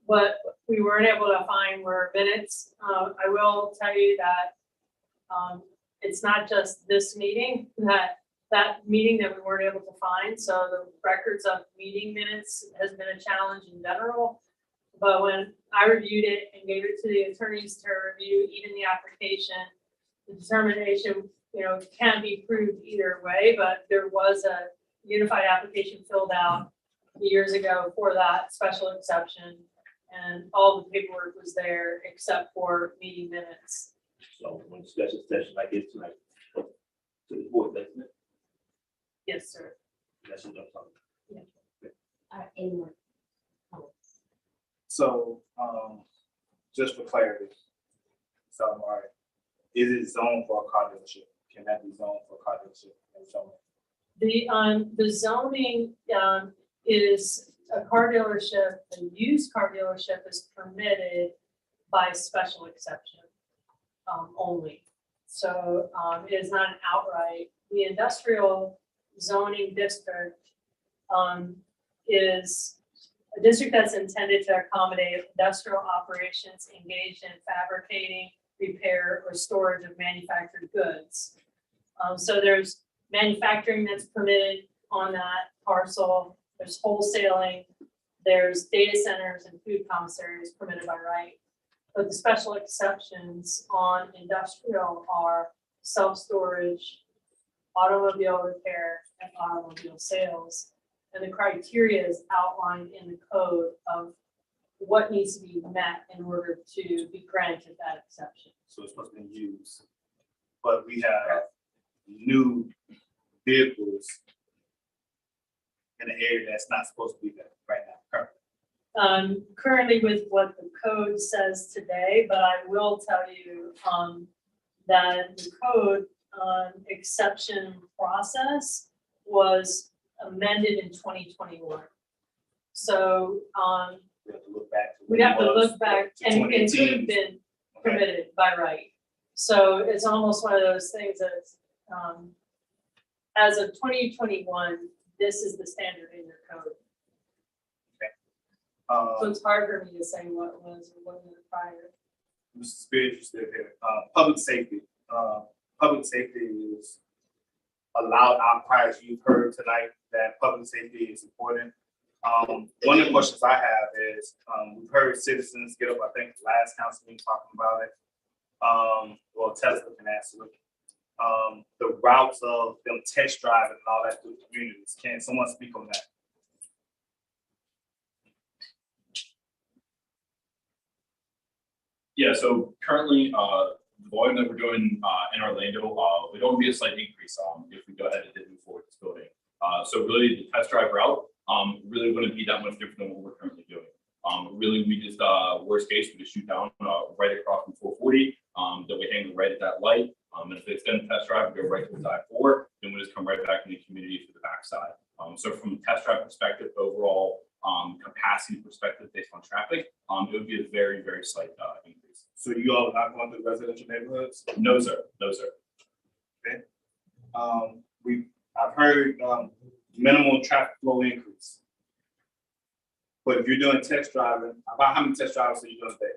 What we weren't able to find were minutes. I will tell you that it's not just this meeting, that meeting that we weren't able to find. So the records of meeting minutes has been a challenge in general. But when I reviewed it and gave it to the attorneys to review, even the application, the determination, can be proved either way, but there was a unified application filled out years ago for that special exception. And all the paperwork was there except for meeting minutes. So when special session like this tonight, to the board, doesn't it? Yes, sir. That's what I'm talking about. Any more comments? So, just for clarity, so all right, is it zoned for a car dealership? Can that be zoned for a car dealership? The zoning is a car dealership, a used car dealership is permitted by special exception only. So it is not an outright. The industrial zoning district is a district that's intended to accommodate industrial operations engaged in fabricating, repair, or storage of manufactured goods. So there's manufacturing that's permitted on that parcel. There's wholesaling. There's data centers and food commissaries permitted by right. But the special exceptions on industrial are self-storage, automobile repair, and automobile sales. And the criteria is outlined in the code of what needs to be met in order to be granted that exception. So it's supposed to be used, but we have new vehicles in an area that's not supposed to be there right now, currently. Currently with what the code says today, but I will tell you that the code exception process was amended in 2021. So We have to look back. we'd have to look back to and it could 2018. have been permitted by right. So it's almost one of those things that as of 2021, this is the standard in your code. So it's hard for me to say what was or wasn't prior. Mr. Spears, you still here. Public safety. Public safety is a loud outcry, as you've heard tonight, that public safety is important. One of the questions I have is, we've heard citizens get up, I think, last council meeting talking about it. Well, Tesla can answer it. The routes of them test driving and all that through the communities. Can someone speak on that? Yeah, so currently, the volume that we're doing in Orlando, we don't be a slight increase if we go ahead and move forward this building. So really the test drive route really wouldn't be that much different than what we're currently doing. Really, we just, worst case, we just shoot down right across from 440, then we hang right at that light. And if they extend the test drive, we go right to the side 4, then we just come right back in the community to the backside. So from a test drive perspective, overall capacity perspective based on traffic, it would be a very, very slight increase. So you all are not going to residential neighborhoods? No, sir. No, sir. Okay. I've heard minimal traffic flow increase. But if you're doing test driving, about how many test drives are you doing a day?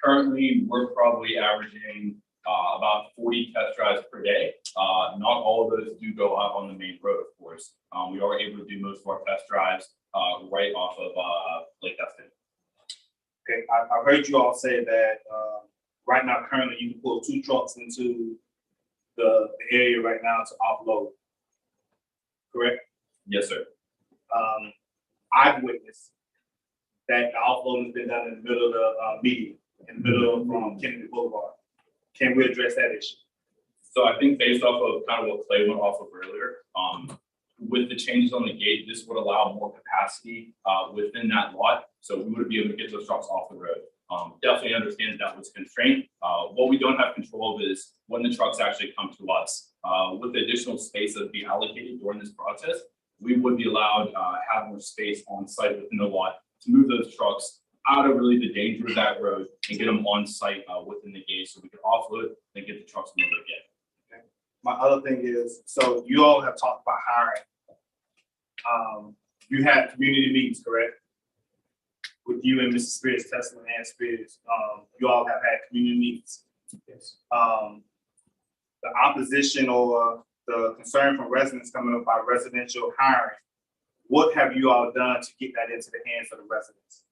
Currently, we're probably averaging about 40 test drives per day. Not all of those do go out on the main road, of course. We are able to do most of our test drives right off of Lake Dustin. Okay, I heard you all say that right now, currently, you can pull 2 trucks into the area right now to offload. Correct? Yes, sir. I've witnessed that the offloading has been done in the middle of the median, in the middle of Kennedy Boulevard. Can we address that issue? So I think based off of kind of what Clay went off of earlier, with the changes on the gate, this would allow more capacity within that lot. So we would be able to get those trucks off the road. Definitely understand that was constrained. What we don't have control of is when the trucks actually come to us. With the additional space that would be allocated during this process, we would be allowed have more space on site within the lot to move those trucks out of really the danger of that road and get them on site within the gate so we could offload and get the trucks moving again. Okay. My other thing is, so you all have talked about hiring. You had community meetings, correct? With you and Mrs. Spears, Tesla and Spears, you all have had community meetings. Yes. The opposition or the concern from residents coming up about residential hiring, what have you all done to get that into the hands of the residents?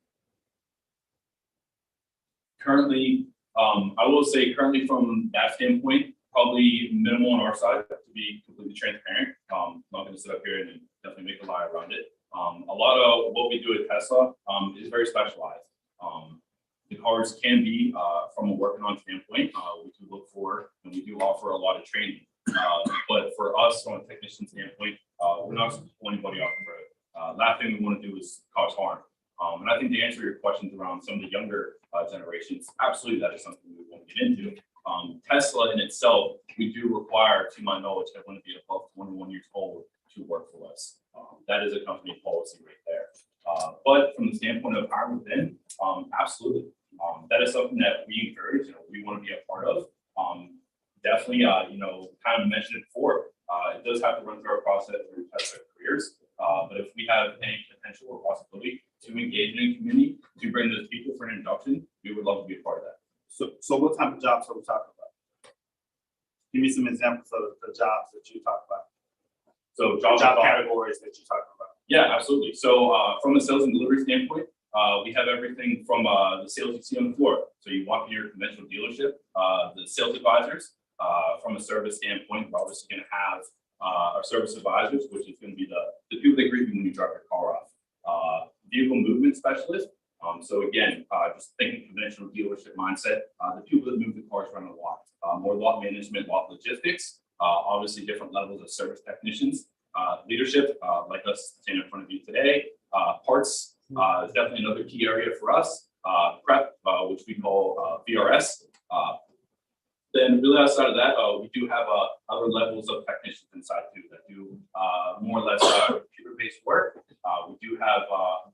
Currently, I will say currently from that standpoint, probably minimal on our side, to be completely transparent. I'm not going to sit up here and definitely make a lie around it. A lot of what we do at Tesla is very specialized. The cars can be from a working on standpoint. We do look for and we do offer a lot of training. But for us, from a technician standpoint, we're not supposed to pull anybody off the road. Last thing we want to do is cause harm. And I think to answer your questions around some of the younger generations, absolutely that is something we want to get into. Tesla in itself, we do require, to my knowledge, everyone to be above 21 years old to work for us. That is a company policy right there. But from the standpoint of hiring within, absolutely. That is something that we encourage, we want to be a part of. Definitely, kind of mentioned it before, it does have to run through our process through Tesla careers. But if we have any potential or possibility to engage in the community, to bring those people for an induction, we would love to be a part of that. So what type of jobs are we talking about? Give me some examples of the jobs that you talk about. So job categories that you're talking about. Yeah, absolutely. So from a sales and delivery standpoint, we have everything from the sales you see on the floor. So you walk in your conventional dealership, the sales advisors. From a service standpoint, we're obviously going to have our service advisors, which is going to be the people that greet you when you drop your car off. Vehicle movement specialist. So again, just thinking conventional dealership mindset, the people that move the cars around the lot, more lot management, lot logistics, obviously different levels of service technicians, leadership, like us standing in front of you today, parts is definitely another key area for us, prep, which we call VRS. Then really outside of that, we do have other levels of technicians inside too that do more or less computer-based work. We do have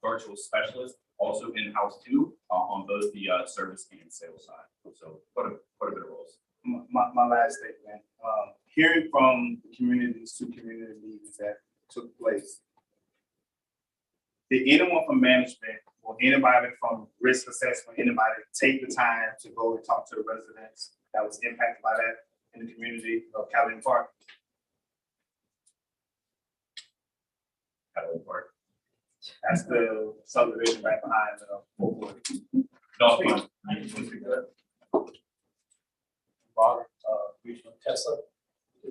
virtual specialists also in-house too on both the service and sales side. So quite a bit of roles. My last statement, hearing from the communities, 2 community meetings that took place, did anyone from management or anybody from risk assessment, anybody take the time to go and talk to the residents that was impacted by that in the community of Calhoun Park? Calhoun Park. That's the subdivision right behind Robert, regional Tesla.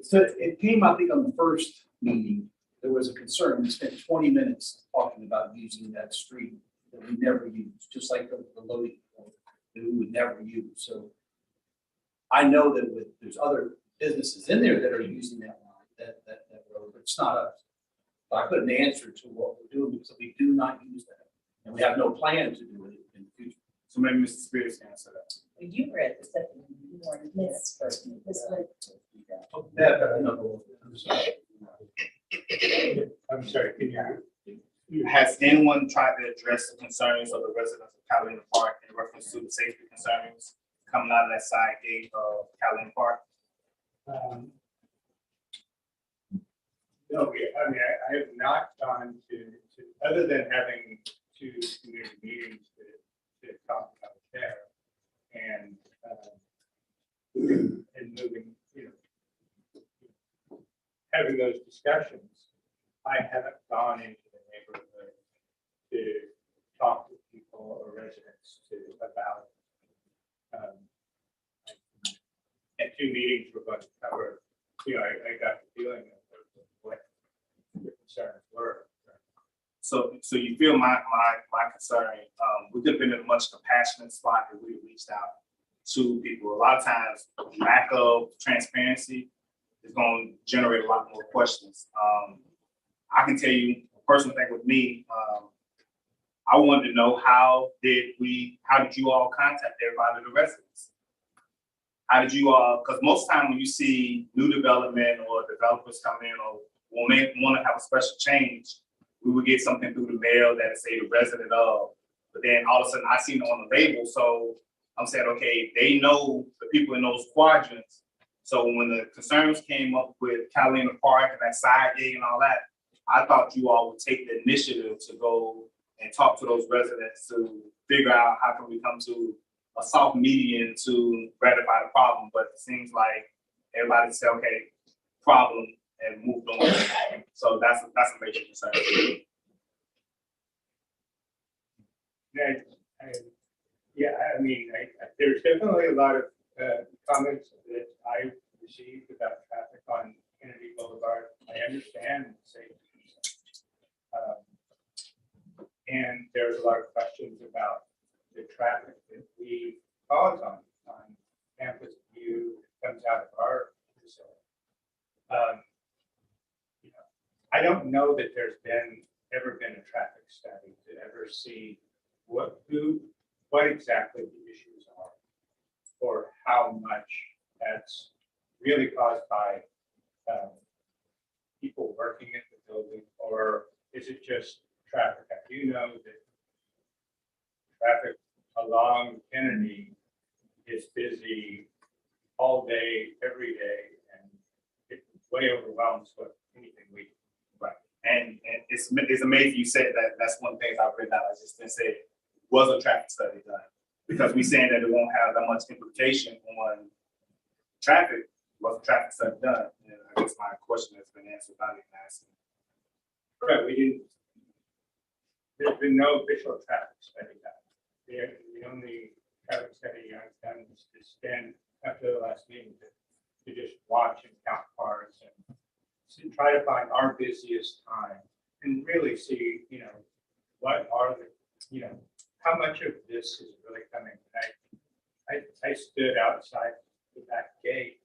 So it came, I think, on the first meeting, there was a concern. We spent 20 minutes talking about using that street that we never used, just like the loading point that we would never use. So I know that there's other businesses in there that are using that line, that road, but it's not us. So I couldn't answer to what we're doing because we do not use that. And we have no plan to do it in the future. So maybe Mr. Spears can answer that. You read the second, you weren't this person. I'm sorry, can you? Has anyone tried to address the concerns of the residents of Calhoun Park in reference to the safety concerns coming out of that side gate of Calhoun Park? No, I have not gone to, other than having 2 community meetings to talk about there and moving, having those discussions. I haven't gone into the neighborhood to talk to people or residents about. At 2 meetings, we're going to cover, I got the feeling of what the concerns were. So you feel my concern, we could have been in a much compassionate spot if we reached out to people. A lot of times, lack of transparency is going to generate a lot more questions. I can tell you a personal thing with me. I wanted to know how did you all contact everybody, the residents? How did you all, because most time when you see new development or developers come in or want to have a special change, we would get something through the mail that say the resident of, but then all of a sudden I seen it on the label. So I'm saying, okay, they know the people in those quadrants. So when the concerns came up with Catalina Park and that side gate and all that, I thought you all would take the initiative to go and talk to those residents to figure out how can we come to a soft median to ratify the problem. But it seems like everybody said, okay, problem, and moved on. So that's a major concern. I mean, there's definitely a lot of comments that I received about traffic on Kennedy Boulevard. I understand the safety. And there's a lot of questions about the traffic that we cause on campus view that comes out of our facility. I don't know that there's ever been a traffic study to ever see what exactly the issues are, or how much that's really caused by people working at the building, or is it just traffic? I do know that traffic along Kennedy is busy all day, every day, and it way overwhelms what anything we do. Right. And it's amazing you said that. That's one thing I've written out. I just didn't say was a traffic study done, because we saying that it won't have that much implication on traffic. Was a traffic study done? And I guess my question has been answered by the asking. Right, there's been no official traffic study done. The only traffic study I've done is to stand after the last meeting to just watch and count cars and try to find our busiest time and really see, what are the, how much of this is really coming. I stood outside the back gate,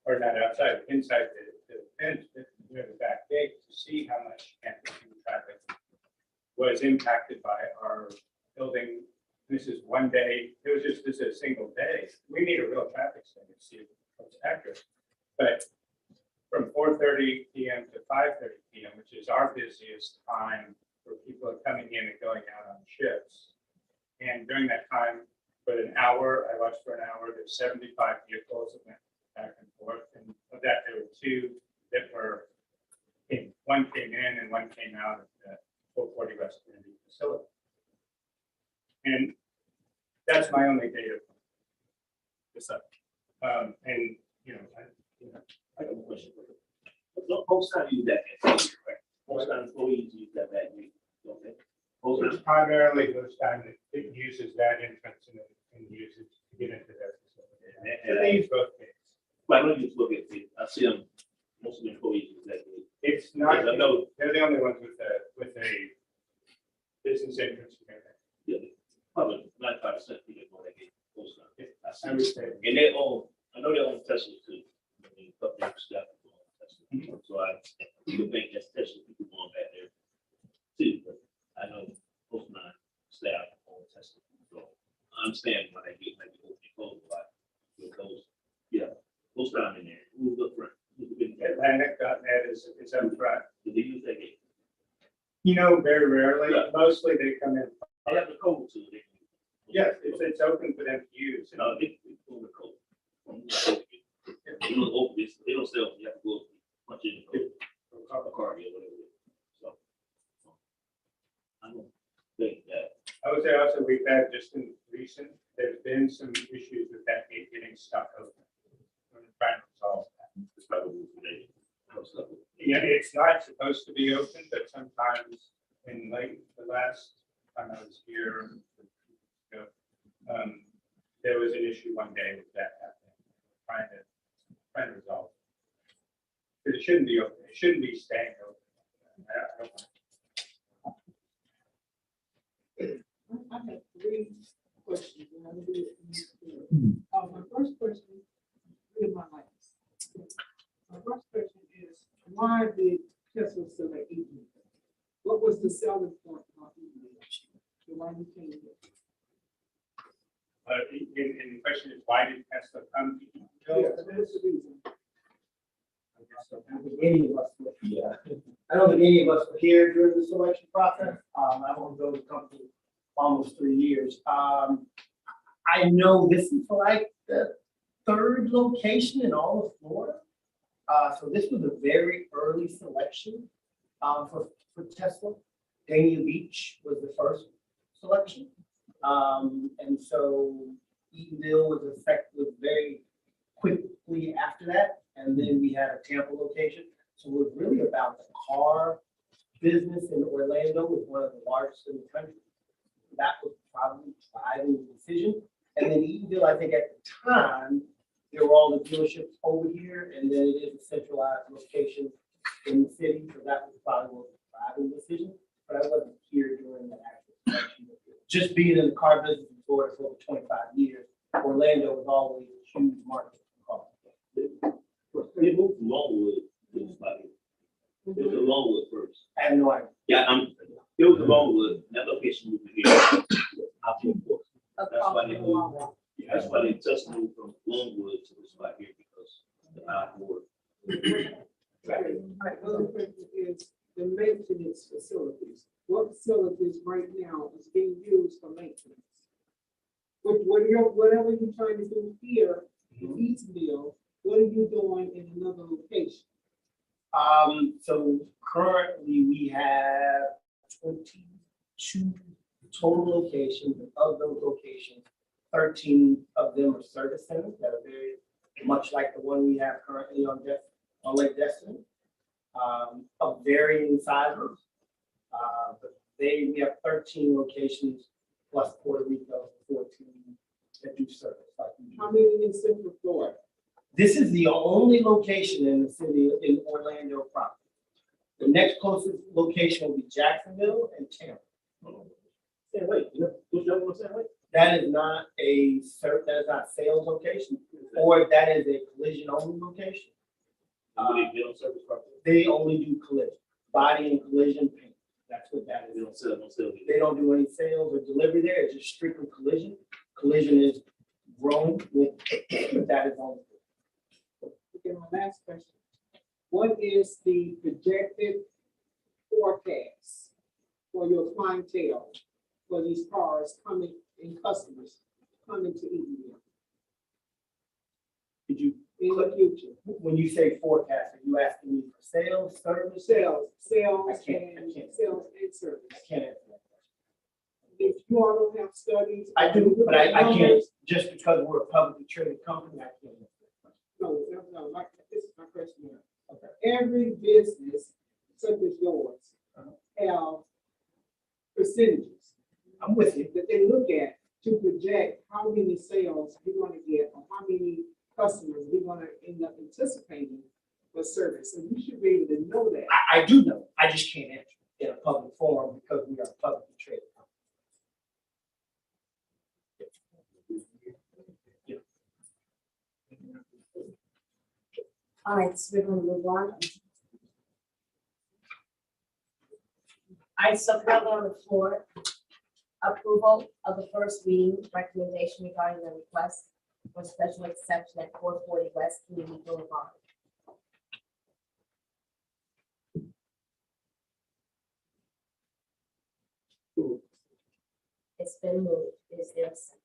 or not outside, inside the fence, near the back gate, to see how much campus traffic was impacted by our building. This is one day, this is a single day. We need a real traffic study to see what's accurate. But from 4:30 p.m. to 5:30 p.m., which is our busiest time where people are coming in and going out on shifts. And during that time, for an hour, I watched for an hour, there's 75 vehicles that went back and forth. And of that, there were two that one came in and one came out of the 440 West Kennedy facility. And that's my only data. Yes, sir. I have a question. Most times use that, correct? Most times employees use that back gate, don't they? It's primarily those times that it uses that entrance and uses to get into their facility. So they use both gates. But I don't just look at it. I see them, most of the employees use that gate. It's not, I know. they're the only ones with a business entrance. Yeah, probably 95% people go that gate. Most of them. I would say. And they own, I know they own Tesla too. I mean, public staff own Tesla. So I even think that's Tesla people going back there too. But I know most of my staff own Tesla. So I understand why they get maybe open and close, but with those, yeah, most time in there. Who's up front? Atlantic.net is up front. Do they use that gate? Very rarely. Yeah. Mostly they come in. They have the code too. Yes, it's open for them to use. No, they pull the code. They don't open this, they don't sell, you have to go punch in the code. A card or whatever. So I don't think that. I would say also we've had just in recent, there's been some issues with that gate getting stuck open. We're trying to resolve that. It's probably today. Yeah, it's not supposed to be open, but sometimes in the last time I was here, there was an issue one day with that happening. Trying to resolve it. But it shouldn't be open. It shouldn't be staying open. I have 3 questions. And I'm gonna do it. My first question, read my last. My first question is, why did Tesla select Eatonville? What was the selling point of Eatonville? Why you came here? And the question is, why did Tesla come to Yeah, Eatonville? what was the reason? I don't think any of us were, I don't think any of us were here during the selection process. I've only been with the company almost 3 years. I know this is like the third location in all of Florida. So this was a very early selection for Tesla. Dania Beach was the first selection. And so Eatonville was very quickly after that. And then we had a Tampa location. So it was really about the car business in Orlando was one of the largest in the country. That was probably driving the decision. And then Eatonville, I think at the time, there were all the dealerships over here, and then it is a centralized location in the city. So that was probably what was driving the decision. But I wasn't here during the actual selection. Just being in the car business in Florida for over 25 years, Orlando was always a huge market for cars. They moved from Longwood to the spot here. It was a Longwood first. I have no idea. Yeah, it was a Longwood, that location moved to here. That's why they moved, that's why they just moved from Longwood to the spot here because the I-4. Right, other question is the maintenance facilities. What facilities right now is being used for maintenance? Whatever you're trying to do here in Eatonville, what are you doing in another location? So currently we have 22 total locations, and of those locations, 13 of them are service centers that are very much like the one we have currently on Lake Destiny, of varying sizes. But we have 13 locations plus Puerto Rico, 14 that do service. Like we do. How many in Central Florida? This is the only location in the city in Orlando proper. The next closest location will be Jacksonville and Tampa. Wait, what's the other one saying? Wait. That is not that is not sales location, or that is a collision only location. They don't service property. They only do collision, body and collision paint. That's what that They is. don't sell, They don't do any sales or delivery there. It's just strictly collision. Collision is grown with, but that is only. Okay, my last question. What is the projected forecast for your clientele for these cars coming and customers coming to Eatonville Could you, in the future? when you say forecast, are you asking me for sales, service? Sales I can't. and sales and service. I can't answer that question. If you all don't have studies. I do, but I can't, just because we're a publicly traded company, I can't answer that question. No, this is my question here. Okay. Every business such as yours have percentages. I'm with you. That they look at to project how many sales we're gonna get or how many customers we're gonna end up anticipating for service. And you should be able to know that. I do know, I just can't answer in a public forum because we are a publicly traded company. All right, so we're gonna move on. All right, so now on the floor, approval of the first reading recommendation regarding the request for special exception at 440 West Community Boulevard. It's been moved. Is there a second?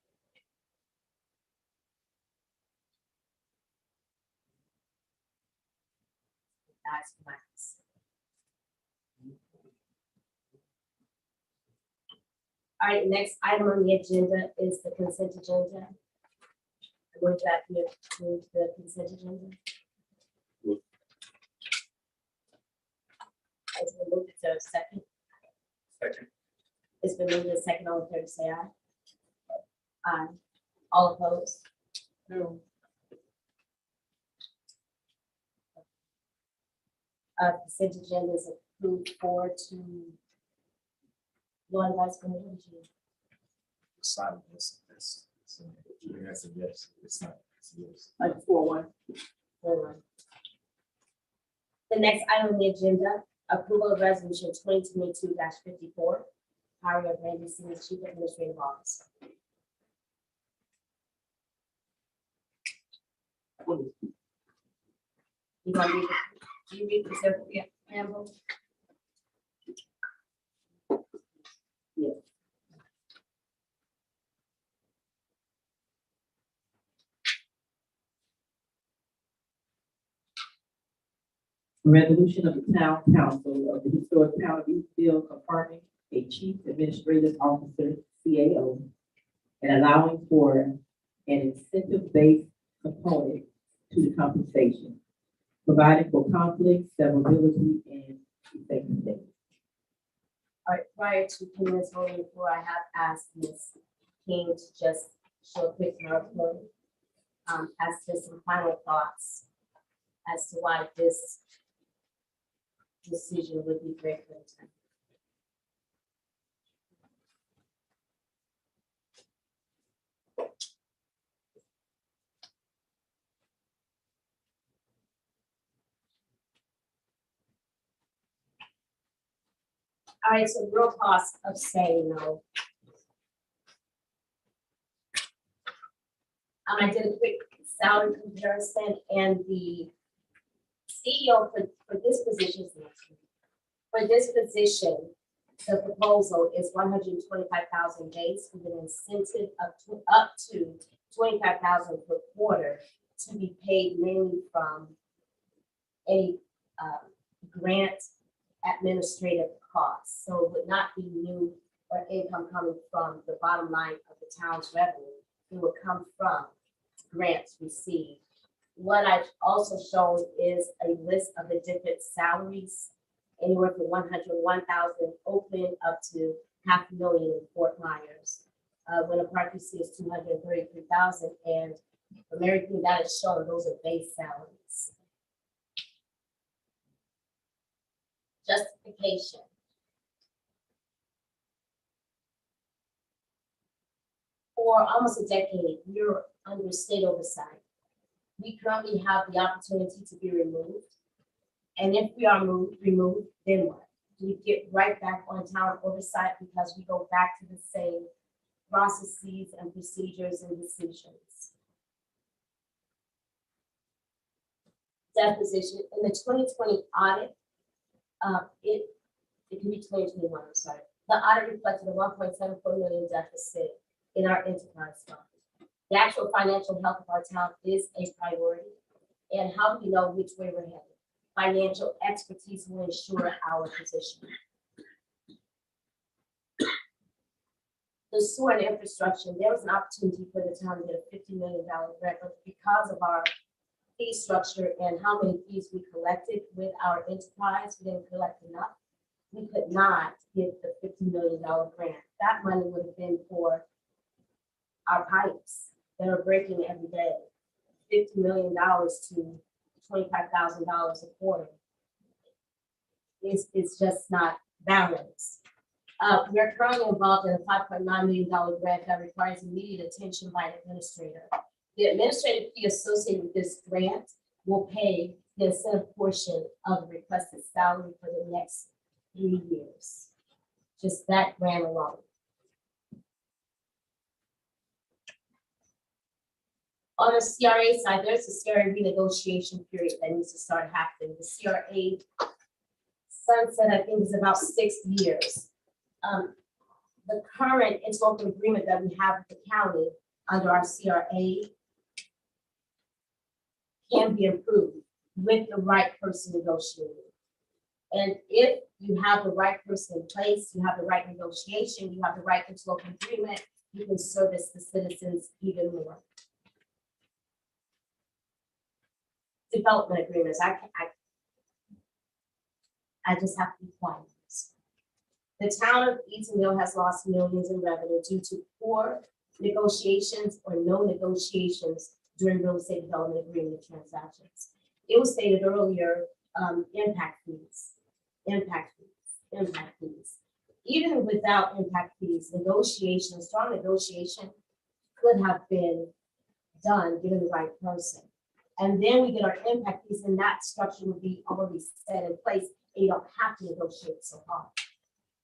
That's max. All right, next item on the agenda is the consent agenda. I move that we approve the consent agenda. It's been moved. Is there a second? Second. It's been moved and second. All in favor, say aye. Aye. All opposed? No. Consent agenda is approved 4-2. Law and Vice Mayor. Silent, that's a yes, it's not, it's a yes. Like 4-1. 4-1. The next item on the agenda, Approval of resolution 2022-54, hiring of Randy Simmons, Chief Administrative Officer. You want me to, do you read the simple handbook? Yes. Resolution of the Town Council of the Historic Town of Eatonville confirming a Chief Administrative Officer, CAO, and allowing for an incentive-based component to the compensation, providing for conflict, severability, and effectiveness. All right, prior to commence voting before, I have asked Ms. King to just show a quick PowerPoint as to some final thoughts as to why this decision would be great for the town. All right, so real cost of saying no. I did a quick salary comparison, and the CEO for this position, the proposal is 125,000 base with an incentive of up to 25,000 per quarter to be paid mainly from a grant administrative costs. So it would not be new or income coming from the bottom line of the town's revenue. It would come from grants received. What I've also shown is a list of the different salaries, anywhere from 101,000 Oakland up to $500,000 in Fort Myers. When a park you see is 233,000, and from everything that is shown, those are base salaries. Justification. For almost a decade, we're under state oversight. We currently have the opportunity to be removed. And if we are removed, then what? Do we get right back on town oversight because we go back to the same processes and procedures and decisions? Deposition in the 2020 audit, it can be 2021, I'm sorry. The audit reflected a 1.74 million deficit in our enterprise fund. The actual financial health of our town is a priority. And how do we know which way we're headed? Financial expertise will ensure our position. The sewer and infrastructure, there was an opportunity for the town to get a $50 million grant, but because of our fee structure and how many fees we collected with our enterprise, we didn't collect enough. We could not get the $50 million grant. That money would have been for our pipes that are breaking every day. $50 million to $25,000 a quarter. It's just not balanced. We're currently involved in a $5.9 million grant that requires immediate attention by an administrator. The administrative fee associated with this grant will pay the incentive portion of the requested salary for the next 3 years. Just that grant alone. On the CRA side, there's a CRA renegotiation period that needs to start happening. The CRA sunset, I think, is about 6 years. The current interlocal agreement that we have with the county under our CRA can be improved with the right person negotiating. And if you have the right person in place, you have the right negotiation, you have the right interlocal agreement, you can service the citizens even more. Development agreements, I just have to be quiet. The town of Eatonville has lost millions in revenue due to poor negotiations or no negotiations during real estate development agreement transactions. It was stated earlier, impact fees. Even without impact fees, negotiation, strong negotiation could have been done given the right person. And then we get our impact fees, and that structure would be already set in place and you don't have to negotiate so hard.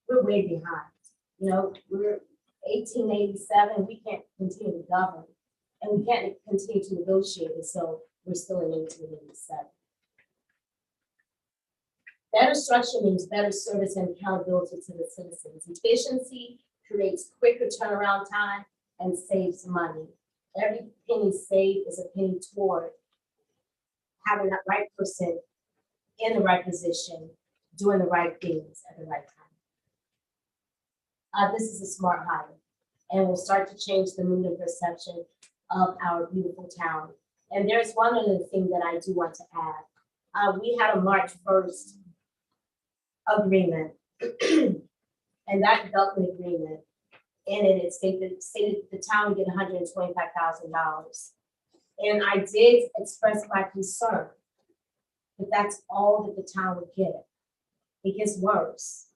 We're way behind. You know, we're 1887, we can't continue to govern, and we can't continue to negotiate, and so we're still in 1887. Better structure means better service and accountability to the citizens. Efficiency creates quicker turnaround time and saves money. Every penny saved is a penny toward having that right person in the right position, doing the right things at the right time. This is a smart hire, and will start to change the mood and perception of our beautiful town. And there's one other thing that I do want to add. We had a March 1st agreement, and that development agreement, in it stated the town would get $125,000. And I did express my concern that that's all that the town would get. It gets worse.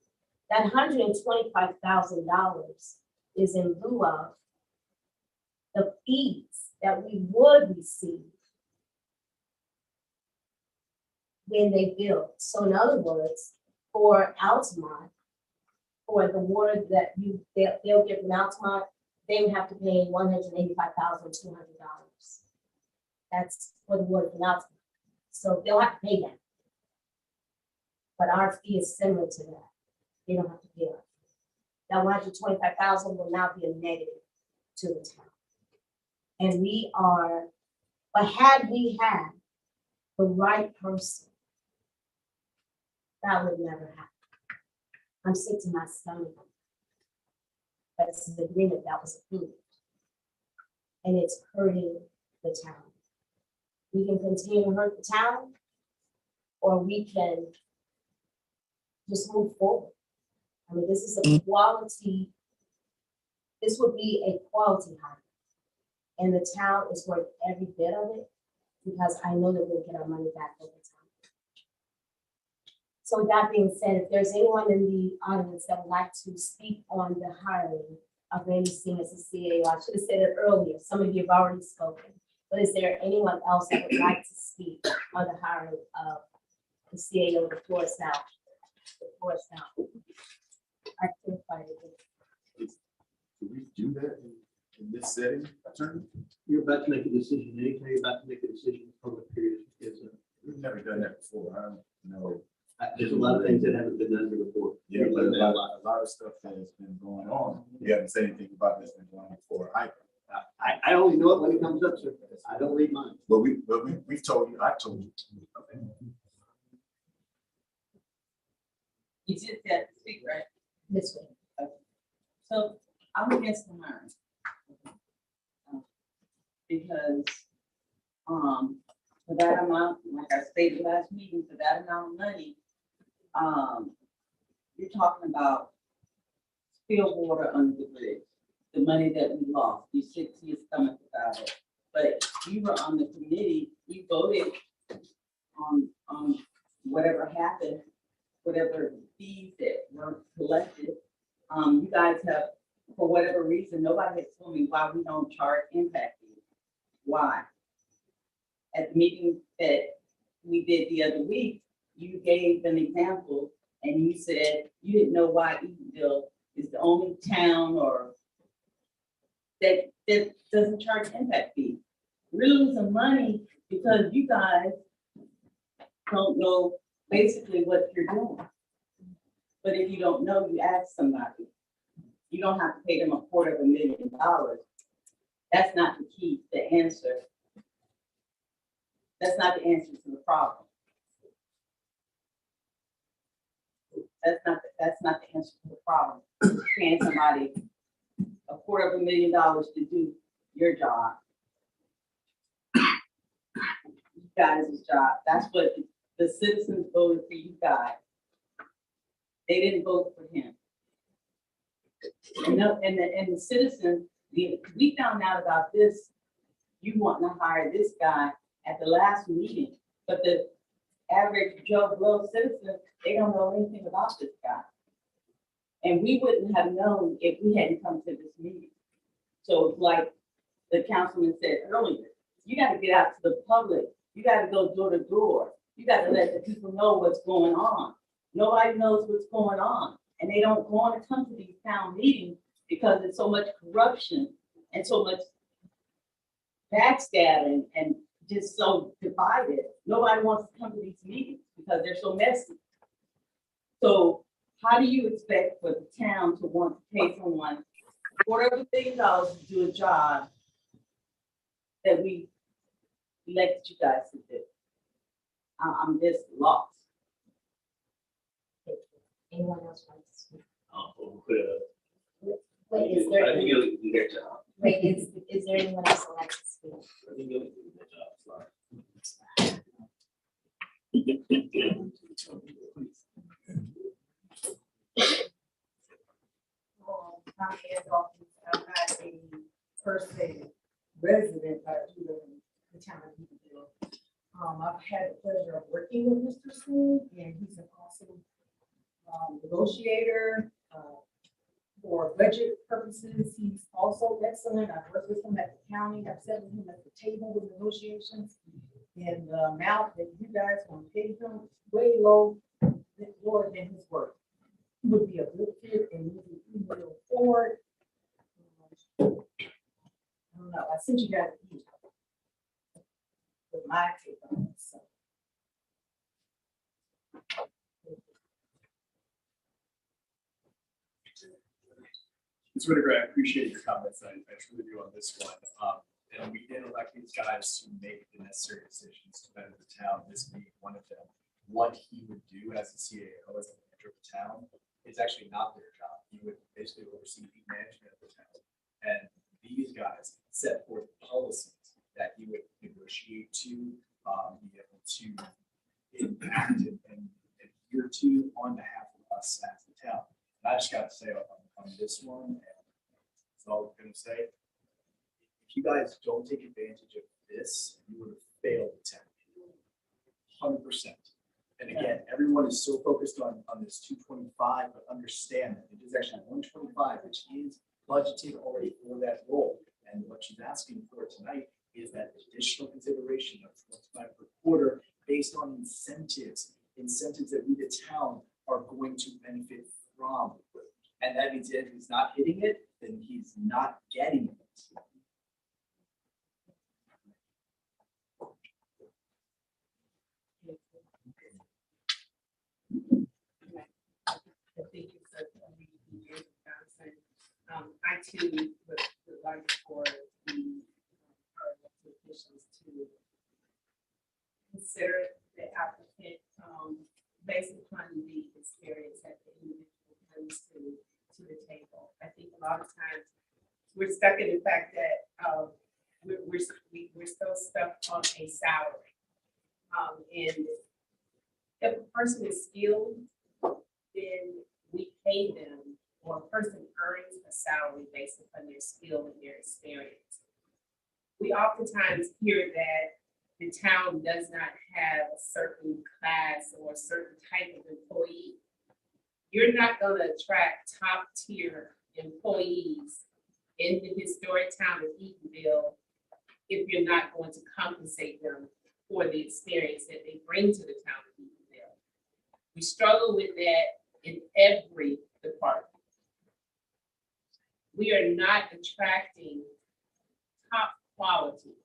That $125,000 is in lieu of the fees that we would receive when they build. So in other words, for Altamont, for the water that they'll get from Altamont, they would have to pay $185,200. That's for the water from Altamont. So they'll have to pay that. But our fee is similar to that. They don't have to pay it. That $125,000 will now be a negative to the town. And but had we had the right person, that would never happen. I'm sick to my stomach. But it's an agreement that was approved. And it's hurting the town. We can continue to hurt the town, or we can just move forward. I mean, this is a quality, this would be a quality hire. And the town is worth every bit of it, because I know that we'll get our money back over time. So with that being said, if there's anyone in the audience that would like to speak on the hiring of Randy Singh as a CAO, I should have said it earlier, some of you have already spoken, but is there anyone else that would like to speak on the hiring of the CAO? The floor is now. The floor is now. I clarified it. Do we do that in this setting, attorney? You're about to make a decision. Anytime you're about to make a decision, public period is We've never done that before. I don't know. there's a lot of things that haven't been done here before. Yeah, but a lot of stuff that has been going on. You haven't said anything about this been going on before either. I only know it when it comes up, sir. I don't read mine. But we've told you, I told you. Okay. You just had to speak, right? This way. So I'm against the hiring. Because, for that amount, like I stated last meeting, for that amount of money, you're talking about spilled water under the bridge, the money that we lost. You sick to your stomach about it. But you were on the committee, you voted on whatever happened, whatever fees that were collected. You guys have, for whatever reason, nobody has told me why we don't charge impact fees. Why? At the meeting that we did the other week, you gave an example and you said you didn't know why Eatonville is the only town or that doesn't charge impact fee. We're losing money because you guys don't know basically what you're doing. But if you don't know, you ask somebody. You don't have to pay them $250,000. That's not the key, the answer. That's not the answer to the problem. That's not the answer to the problem. Paying somebody $250,000 to do your job. You guys' job. That's what the citizens voted for you guys. They didn't vote for him. And the citizens, we found out about this. You want to hire this guy at the last meeting, but the average Joe Blow citizen, they don't know anything about this guy. And we wouldn't have known if we hadn't come to this meeting. So like the councilman said earlier, you got to get out to the public. You got to go door to door. You got to let the people know what's going on. Nobody knows what's going on, and they don't want to come to these town meetings because there's so much corruption and so much backstabbing and just so divided. Nobody wants to come to these meetings because they're so messy. So how do you expect for the town to want to pay someone $250 million to do a job that we elected you guys to do? I'm just lost. Anyone else want to speak? Wait, Is there, I think you'll do their job. is there anyone else who would like to speak? I think you'll do their job, I'm not a per se resident, but I do live in the town of Eatonville. I've had the pleasure of working with Mr. Singh, and he's an awesome negotiator. For budget purposes, he's also excellent. I've worked with him at the county. I've sat with him at the table with negotiations. And the amount that you guys want to pay him way lower than his work. He would be a good fit and moving Eatonville forward. I don't know. I sent you guys an email with my take on it. So. It's really great. I appreciate your comments. I truly do on this one. And we did elect these guys to make the necessary decisions to better the town, this being one of them. What he would do as a CAO, as a manager of the town, is actually not their job. He would basically oversee the management of the town. And these guys set forth policies that he would negotiate to, be able to enact and adhere to on behalf of us as the town. And I just got to say on this one, and that's all I'm going to say. If you guys don't take advantage of this, you would have failed the town. 100%. And again, everyone is so focused on this 225, but understand that it is actually 125, which is budgeted already for that role. And what she's asking for tonight is that additional consideration of 25 per quarter based on incentives that we, the town, are going to benefit from. And that means if he's not hitting it, then he's not getting it. Thank you, sir. I too would like for the our elected officials to consider the applicant based upon the experience that the individual brings to the table. I think a lot of times we're stuck in the fact that we're still stuck on a salary. And if a person is skilled, then we pay them, or a person earns a salary based upon their skill and their experience. We oftentimes hear that the town does not have a certain class or a certain type of employee. You're not going to attract top tier employees in the historic town of Eatonville if you're not going to compensate them for the experience that they bring to the town of Eatonville. We struggle with that in every department. We are not attracting top quality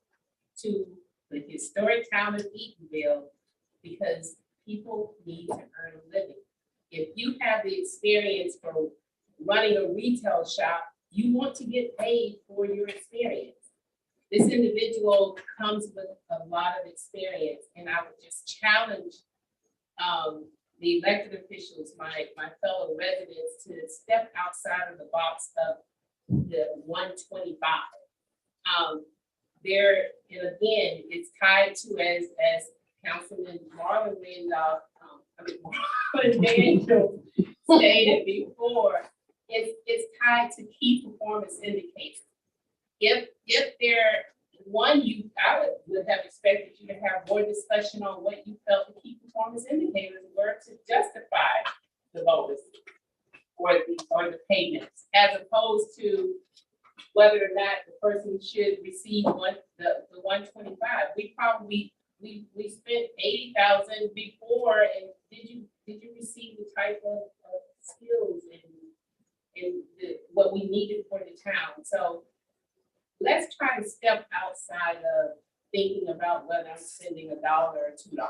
to the historic town of Eatonville because people need to earn a living. If you have the experience for running a retail shop, you want to get paid for your experience. This individual comes with a lot of experience, and I would just challenge the elected officials, my fellow residents, to step outside of the box of the 125. And again, it's tied to, as Councilman Marlon Randolph, Marlon Daniels stated before, it's tied to key performance indicators. If there, I would have expected you to have more discussion on what you felt the key performance indicators were to justify the bonus or the payments, as opposed to whether or not the person should receive the 125. We spent $80,000 before, and did you did you receive the type of skills and what we needed for the town? So let's try to step outside of thinking about whether I'm spending $1 or $2.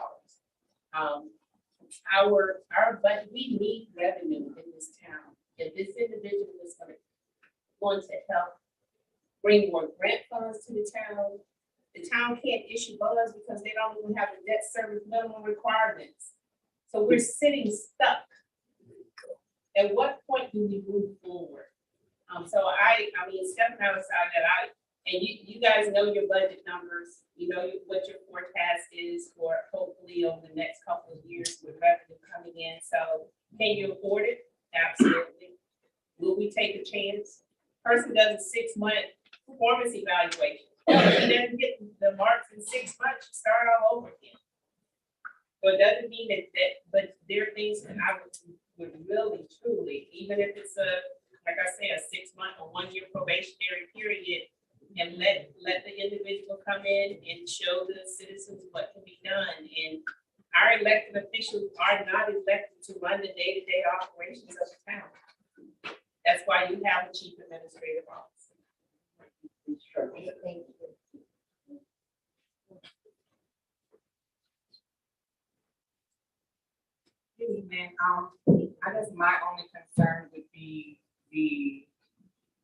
But we need revenue in this town. If this individual is going to help bring more grant funds to the town can't issue bonds because they don't even have the debt service minimum requirements. So we're sitting stuck. At what point do we move forward? So I mean, stepping outside that, and you guys know your budget numbers, you know what your forecast is for hopefully over the next couple of years with revenue coming in. So can you afford it? Absolutely. Will we take a chance? Person does a 6-month performance evaluation. If he doesn't get the marks in 6 months, you start all over again. So it doesn't mean that, but there are things that I would really, truly, even if it's like I say, a 6-month or 1-year probationary period, and let the individual come in and show the citizens what can be done. And our elected officials are not elected to run the day-to-day operations of the town. That's why you have a chief administrative officer. Thank you. Good evening. I guess my only concern would be the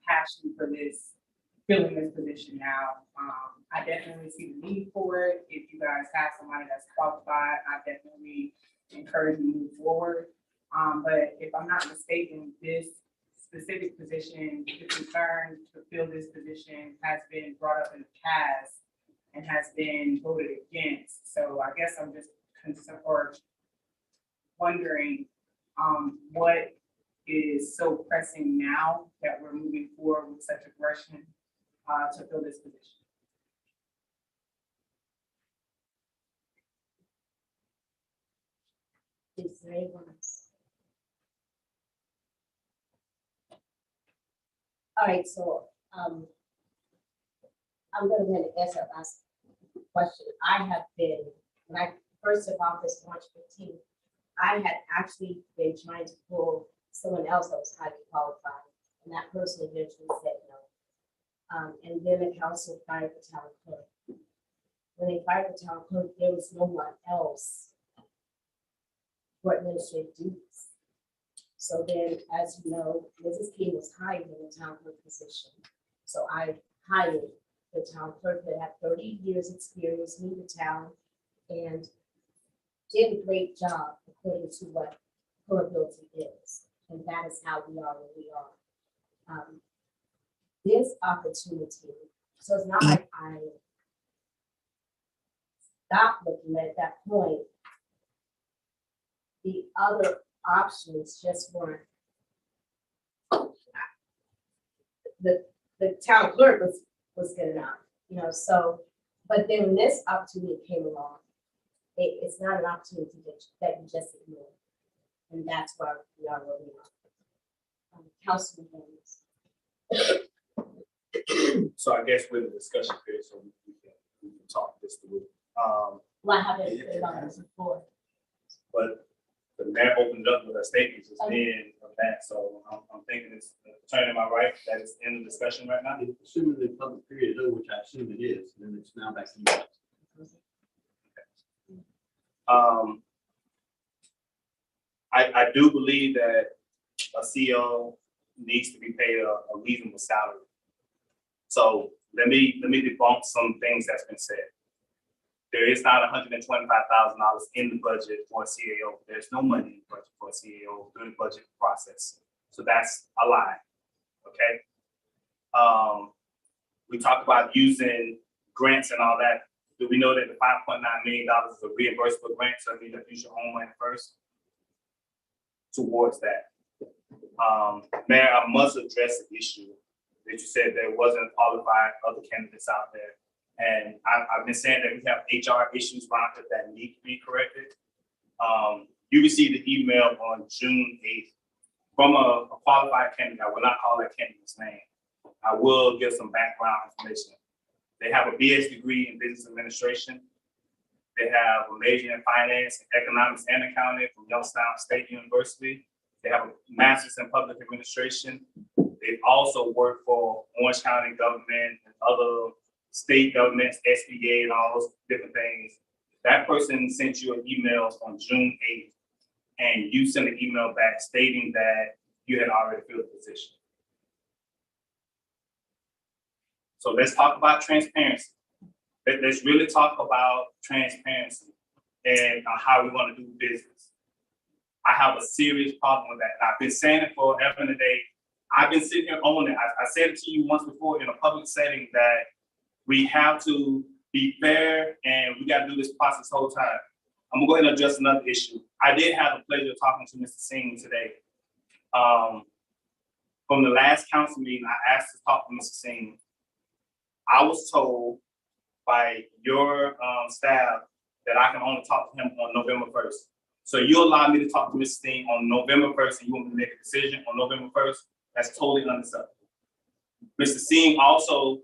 passion for filling this position now. I definitely see the need for it. If you guys have somebody that's qualified, I definitely encourage you to move forward. But if I'm not mistaken, this specific position, the concern to fill this position has been brought up in the past and has been voted against. So I guess I'm just concerned or wondering what is so pressing now that we're moving forward with such aggression to fill this position. Is there anyone else? All right, so I'm gonna answer that last question. I have been, when I first took office March 15th, I had actually been trying to pull someone else that was highly qualified, and that person eventually said no. And then the council fired the town clerk. When they fired the town clerk, there was no one else for administrative duties. So then, as you know, Mrs. King was hired in the town clerk position. So I hired the town clerk that had 30 years experience in the town and did a great job according to what her ability is. And that is how we are where we are. This opportunity, so it's not like I stopped looking at that point. The other options just weren't. The town clerk was good enough, you know, so, but then when this opportunity came along, it's not an opportunity that you just ignore. And that's why we are where we are. Councilman Williams. So I guess with the discussion period, so we can talk this through. Well, I haven't put it on before. But the mayor opened up with a statement just then of that, so I'm thinking it's, Attorney, am I right, that it's in the discussion right now? Assuming the public period is over, which I assume it is, then it's now back to you guys. I do believe that a CEO needs to be paid a reasonable salary. So let me debunk some things that's been said. There is not $125,000 in the budget for a CAO. There's no money in the budget for a CAO through the budget process. So that's a lie, okay? We talked about using grants and all that. Do we know that the $5.9 million is a reimbursable grant? So you have to use your own money first towards that. Mayor, I must address the issue that you said there wasn't qualified other candidates out there. And I've been saying that we have HR issues that need to be corrected. You received an email on June 8th from a qualified candidate. I will not call that candidate's name. I will give some background information. They have a BS degree in business administration. They have a major in finance, economics, and accounting from Youngstown State University. They have a master's in public administration. They've also worked for Orange County government and other state governments, SBA, and all those different things. That person sent you an email on June 8th, and you sent an email back stating that you had already filled the position. So let's talk about transparency. Let's really talk about transparency and how we want to do business. I have a serious problem with that. And I've been saying it forever and a day. I've been sitting here on it. I said it to you once before in a public setting that we have to be fair and we got to do this process the whole time. I'm gonna go ahead and address another issue. I did have the pleasure of talking to Mr. Singh today. From the last council meeting, I asked to talk to Mr. Singh. I was told by your staff that I can only talk to him on November 1st. So you allow me to talk to Mr. Singh on November 1st and you want me to make a decision on November 1st? That's totally unacceptable. Mr. Singh also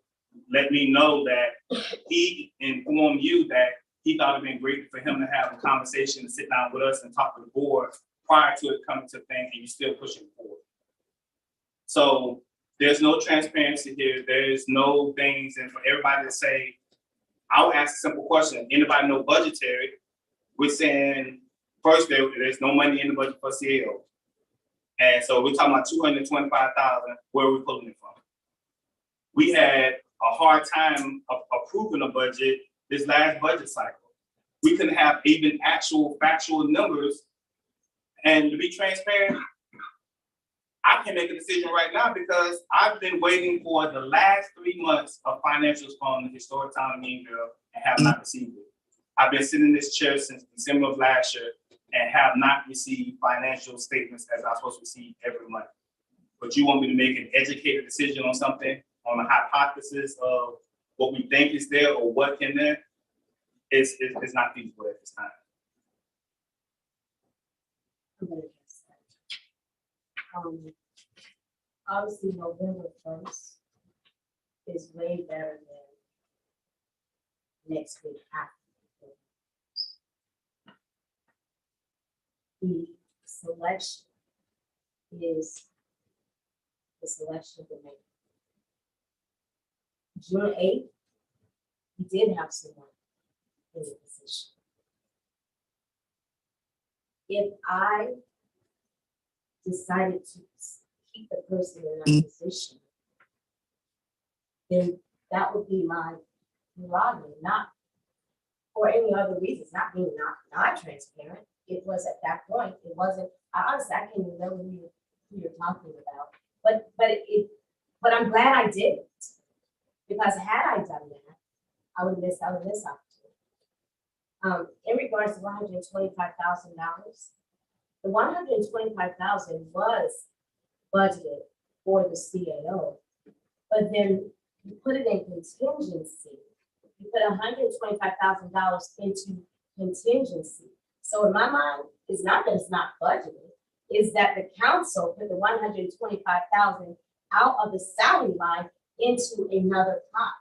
let me know that he informed you that he thought it'd been great for him to have a conversation and sit down with us and talk to the board prior to it coming to things, and you still pushing forward. So there's no transparency here. There's no things, and for everybody to say, I'll ask a simple question. Anybody know budgetary? We're saying first there's no money in the budget for CAO. And so we're talking about $225,000, where are we pulling it from? We had a hard time approving a budget this last budget cycle. We couldn't have even actual factual numbers. And to be transparent, I can make a decision right now because I've been waiting for the last 3 months of financials from the historic town of Eatonville and have not received it. I've been sitting in this chair since December of last year and have not received financial statements as I'm supposed to receive every month. But you want me to make an educated decision on something, on a hypothesis of what we think is there or what in there, it's not feasible at this time. Obviously, November 1st is way better than next week after. The selection is the selection of the mayor. June 8th, we did have someone in the position. If I decided to keep the person in that position, then that would be my prerogative, not for any other reasons, not being not transparent. It was at that point, it wasn't, honestly, I can't even remember who you're talking about, but I'm glad I did it. Because had I done that, I would miss out on this opportunity. In regards to $125,000, the $125,000 was budgeted for the CAO, but then you put it in contingency. You put $125,000 into contingency. So in my mind, it's not that it's not budgeted, is that the council put the $125,000 out of the salary line into another pot.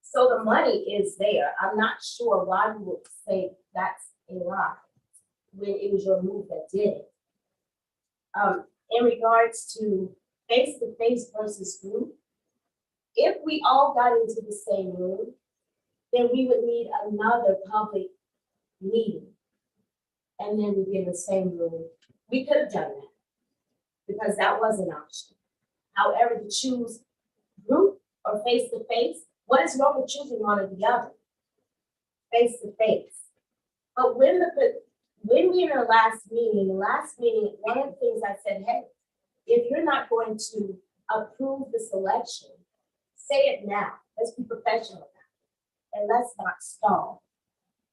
So the money is there. I'm not sure why you would say that's a lie when it was your move that did it. In regards to face-to-face versus group, if we all got into the same room, then we would need another public meeting. And then we'd be in the same room. We could have done that because that was an option. However, to choose group or face-to-face, what is wrong with choosing one or the other? Face-to-face. But when we were in the last meeting, one of the things I said, hey, if you're not going to approve the selection, say it now. Let's be professional about it. And let's not stall.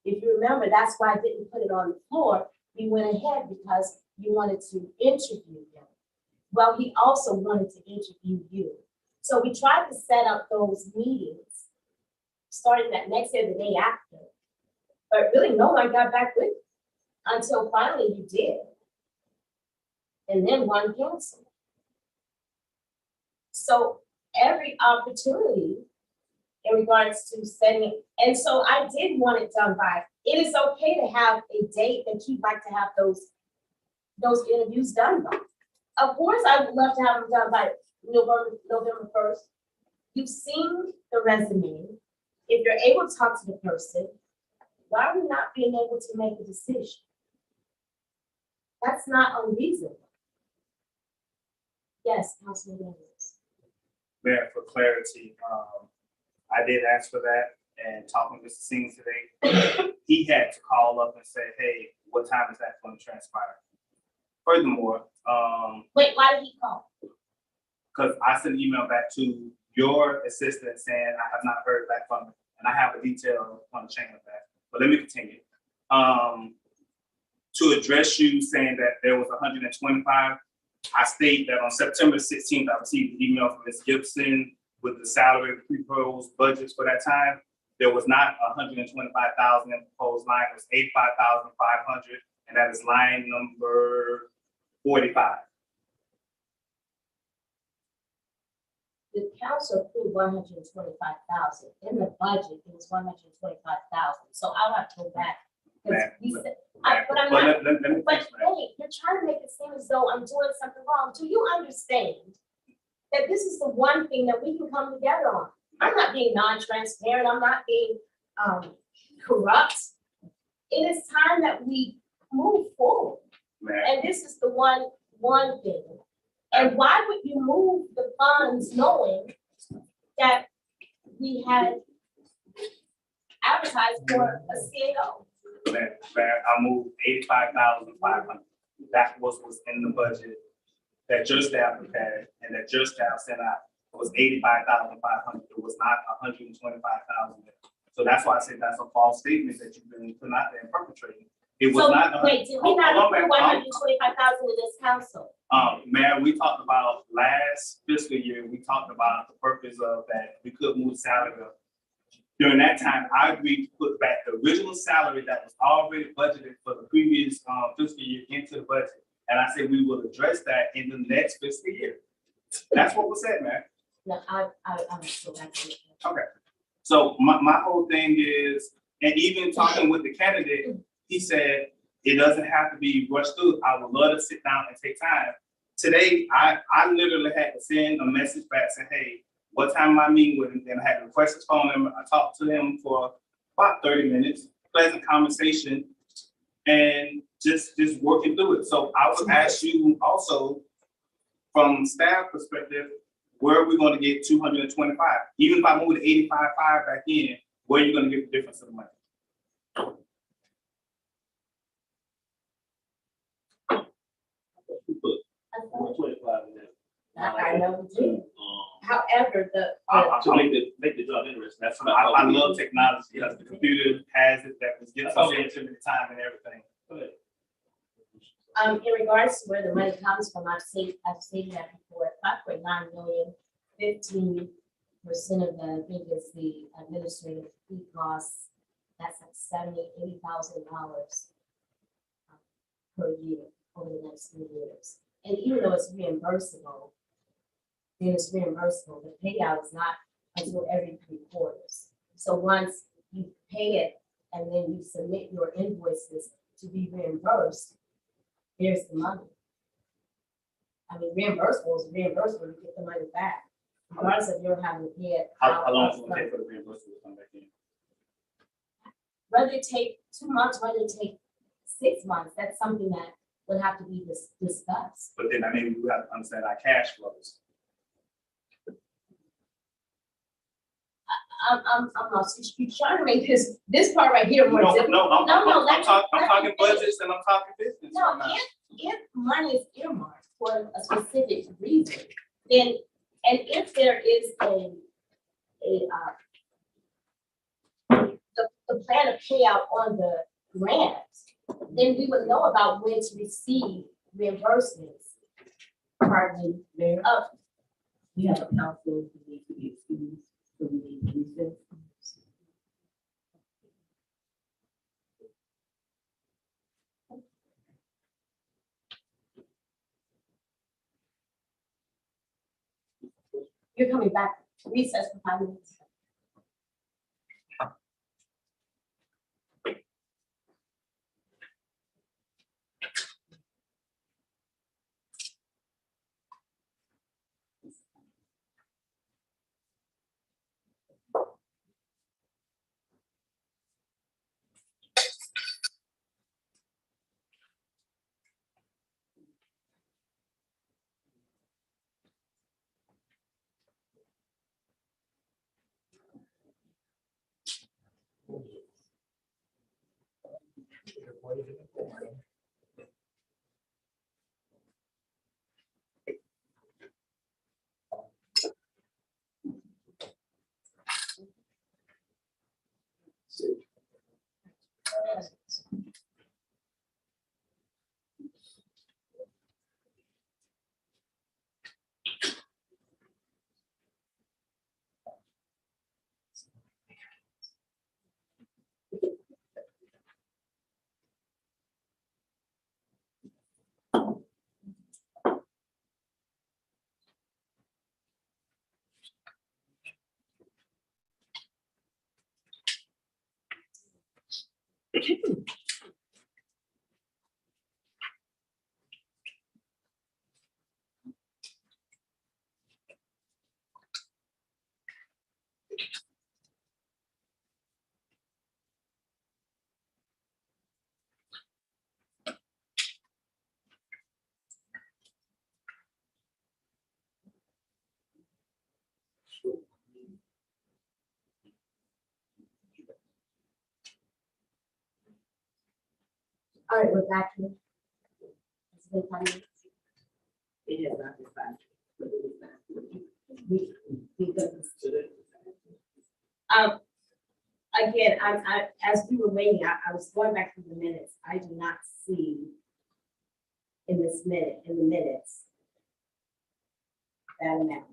If you remember, that's why I didn't put it on the floor. We went ahead because you wanted to interview him. Well, he also wanted to interview you. So we tried to set up those meetings starting that next day or the day after. But really, no one got back with you until finally you did. And then one canceled. So every opportunity in regards to setting, and so I did want it done by, it is okay to have a date that you'd like to have those interviews done by. Of course, I would love to have them done by November 1st. You've seen the resume. If you're able to talk to the person, why are we not being able to make a decision? That's not unreasonable. Yes, Councilman Daniels. Mayor, for clarity, I did ask for that, and talking with Mr. Singh today, he had to call up and say, hey, what time is that going to transpire? Furthermore, Wait, why did he call? because I sent an email back to your assistant saying I have not heard back from him, and I have a detail on the chain of that, but let me continue. To address you saying that there was 125, I state that on September 16th, I received an email from Ms. Gibson with the salary proposed budgets for that time. There was not 125,000 in the proposed line, it was 85,500, and that is line number 45. The council approved 125,000. In the budget, it was 125,000. So I'll have to go back. Because we said, but I'm not, Let me but finish, ma'am. wait, you're trying to make it seem as though I'm doing something wrong. Do you understand that this is the one thing that we can come together on? I'm not being non-transparent. I'm not being corrupt. It is time that we move forward. Ma'am. And this is the one thing. And why would you move the funds knowing that we had advertised for a CAO? Man, I moved 85,500. That was what's in the budget that your staff prepared and that your staff sent out. It was 85,500. It was not 125,000. So that's why I said that's a false statement that you've been putting out there and perpetrating. It was So not. wait, did we not approve 125,000 in this council? Mayor, we talked about last fiscal year, we talked about the purpose of that we could move salary up. During that time, I agreed to put back the original salary that was already budgeted for the previous fiscal year into the budget. And I said we will address that in the next fiscal year. That's what was said, man. No, I'm still back to it. Okay. So my whole thing is, and even talking with the candidate, he said it doesn't have to be rushed through. I would love to sit down and take time. Today, I literally had to send a message back saying, hey, what time am I meeting with him? And I had to request his phone number. I talked to him for about 30 minutes, pleasant conversation, and just working through it. So I would ask you also, from staff perspective, where are we going to get 225? Even if I move the 85.5 back in, where are you going to get the difference of the money? We put 125 in there. I know we do. However, To make the job interesting. That's what I love technology because the computer has it that was gets us into time and everything. in regards to where the money comes from, I've seen that before, 5.9 million, 15% of that, I think is the administrative fee costs. That's like $80,000 per year over the next 3 years. And even though it's reimbursable, the payout is not until every 3 quarters. So once you pay it and then you submit your invoices to be reimbursed, there's the money. I mean, reimbursable is reimbursable, you get the money back, regardless of you having to pay it. How long is it going to take for the reimbursement to come back in? Whether it take 2 months, whether it take 6 months, that's something that would have to be discussed. But then I mean, we have to understand our cash flows. I'm lost. You're trying to make this part right here more difficult. I'm let talking me budgets and I'm talking business. No, right now. if money is earmarked for a specific reason, then, and if there is the plan of payout on the grant, then we would know about when to receive reimbursements. Pardon me, Mayor. We have a council who needs to be excused, so we need to recess. You're coming back, recess for 5 minutes. All right, we're back here. It's been 5 minutes. It has not been fine. But it is Um, again, as we were waiting, I was going back through the minutes. I do not see in the minutes, that amount.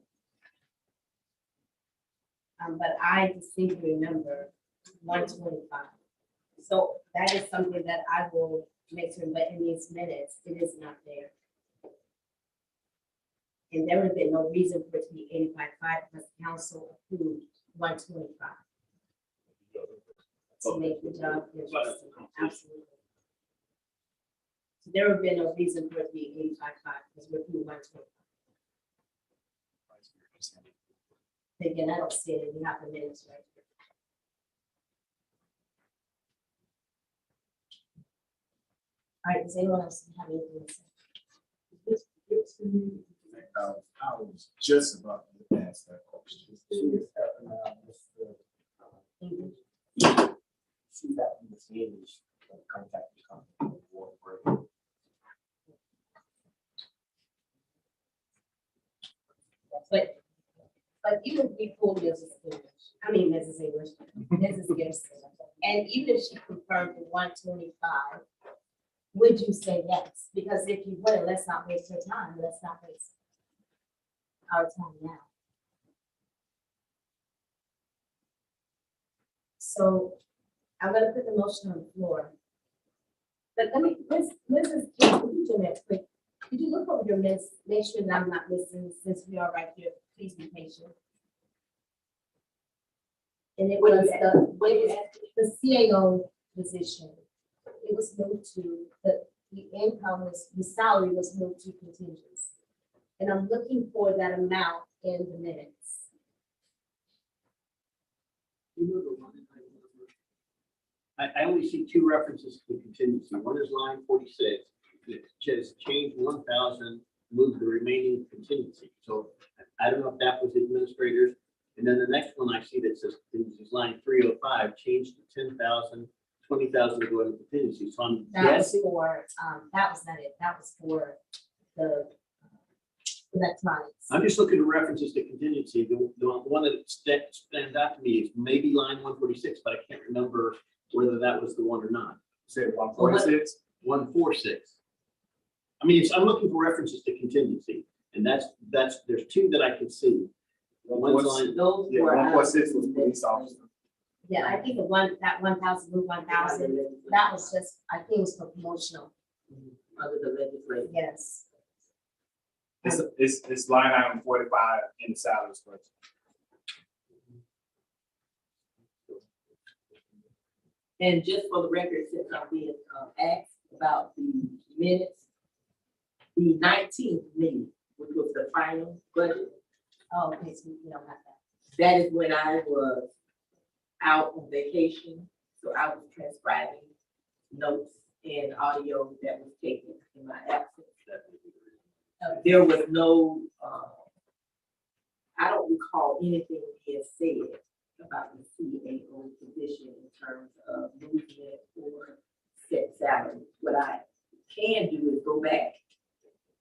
But I distinctly remember 125. So that is something that I will make sure, but in these minutes, it is not there. And there would have been no reason for it to be 85.5 because council approved 125. To make the job interesting, absolutely. So there would have been no reason for it to be 85.5 because we're approved 125. Again, I don't see it, you have the minutes right here. All right, does anyone else have anything to say? I was just about to ask that question. See that in this English contact the company. But even before Mrs. English, Mrs. Gibson, and even if she confirmed the 125, would you say yes? Because if you would, let's not waste your time. Let's not waste our time now. So I'm gonna put the motion on the floor. But let me, Mrs. Gibson, could you do that quick? Could you look over your minutes, make sure that I'm not missing since we are right here. Please be patient. And it was the CAO position. It was moved to, the income was, the salary was moved to contingents. And I'm looking for that amount in the minutes. I only see two references to contingency. One is line 46. It says change 1,000, move the remaining contingency. So I don't know if that was administrators. And then the next one I see that says contingency, line 305, change to 10,000, 20,000 to go into contingency. So I'm guessing. For, that was not it. That was for the electronics. I'm just looking at references to contingency. The one that stands out to me is maybe line 146, but I can't remember whether that was the one or not. Say 146? 146. I mean, I'm looking for references to contingency, and that's there's two that I can see. One's line, Yeah, 146 was police officer. Yeah, I think that 1,000 move 1,000, that was just, I think it was for promotional. Under the legislature. Yes. It's line item 45 in the salaries budget. And just for the record, since I'm being asked about the minutes, the 19th meeting, which was the final budget. Oh, okay, so we don't have that. That is when I was out on vacation, so I was transcribing notes and audio that was taken in my absence. There was no, I don't recall anything being said about the CAO position in terms of movement or set salary. can do is go back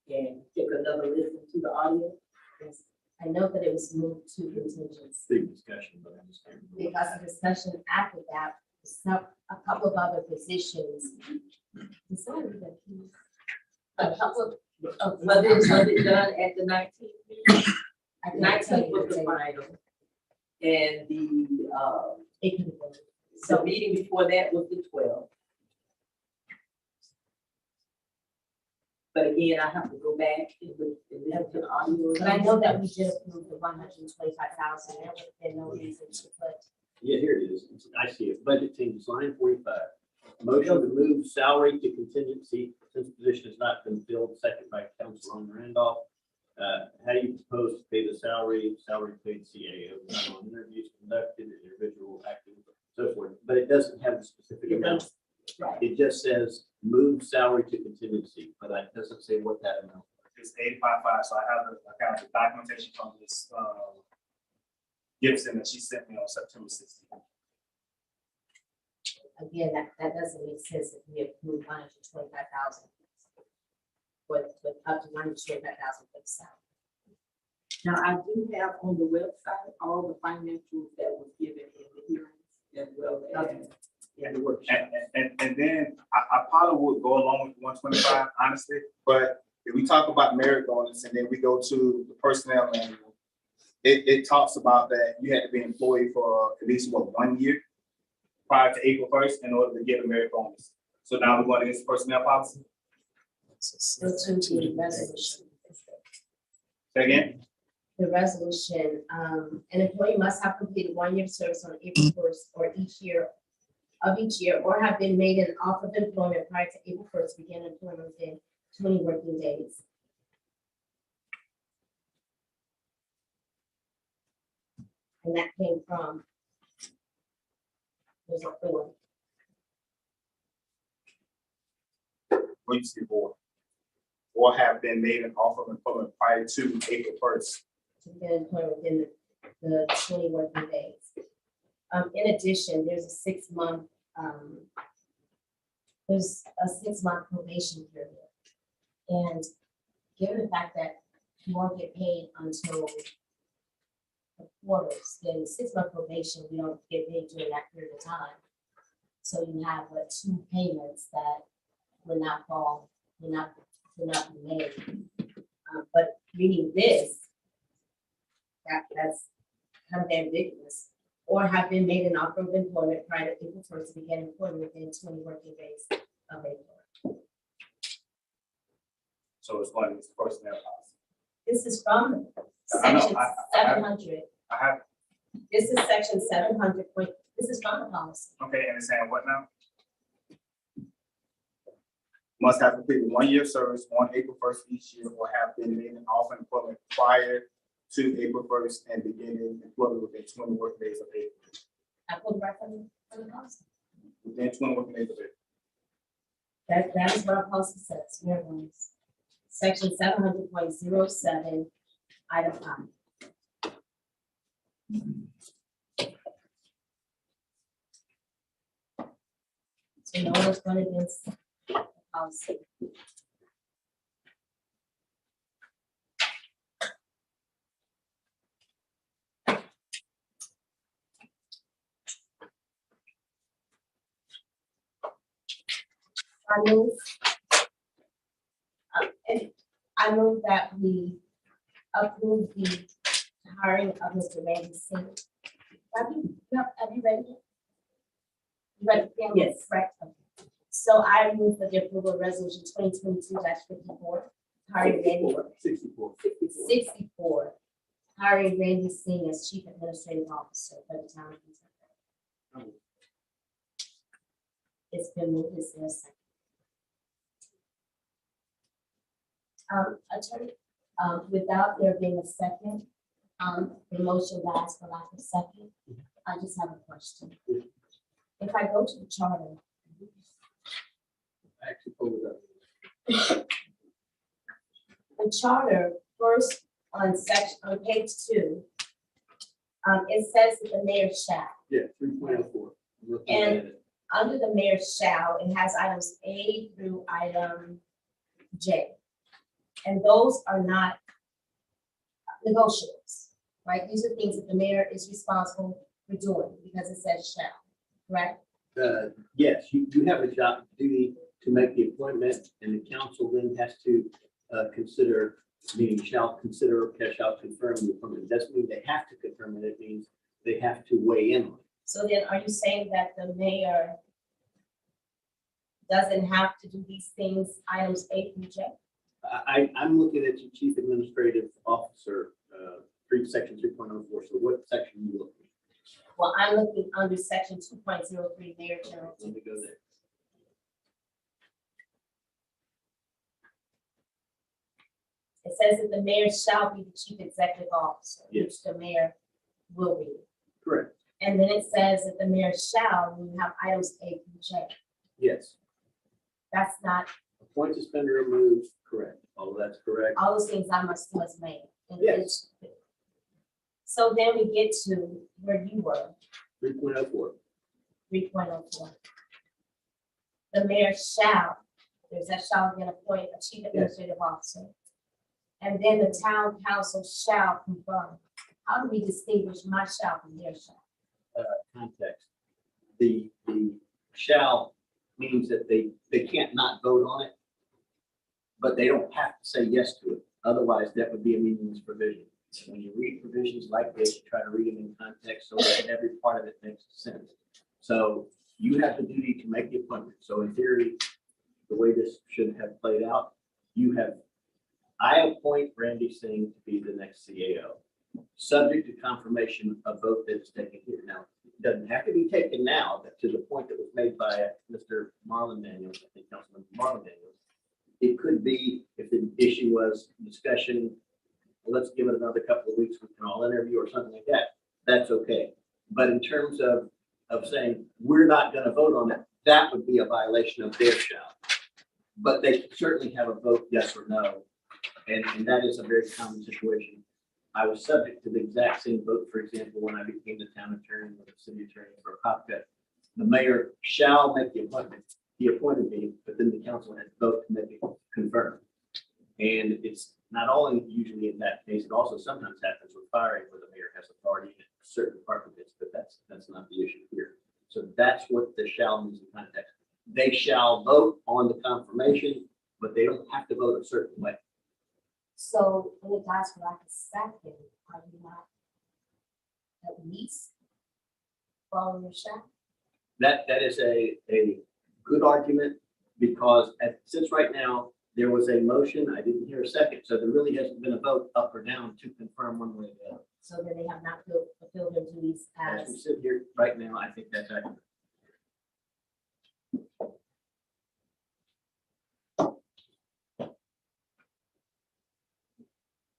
and take another listen to the audio. Yes. I know that it was moved to contingency. Big discussion, but I just can't remember. Because of discussion after that, a couple of other positions. Decided that A couple of, was it done at the 19th? I cannot tell 19th you was the the date. final. And It could have been. the meeting before that was the 12th. But again, I have to go back and listen to the audio. But I know that we did approve the 125,000. There would have been no reason to put. Yeah, here it is. I see it. Budget changes, line 45. Motion to move salary to contingency since position has not been filled, second by Councilman Randolph. How do you propose to pay the salary paid CAO, time on interviews conducted, individual active, so forth, but it doesn't have a specific amount. Right. It just says move salary to contingency, but it doesn't say what that amount. It's 855, so I have the kind of documentation from this, Gibson that she sent me on September 16th. Again, that doesn't make sense if we approve 125,000. With up to 125,000 for the salary. Now, I do have on the website all the financials that was given in the hearings as well as in the workshop. And then I probably would go along with 125, honestly, but if we talk about merit bonus and then we go to the personnel manual, it talks about that you had to be employed for at least 1 year prior to April 1st in order to get a merit bonus. So now we're going against the personnel policy. The resolution. Say again? The resolution, an employee must have completed 1 year of service on April 1st or each year, or have been made an offer of employment prior to April 1st, begin employment within 20 working days. And that came from, there's a form. What you see or have been made an offer of employment prior to April 1st. To begin employment within the 20 working days. In addition, there's a 6-month, probation period. And given the fact that you won't get paid until the quarters, then 6-month probation, you don't get paid during that period of time. So you have 2 payments that will not be made. But reading this, that's kind of ambiguous, or have been made an offer of employment prior to April 1st to begin employment within 20 working days of April. So it's going against the personnel policy. This is from I know, section I have- 700. I have, This is section 700. This is from the policy. okay, and it's saying what now? Must have completed 1 year of service on April 1st each year or have been made an offer of employment prior to April 1st and beginning employment within 20 working days of April. I pulled right from the policy. Within 20 working days of April. That is what our policy says. Here it is. Section 700.07, item 5. So no one's going against the policy. I move that we approve the hiring of Mr. Randy Singh. Have you read it? You read it? Yes. Correct. Okay. So I move for the approval of resolution 2022-54, hiring Randy 64, hiring Randy Singh as chief administrative officer for the town of Eatonville. It's been moved. Is there a second? Attorney, without there being a second, the motion dies for lack of second. I just have a question. If I go to the charter, Actually, pull it up. the charter first on page 2, it says that the mayor shall. Yeah, 3.04. And under the mayor shall, it has items A through item J. And those are not negotiables, right? These are things that the mayor is responsible for doing because it says shall, correct? Yes, you have a job duty to make the appointment, and the council then has to consider, meaning shall consider, or shall confirm the appointment. It doesn't mean they have to confirm it, it means they have to weigh in on it. So then are you saying that the mayor doesn't have to do these things, items A through J? I'm looking at your chief administrative officer, section 3.04, so what section are you looking at? Well, I'm looking under section 2.03, mayor general. Let me go there. It says that the mayor shall be the chief executive officer, which Yes. the mayor will be. Correct. And then it says that the mayor shall, when you have items A through J. Yes. That's not, Appoint, suspend, or remove, correct. All of that's correct. all those things I must do as mayor. And Yes. So then we get to where you were, 3.04. 3.04. The mayor shall, there's that shall again, appoint a chief administrative officer. And then the town council shall confirm. How do we distinguish my shall from their shall? Context. The shall means that they can't not vote on it, but they don't have to say yes to it. Otherwise, that would be a meaningless provision. When you read provisions like this, you try to read them in context so that every part of it makes sense. So you have the duty to make the appointment. So in theory, the way this should have played out, I appoint Randy Singh to be the next CAO, subject to confirmation of vote that's taken here. Now, it doesn't have to be taken now, but to the point that was made by Mr. Marlon Daniels, I think Councilman Marlon Daniels, it could be, if the issue was discussion, let's give it another couple of weeks, we can all interview or something like that, that's okay. But in terms of saying, we're not gonna vote on it, that would be a violation of their shall. But they certainly have a vote, yes or no, and that is a very common situation. I was subject to the exact same vote, for example, when I became the town attorney or the city attorney for Hopkett. The mayor shall make the appointment, he appointed me, but then the council had to vote to make it confirmed. And it's not only usually in that case, it also sometimes happens with firing where the mayor has authority in certain departments, but that's not the issue here. So that's what the shall means in context. They shall vote on the confirmation, but they don't have to vote a certain way. So when it dies for like a second, are you not at least following your shall? That is a good argument because since right now, there was a motion, I didn't hear a second, so there really hasn't been a vote up or down to confirm one way or the other. So that they have not fulfilled their duties As we as, sit here right now, I think that's accurate.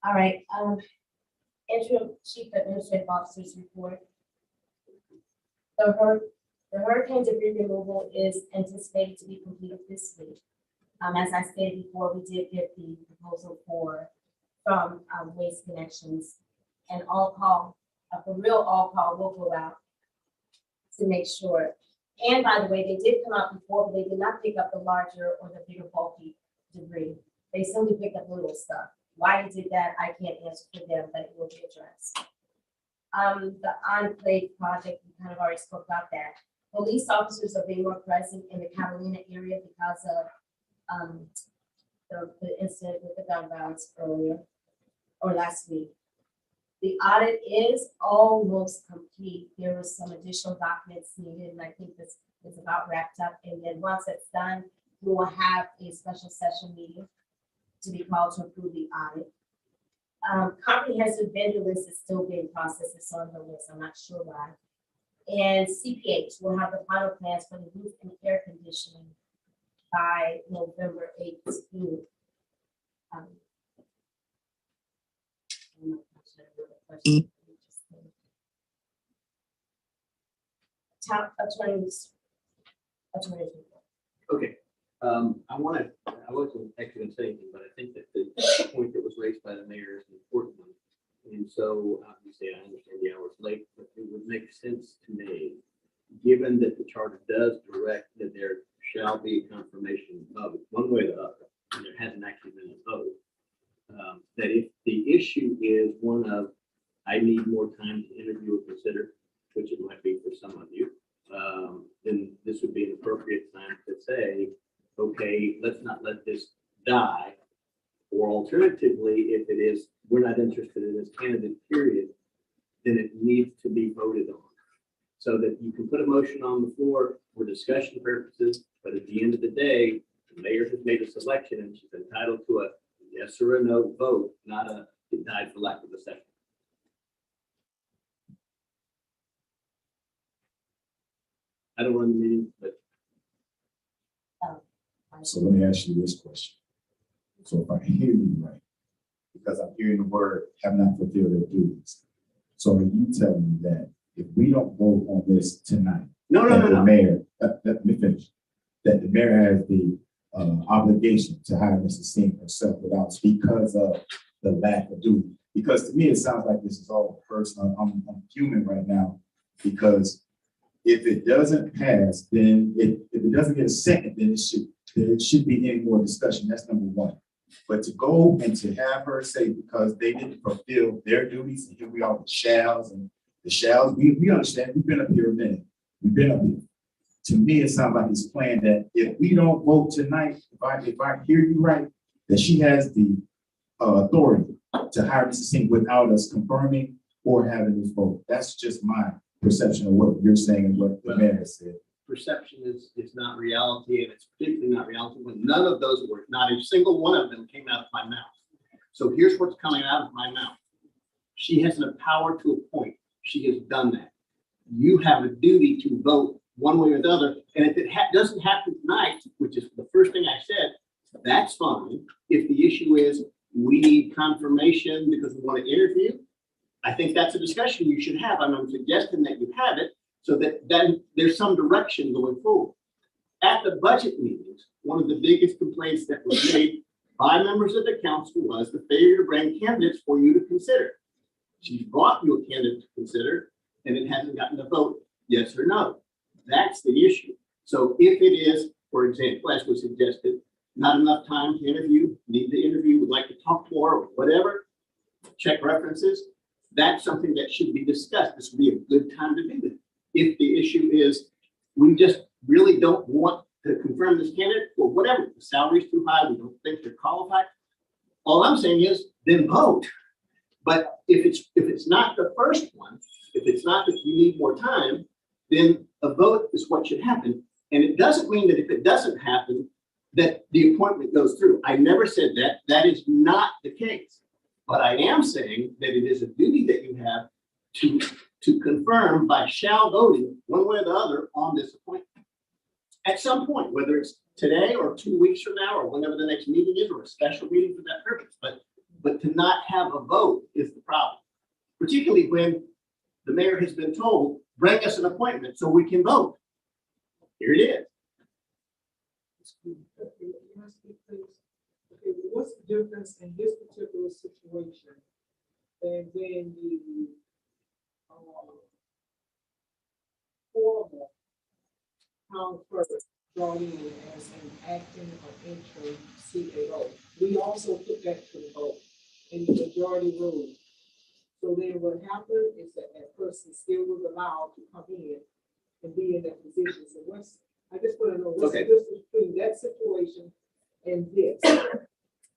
all right, interim chief administrative officer's report. The hurricane debris removal is anticipated to be completed this week. As I stated before, we did get the proposal from Waste Connections, and for real all call will go out to make sure. And by the way, they did come out before, but they did not pick up the larger or the bigger bulky debris. They simply picked up little stuff. Why they did that, I can't answer for them, but it will be addressed. The Enclave project, we kind of already spoke about that. Police officers are being more present in the Catalina area because of the incident with the gun violence earlier or last week. The audit is almost complete. There was some additional documents needed, and I think this is about wrapped up. And then once it's done, we will have a special session meeting to be called to approve the audit. Comprehensive vendor list is still being processed. It's on the list. I'm not sure why. And CPH will have the final plans for the roof and air conditioning by November 18th. Top attorneys. Okay, I wasn't actually going to say anything, but I think that the point that was raised by the mayor is an important one. And so obviously I understand the hour's late, but it would make sense to me, given that the charter does direct that there shall be confirmation of it, one way or the other. and there hasn't actually been a vote, that if the issue is one of, I need more time to interview or consider, which it might be for some of you, then this would be an appropriate time to say, okay, let's not let this die. Or alternatively, if it is, we're not interested in this candidate, period, then it needs to be voted on. So that you can put a motion on the floor for discussion purposes, but at the end of the day, the mayor has made a selection and she's entitled to a yes or a no vote, not a it died for lack of a second. I don't run the meeting, but. So let me ask you this question. So if I hear you right, because I'm hearing the word have not fulfilled their duties. So are you telling me that if we don't vote on this tonight, the mayor, let me finish, that the mayor has the obligation to hire Mrs. Singh herself without, because of the lack of duty? Because to me, it sounds like this is all personal. I'm human right now, because if it doesn't pass, then if it doesn't get a second, then there should be any more discussion. That's number one. But to go and to have her say because they didn't fulfill their duties, and here we are with shalls and the shalls, we understand. We've been up here a minute. We've been up here. To me, it sounds like it's planned that if we don't vote tonight, if I hear you right, that she has the authority to hire Mrs. Singh without us confirming or having this vote. That's just my perception of what you're saying and what the mayor said. Perception is not reality, and it's particularly not reality when none of those words, not a single one of them came out of my mouth. So here's what's coming out of my mouth. She has the power to appoint. She has done that. You have a duty to vote one way or the other. And if it doesn't happen tonight, which is the first thing I said, that's fine. If the issue is we need confirmation because we want to interview, I think that's a discussion you should have. I'm suggesting that you have it so that then there's some direction going forward. At the budget meetings, one of the biggest complaints that was made by members of the council was the failure to bring candidates for you to consider. She's brought you a candidate to consider, and it hasn't gotten a vote, yes or no. That's the issue. So if it is, for example, as was suggested, not enough time to interview, need the interview, would like to talk more, or whatever, check references, that's something that should be discussed. This would be a good time to do that. If the issue is we just really don't want to confirm this candidate or whatever, the salary's too high, we don't think they're qualified, all I'm saying is then vote. But if it's not the first one, if it's not that you need more time, then a vote is what should happen. And it doesn't mean that if it doesn't happen, that the appointment goes through. I never said that. That is not the case. But I am saying that it is a duty that you have to confirm by shall voting one way or the other on this appointment. At some point, whether it's today or 2 weeks from now or whenever the next meeting is or a special meeting for that purpose. But to not have a vote is the problem, particularly when the mayor has been told, bring us an appointment so we can vote. Here it is. Okay, what's the difference in this particular situation than when the former town clerk brought in as an acting or interim CAO? We also put that to the vote in the majority rule. So then what happened is that that person still was allowed to come in and be in that position. So I just want to know what's the difference between that situation and this?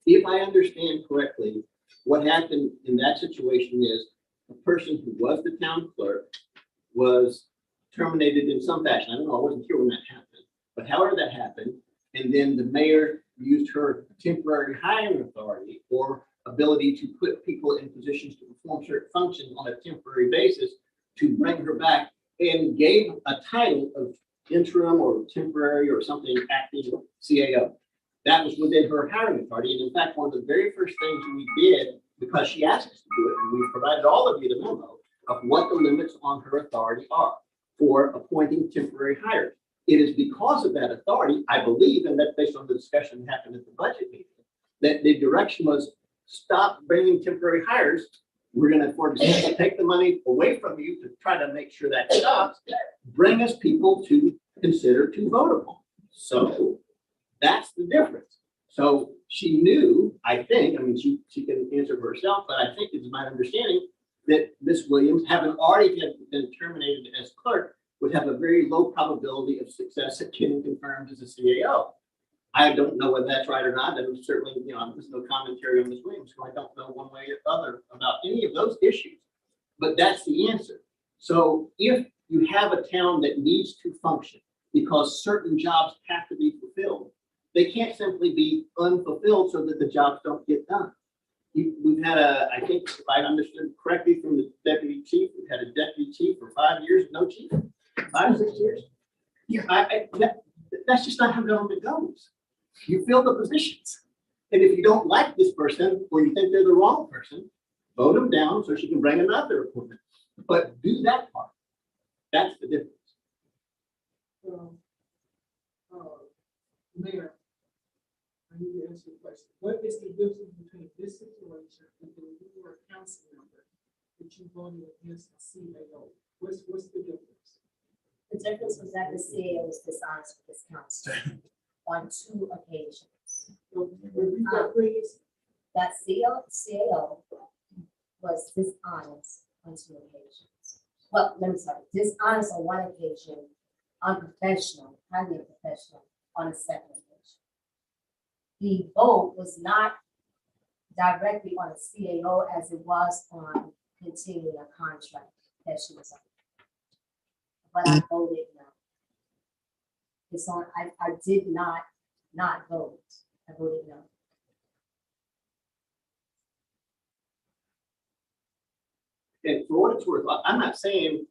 If I understand correctly, what happened in that situation is a person who was the town clerk was terminated in some fashion. I don't know, I wasn't here when that happened, but however that happened, and then the mayor used her temporary hiring authority or ability to put people in positions to perform certain functions on a temporary basis to bring her back and gave a title of interim or temporary or something acting CAO. That was within her hiring authority. And in fact, one of the very first things we did, because she asked us to do it, and we provided all of you the memo of what the limits on her authority are for appointing temporary hires. It is because of that authority, I believe, and that's based on the discussion that happened at the budget meeting, that the direction was stop bringing temporary hires. We're going to, for example, take the money away from you to try to make sure that stops. Bring us people to consider to vote upon. So that's the difference. So she knew, I think, I mean, she can answer for herself, but I think it's my understanding that Ms. Williams, having already been terminated as clerk, would have a very low probability of success at getting confirmed as a CAO. I don't know whether that's right or not, and certainly, you know, there's no commentary on Ms. Williams, so I don't know one way or the other about any of those issues. But that's the answer. So if you have a town that needs to function because certain jobs have to be fulfilled, they can't simply be unfulfilled so that the jobs don't get done. We've had I think if I understood correctly from the deputy chief, we've had a deputy chief for 5 years, no chief, 5 or 6 years. Yeah, that's just not how government goes. You fill the positions. And if you don't like this person or you think they're the wrong person, vote them down so she can bring another appointment. But do that part. That's the difference. Mayor, I need to answer your question. What is the difference between this situation and when you were a council member that you voted against a CAO? What's the difference? The difference was that the CAO was dishonest with this council on 2 occasions. That CAO was dishonest on 2 occasions. Well, let me start. Dishonest on 1 occasion, unprofessional, highly unprofessional on a 2nd occasion. The vote was not directly on a CAO as it was on continuing a contract that she was on. But I voted no. It's on, I did not vote. I voted no. And for what it's worth, I'm not saying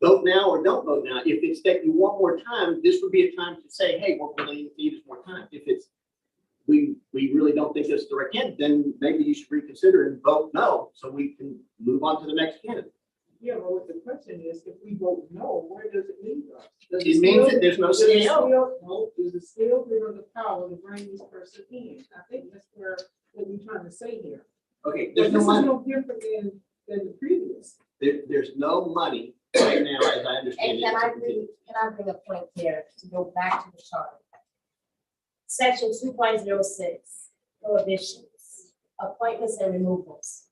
vote now or don't vote now. If it's taking one more time, this would be a time to say, hey, what we really need is more time. If it's, we really don't think this is the right candidate, then maybe you should reconsider and vote no, so we can move on to the next candidate. Yeah, but what the question is, if we vote no, where does it leave us? It means that there's no CAO. No, does it still give her the power to bring this person in? I think that's what we're trying to say here. Okay, But there's no this is money. no different than the previous. There's no money right now, as I understand And it. can I bring a point there to go back to the charter? Section 2.06, prohibitions, appointments and removals.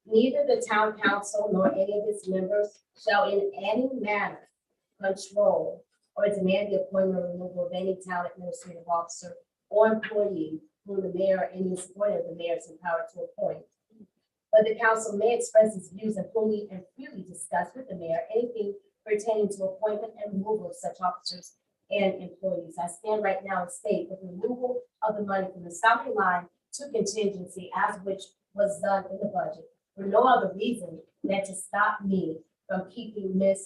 Neither the town council nor any of its members shall in any manner control or demand the appointment or removal of any town administrative officer or employee whom the mayor or any supporter of the mayor is empowered to appoint. But the council may express its views and fully and freely discuss with the mayor anything pertaining to appointment and removal of such officers and employees. I stand right now and state that the removal of the money from the salary line to contingency, as which was done in the budget, for no other reason than to stop me from keeping the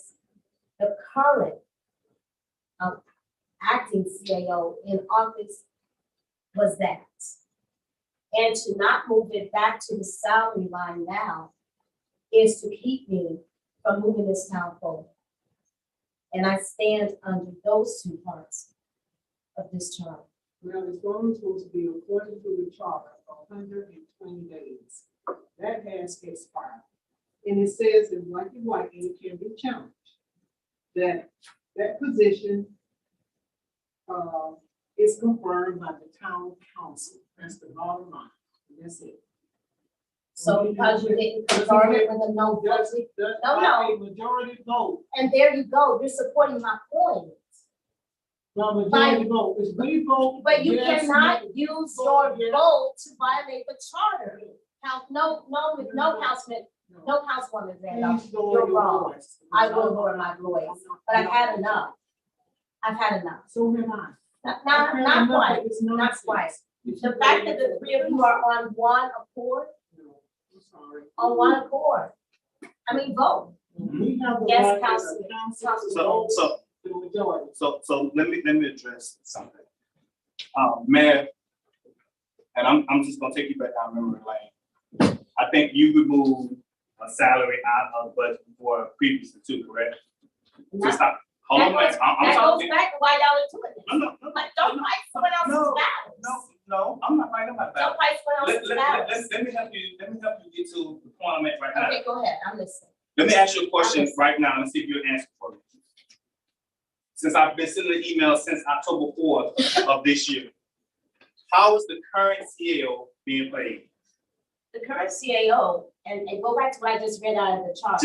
current acting CAO in office was that. And to not move it back to the salary line now is to keep me from moving this town forward. And I stand under those 2 parts of this charter. Now, it's only supposed to be according to the charter, 120 days. That has expired. And it says in black and white, and it can be challenged, that position is confirmed by the town council. That's the bottom line. That's it. So because you didn't confirm it with a no vote, A majority vote. and there you go, you're supporting my point. Well, majority vote is we vote. But you yes, cannot no. use your vote to violate the charter. No councilman, no councilwoman Randolph, Please lower you're your wrong. voice. I will lower my voice, but I've had enough. I've had enough. So am I. Not quite, not quite. The fact that the 3 of you are on one accord, No, I'm sorry. on one accord. I mean, vote. We have the Yes, right as a Councilman. council to vote So, to the majority. so let me address something. Mayor, and I'm just gonna take you back down memory lane. I think you removed a salary out of budget for previously too, correct? So stop. Hold on, I'm That goes talking. back to why y'all are doing this. No, But don't fight someone else's battles. No, I'm not writing about that. Don't fight someone else's battles. Let me help you get to the point I'm at right now. Okay, go ahead, I'm listening. Let me ask you a question right now and see if you'll answer for me. Since I've been sending an email since October 4th of this year, how is the current CAO being paid? The current CAO, and go back to what I just read out of the chart.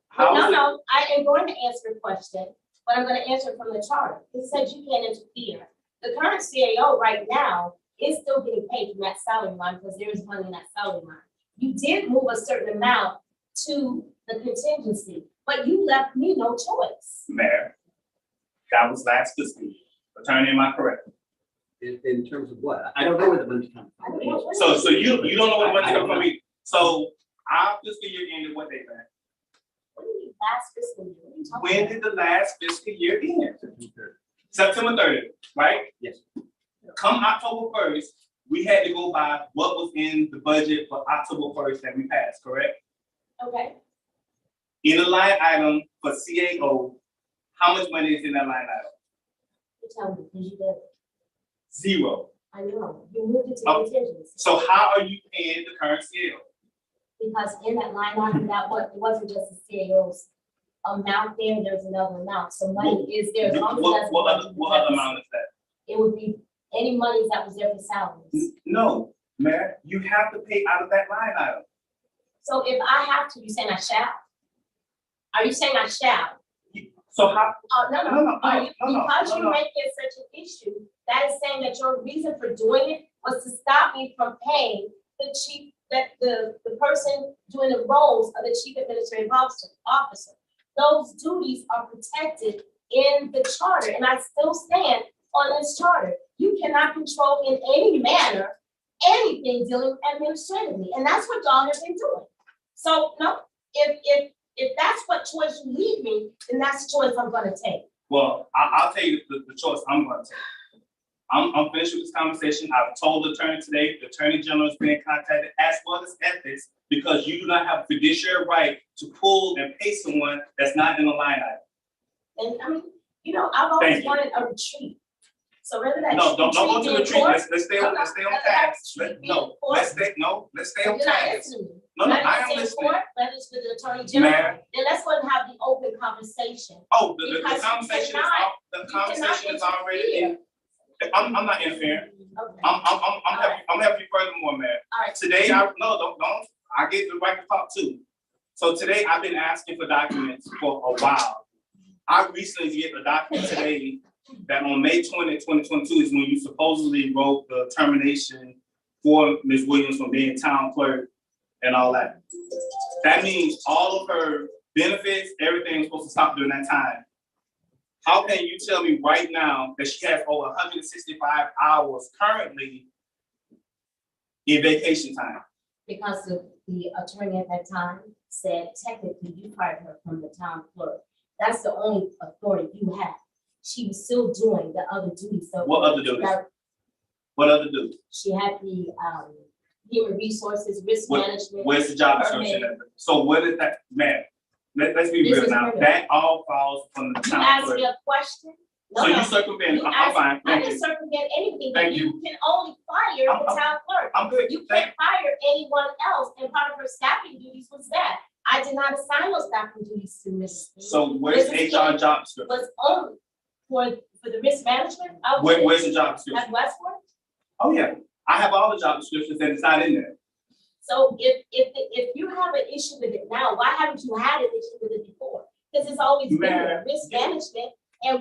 How is it- No, I am going to answer your question, but I'm gonna answer it from the chart. It says you can't interfere. The current CAO right now is still getting paid from that salary line because there is money in that salary line. You did move a certain amount to the contingency, but you left me no choice. Mayor, that was last fiscal year. Attorney, am I correct? In terms of what? I don't know where the money's coming from. So you don't know where the money's coming from either. So our fiscal year ended what day, man? What do you mean last fiscal year? What are you talking When about? did the last fiscal year end? September 30th, right? Yes. Come October 1st, we had to go by what was in the budget for October 1st that we passed, correct? Okay, In the line item for CAO, how much money is in that line item? you tell me, because you did. Zero. I know, you moved it to Oh. contingency. So how are you paying the current CAO? Because in that line item, it wasn't just the CAO's amount there, there's another amount, so money is there. As long as that's What other amount is that? it would be any monies that was there for salaries. No, Mayor, you have to pay out of that line item. So if I have to, you saying I shall? Are you saying I shall? So how? No. Are you, because you're making it such an issue, that is saying that your reason for doing it was to stop me from paying the chief, the person doing the roles of the chief administrative officer. Those duties are protected in the charter, and I still stand on this charter. You cannot control in any manner anything dealing administratively, and that's what y'all have been doing. So no, if that's what choice you leave me, then that's the choice I'm gonna take. Well, I'll tell you the choice I'm gonna take. I'm finished with this conversation. I've told the attorney today, the attorney general has been contacted as well as ethics, because you do not have a fiduciary right to pull and pay someone that's not in the line item. And I mean, I've always wanted a retreat. So whether that. No, don't go to the retreat. Let's stay on task. Let's stay on You're not task. listening to me. No, You're I not am listening to listening. court, whether it's with the attorney general, Ma'am. then let's go and have the open conversation. Oh, the Because you conversation is, cannot- the conversation is already interfere. I'm not interfering. Okay. I'm helping you furthermore, man. All right. Today, don't, I get the right to talk too. So today, I've been asking for documents for a while. I recently get a document today that on May 20, 2022 is when you supposedly wrote the termination for Ms. Williams from being town clerk and all that. That means all of her benefits, everything was supposed to stop during that time. How can you tell me right now that she has over 165 hours currently in vacation time? Because the attorney at that time said technically you fired her from the town clerk. That's the only authority you have. She was still doing the other duties. So What other duties? What other duties? she had the human resources, risk management. Where's the job permit. description? So what is that, man? Let's be This real is now. permit. That all falls from the You town asked clerk. me a question. So you circumvent, You I'm asked- fine, I thank didn't you. circumvent anything, but Thank you can only fire I'm- the town clerk. I'm good. You Thank can't fire anyone else, and part of her staffing duties was that. I did not assign those staffing duties to Mrs. King. So where's Mrs. HR King job description? Was only for the risk management. I was Where's the job description? At Westwood. Oh, yeah. I have all the job descriptions and it's not in there. So if you have an issue with it now, why haven't you had an issue with it before? Because it's always been there. Risk management and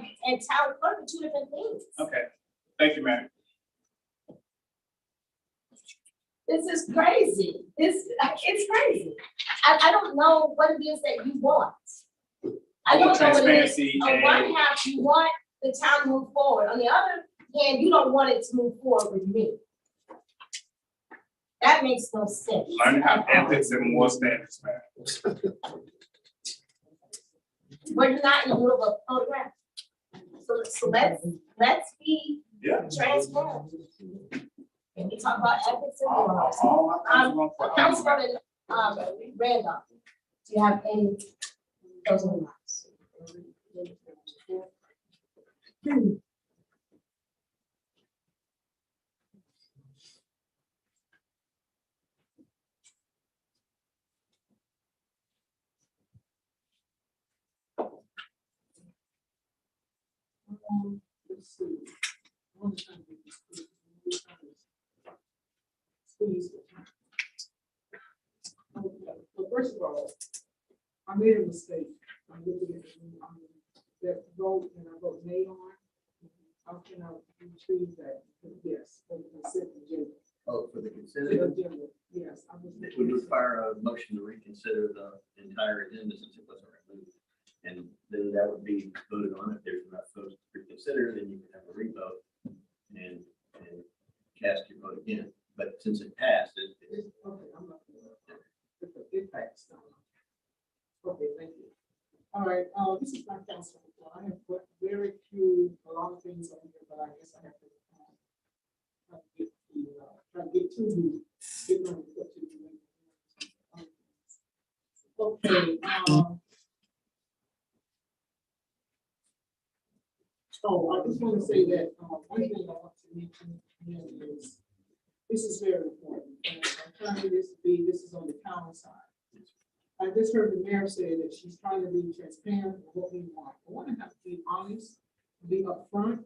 town clerk are two different things. Okay. Thank you, ma'am. This is crazy. It's crazy. I don't know what it is that you want. I don't know what it is. Transparency On one hand, you want the town to move forward. On the other hand, you don't want it to move forward with me. That makes no sense. Learn to have ethics and more standards, man. We're not in the middle of a program. So let's be transparent. And we talk about ethics and morals. Councilwoman, Randolph, do you have any closing remarks? Let's see. squeeze the time. Okay, so first of all, I made a mistake. I'm looking at that vote and I vote nay on. How can I retrieve that? Yes, for the consent agenda. Oh, for the consent The agenda, agenda, yes. I was it would require a motion to reconsider the entire agenda since it wasn't removed. And then that would be voted on. If there's enough votes to reconsider, then you can have a revote and cast your vote again. But since it passed, Okay, I'm not gonna. It passed. Okay, thank you. All right, this is my council report. I have put very few, a lot of things on here, but I guess I have to try to get to you. Get them put to you. Okay, so I just want to say that, one thing I want to mention here is, this is very important. And I'm trying this to be, this is on the county side. I just heard the mayor say that she's trying to be transparent with what we want. I want to have to be honest, be upfront,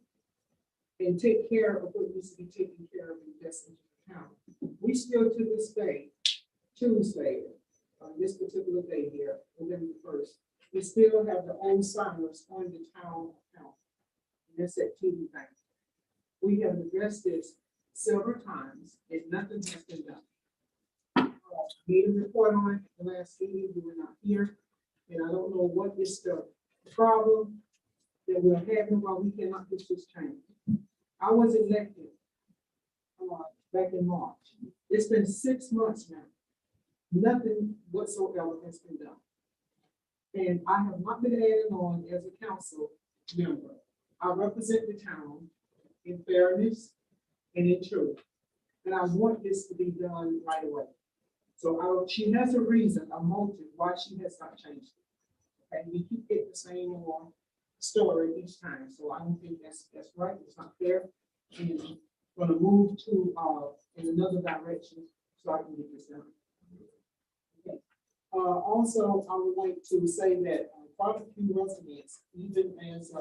and take care of what needs to be taken care of in the best interest of the county. We still to this day, Tuesday, on this particular day here, November 1st, we still have the old signers on the town account. And that's at TV Bank. We have addressed this several times, and nothing has been done. Made a report on it the last meeting, we were not here, and I don't know what is the problem that we're having while we cannot get this changed. I was elected back in March. It's been 6 months now. Nothing whatsoever has been done. And I have not been added on as a council member. I represent the town in fairness and in truth. And I want this to be done right away. So she has a reason, a motive why she has not changed it. And we keep getting the same story each time. So I don't think that's right. It's not fair. And I'm gonna move to in another direction so I can get this done. Okay. Also, I would like to say that quite a few residents, even as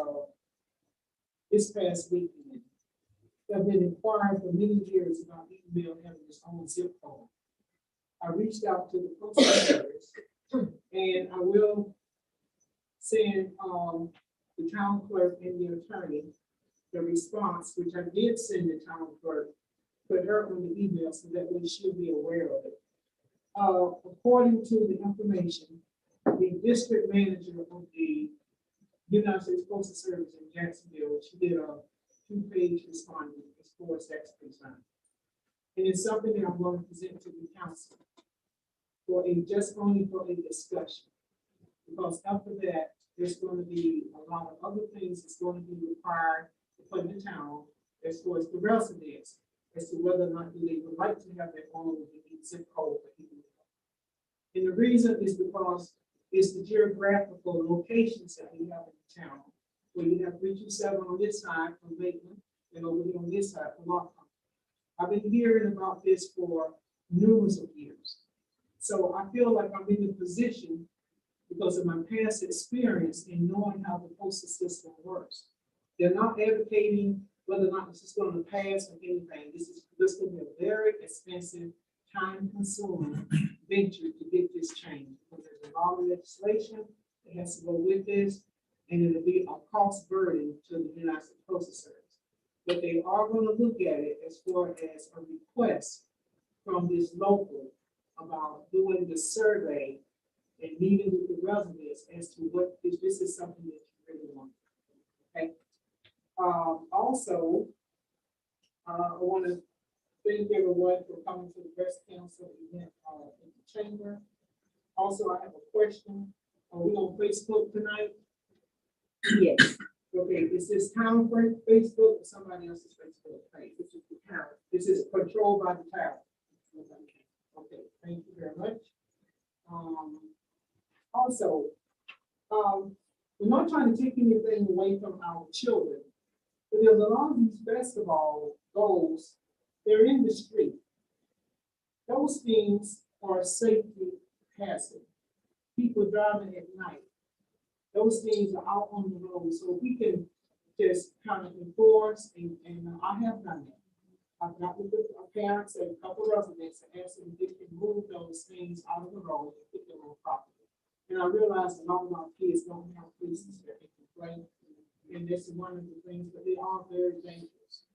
this past weekend, have been inquiring for many years about Eatonville having its own zip code. I reached out to the postal service, and I will send the town clerk and the attorney the response, which I did send the town clerk, put her on the email so that way she'll be aware of it. According to the information, the district manager of the United States Postal Service in Jacksonville, she did a 2-page responding as far as that's concerned. And it's something that I'm going to present to the council just only for a discussion. Because after that, there's going to be a lot of other things that's going to be required for the town as far as the residents, as to whether or not they would like to have their own zip code for people. And the reason is because it's the geographical locations that we have in the town, where you have 327 on this side from Maitland and over here on this side from Lockhart. I've been hearing about this for numerous of years. So I feel like I'm in a position because of my past experience in knowing how the postal system works. They're not advocating whether or not this is going to pass or anything. This going to be a very expensive, time-consuming venture to get this changed. Because there's a lot of legislation that has to go with this, and it'll be a cost burden to the United States Postal Service. But they are going to look at it as far as a request from this local about doing the survey and meeting with the residents as to what if this is something that you really want. Okay. Also, I want to thank everyone for coming to the Breast Council event in the chamber. Also, I have a question. Are we on Facebook tonight? Yes. Okay, is this town Facebook or somebody else's Facebook page? This is the town. This is controlled by the town. Okay, thank you very much. Also, we're not trying to take anything away from our children, but there's a lot of these basketball goals, they're in the street. Those things are safety hazard. People driving at night. Those things are out on the road. So we can just kind of enforce, and I have done that. I've gotten with our parents and a couple residents and asked them if they can move those things out of the road and put them on property. And I realized a lot of our kids don't have places that they can play. And that's one of the things, but they are very dangerous.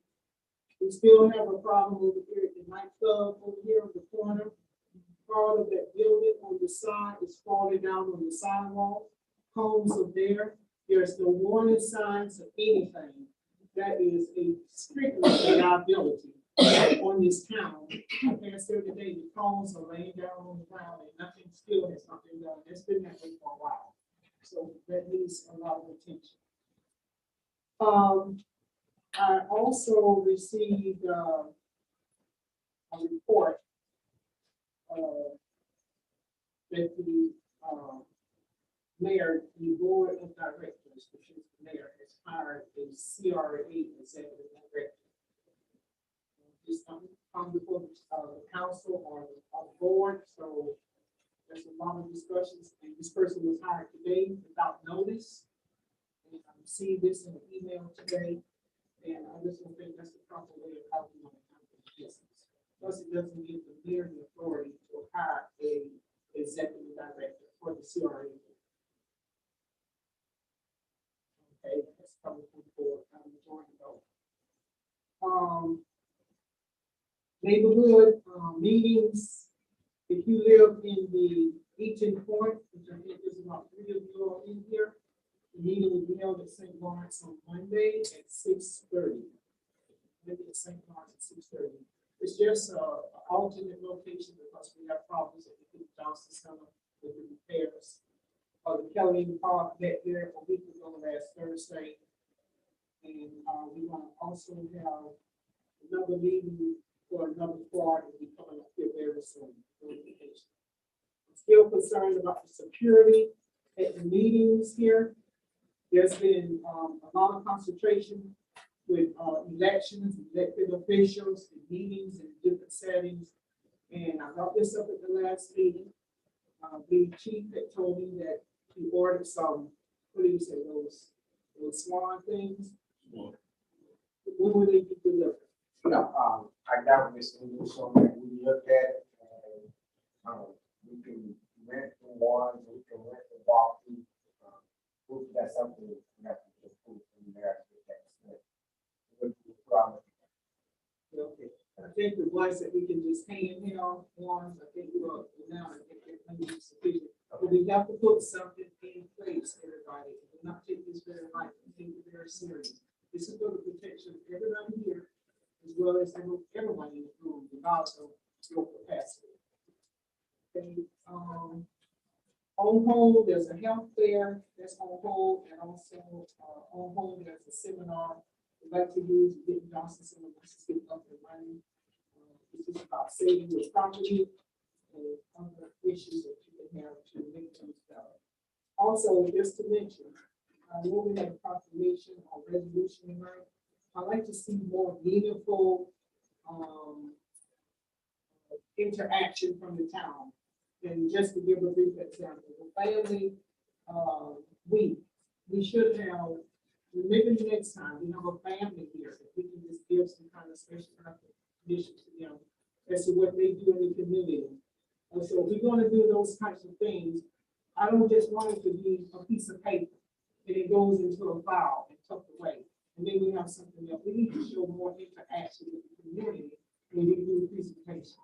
We still have a problem over here at the nightclub over here on the corner. Part of that building on the side is falling down on the sidewalk. Cones are there. There's no warning signs of anything. That is a strictly liability on this town. I passed there today, the cones are laying down on the ground and nothing still has not been done. It's been that way for a while. So that needs a lot of attention. I also received a report that the mayor, the board of directors, which is the mayor, has hired a CRA executive director. Just come before the council or the board, so there's a lot of discussions, and this person was hired today without notice. And I received this in an email today, and I just don't think that's the proper way of how we want to handle business. Plus, it doesn't give the mayor the authority to hire a executive director for the CRA. Okay, that's probably for majority vote. Neighborhood meetings. If you live in the Eaton Point, which I think there's about 3 of you all in here, the meeting will be held at St. Lawrence on Monday at 6:30. Maybe at St. Lawrence at 6:30. It's just an alternate location because we have problems at the Johnson Center with the repairs. The Kelly Park met there a week ago last Thursday. And we want to also have another meeting for another part and be coming up here very soon. I'm still concerned about the security at the meetings here. There's been a lot of concentration with elections, elected officials, and meetings in different settings. And I brought this up at the last meeting. The chief had told me that he ordered some, what do you say, those swan things. When will they be delivered? I got this so that we looked at it and we can rent the ones, we can rent the walkie. That's something we have to get from there. Okay. I think the ones that we can just hand held ones, I think we're now, I think they're going to be sufficient. But we have to put something in place, everybody. Do not take this very lightly, take it very serious. This is for the protection of everybody here, as well as everyone in the room, regardless of your capacity. Okay, on hold, there's a health fair that's on hold, and also on hold, there's a seminar we'd like to use to get Johnson Center up and running. This is about saving your property and other issues that you can have to make things better. Also, just to mention, I know we have a proclamation or resolution tonight. I'd like to see more meaningful interaction from the town. And just to give a brief example, the family week, we should have, maybe next time, we have a family here, that we can just give some kind of special recognition to them as to what they do in the community. And so if we're going to do those types of things, I don't just want it to be a piece of paper and it goes into a file and tucked away. And then we have something else. We need to show more interaction with the community when we do presentations.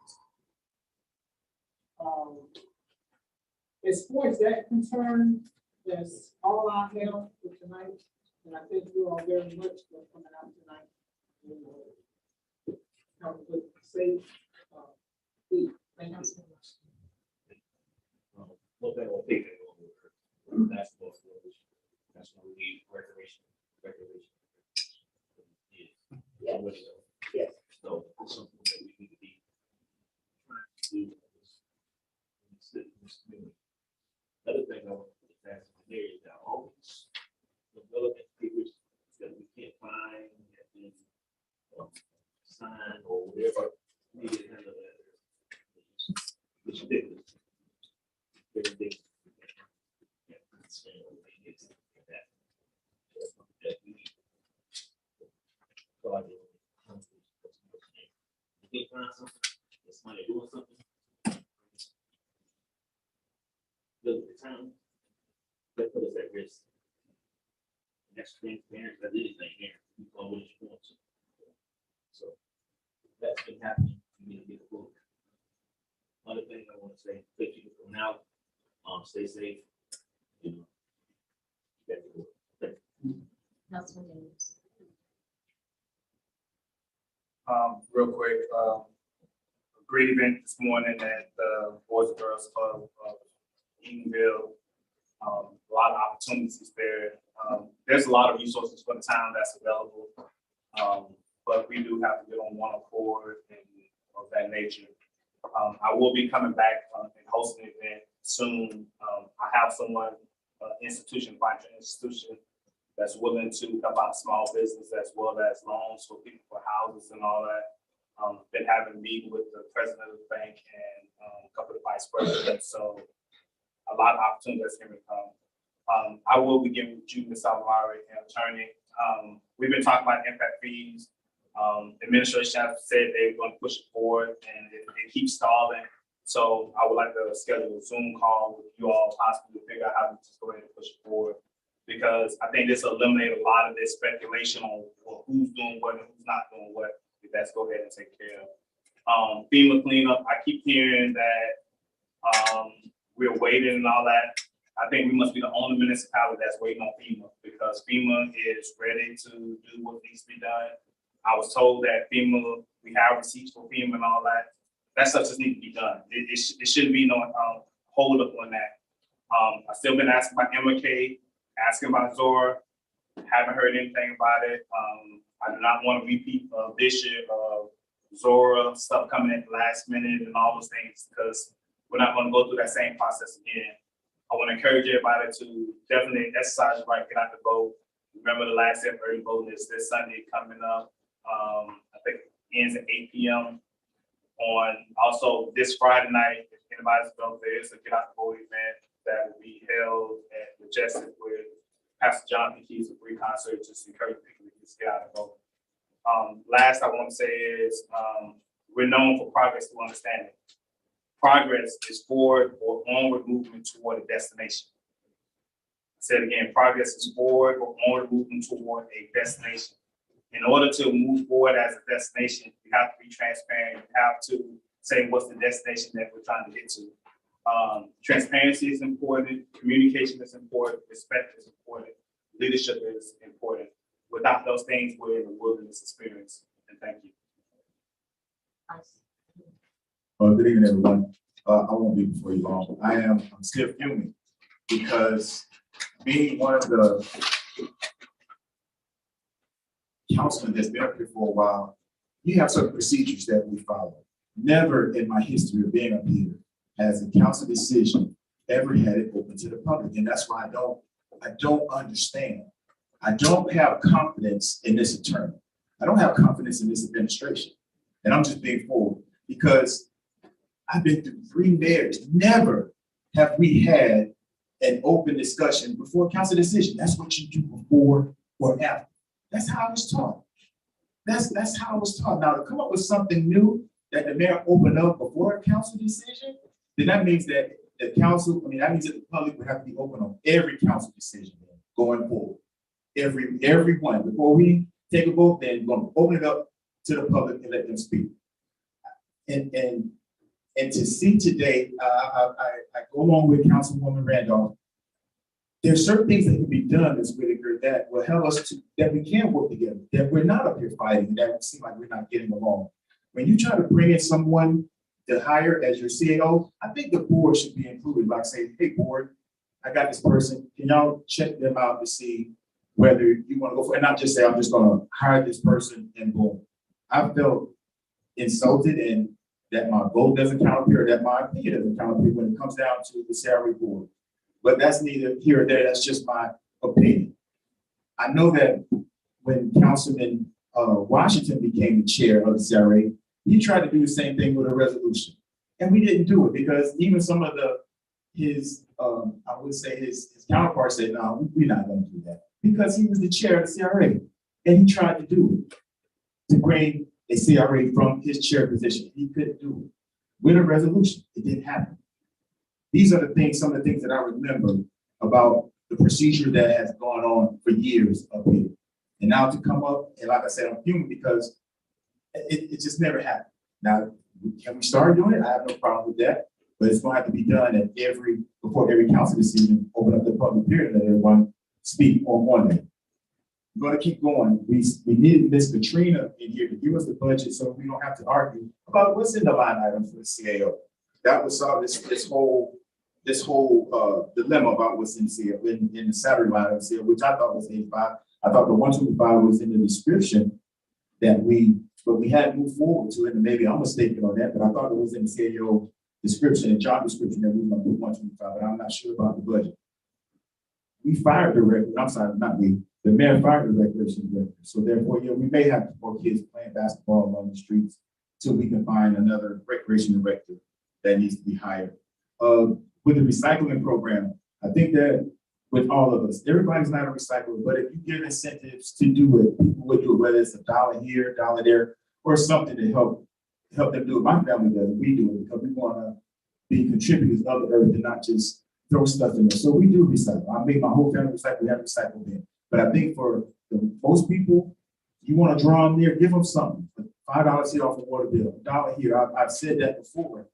As far as that concerned, that's all I have for tonight. And I thank you all very much for coming out tonight. And, have a good, safe week. Thank you so much. Look at what they do. That's what we recreation. Yeah. Yes. So it's something that we need to be trying to do. Another thing I want to ask there is that all these development papers that we can't find and then sign or whatever, we need to handle that. It's ridiculous. Everything. find something, if somebody doing something. Look at the town, that put us at risk. That's transparent, that's anything here, you go with your points. So, that's been happening, you need to get a book. Other thing I want to say, thank you for now, stay safe, you know. Get the book. Councilman James. Real quick, a great event this morning at the Boys and Girls Club of Eatonville. A lot of opportunities there. There's a lot of resources for the town that's available. But we do have to get on one accord and of that nature. I will be coming back and hosting an event soon. I have someone, financial institution that's willing to help out small business as well as loans for people for houses and all that. Been having a meeting with the president of the bank and a couple of vice presidents. So a lot of opportunities here to come. I will begin with you, Ms. Alvaro, an attorney. We've been talking about impact fees. Administration has said they're going to push it forward and it keeps stalling. So I would like to schedule a Zoom call with you all possibly to figure out how to just go ahead and push it forward. Because I think this will eliminate a lot of this speculation on who's doing what and who's not doing what. If that's go ahead and take care of. FEMA cleanup, I keep hearing that we're waiting and all that. I think we must be the only municipality that's waiting on FEMA because FEMA is ready to do what needs to be done. I was told that FEMA, we have receipts for FEMA and all that. That stuff just needs to be done. It shouldn't be no hold up on that. I've still been asking about MK, asking about Zora. Haven't heard anything about it. I do not want to repeat this year of Zora stuff coming in last minute and all those things because we're not going to go through that same process again. I want to encourage everybody to definitely exercise your right, get out the vote. Remember the last day of early voting is this Sunday coming up. I think it ends at 8 p.m. on also this Friday night. If anybody's going there is a get out the vote event that will be held at Majestic with Pastor John Keys, a free concert, just encourage people to just get out and vote. Last I want to say is we're known for progress through understanding. Progress is forward or onward movement toward a destination. I said again, progress is forward or onward movement toward a destination. In order to move forward as a destination, you have to be transparent. You have to say what's the destination that we're trying to get to. Transparency is important, communication is important, respect is important, leadership is important. Without those things, we're in the wilderness experience. And thank you. Good evening, everyone. I won't be before you long. I'm still fuming because being one of the councilmen that's been up here for a while, you have certain procedures that we follow. Never in my history of being up here has a council decision ever had it open to the public. And that's why I don't understand. I don't have confidence in this attorney. I don't have confidence in this administration. And I'm just being forward because I've been through 3 mayors. Never have we had an open discussion before a council decision. That's what you do before or after. That's how I was taught. That's how I was taught. Now to come up with something new that the mayor opened up before a council decision, then that means that the council, that means that the public would have to be open on every council decision going forward. Every one. Before we take a vote, then we're going to open it up to the public and let them speak. And to see today, I go along with Councilwoman Randolph. There's certain things that can be done, Ms. Whitaker, that will help us that we can work together, that we're not up here fighting, that it seems like we're not getting along. When you try to bring in someone to hire as your CEO, I think the board should be included, like say, hey board, I got this person, can y'all check them out to see whether you want to go for it, and not just say, I'm just gonna hire this person and boom. I felt insulted and that my vote doesn't count up here, that my opinion doesn't count up here when it comes down to the salary board. But that's neither here or there, that's just my opinion. I know that when Councilman Washington became the chair of the CRA, he tried to do the same thing with a resolution. And we didn't do it because even some of his counterparts said, no, we're not gonna do that. Because he was the chair of the CRA and he tried to do it, to bring They see already from his chair position, he couldn't do it. With a resolution, it didn't happen. These are the things, some of the things that I remember about the procedure that has gone on for years up here. And now to come up, and like I said, I'm human because it just never happened. Now, can we start doing it? I have no problem with that, but it's gonna have to be done at before every council decision, open up the public hearing, let everyone speak on that. We're gonna keep going. We needed Ms. Katrina in here to give us the budget so we don't have to argue about what's in the line items for the CAO. That would solve this whole dilemma about what's in the salary line of CAO, which I thought was 85. I thought the 125 was in the description but we hadn't moved forward to it, and maybe I'm mistaken on that, but I thought it was in the CAO description and job description that we were gonna put 125, but I'm not sure about the budget. We fired the record, I'm sorry, not me, the mayor fired the recreation director. So therefore, yeah, we may have more kids playing basketball along the streets till we can find another recreation director that needs to be hired. With the recycling program, I think that with all of us, everybody's not a recycler, but if you give incentives to do it, people would do it, whether it's $1 here, $1 there, or something to help them do it. My family does, we do it because we want to be contributors of the earth and not just throw stuff in there. So we do recycle. I made my whole family recycle, we have recycle bin. But I think for most people, you want to draw them there, give them something. $5 here off the water bill, $1 here. I've said that before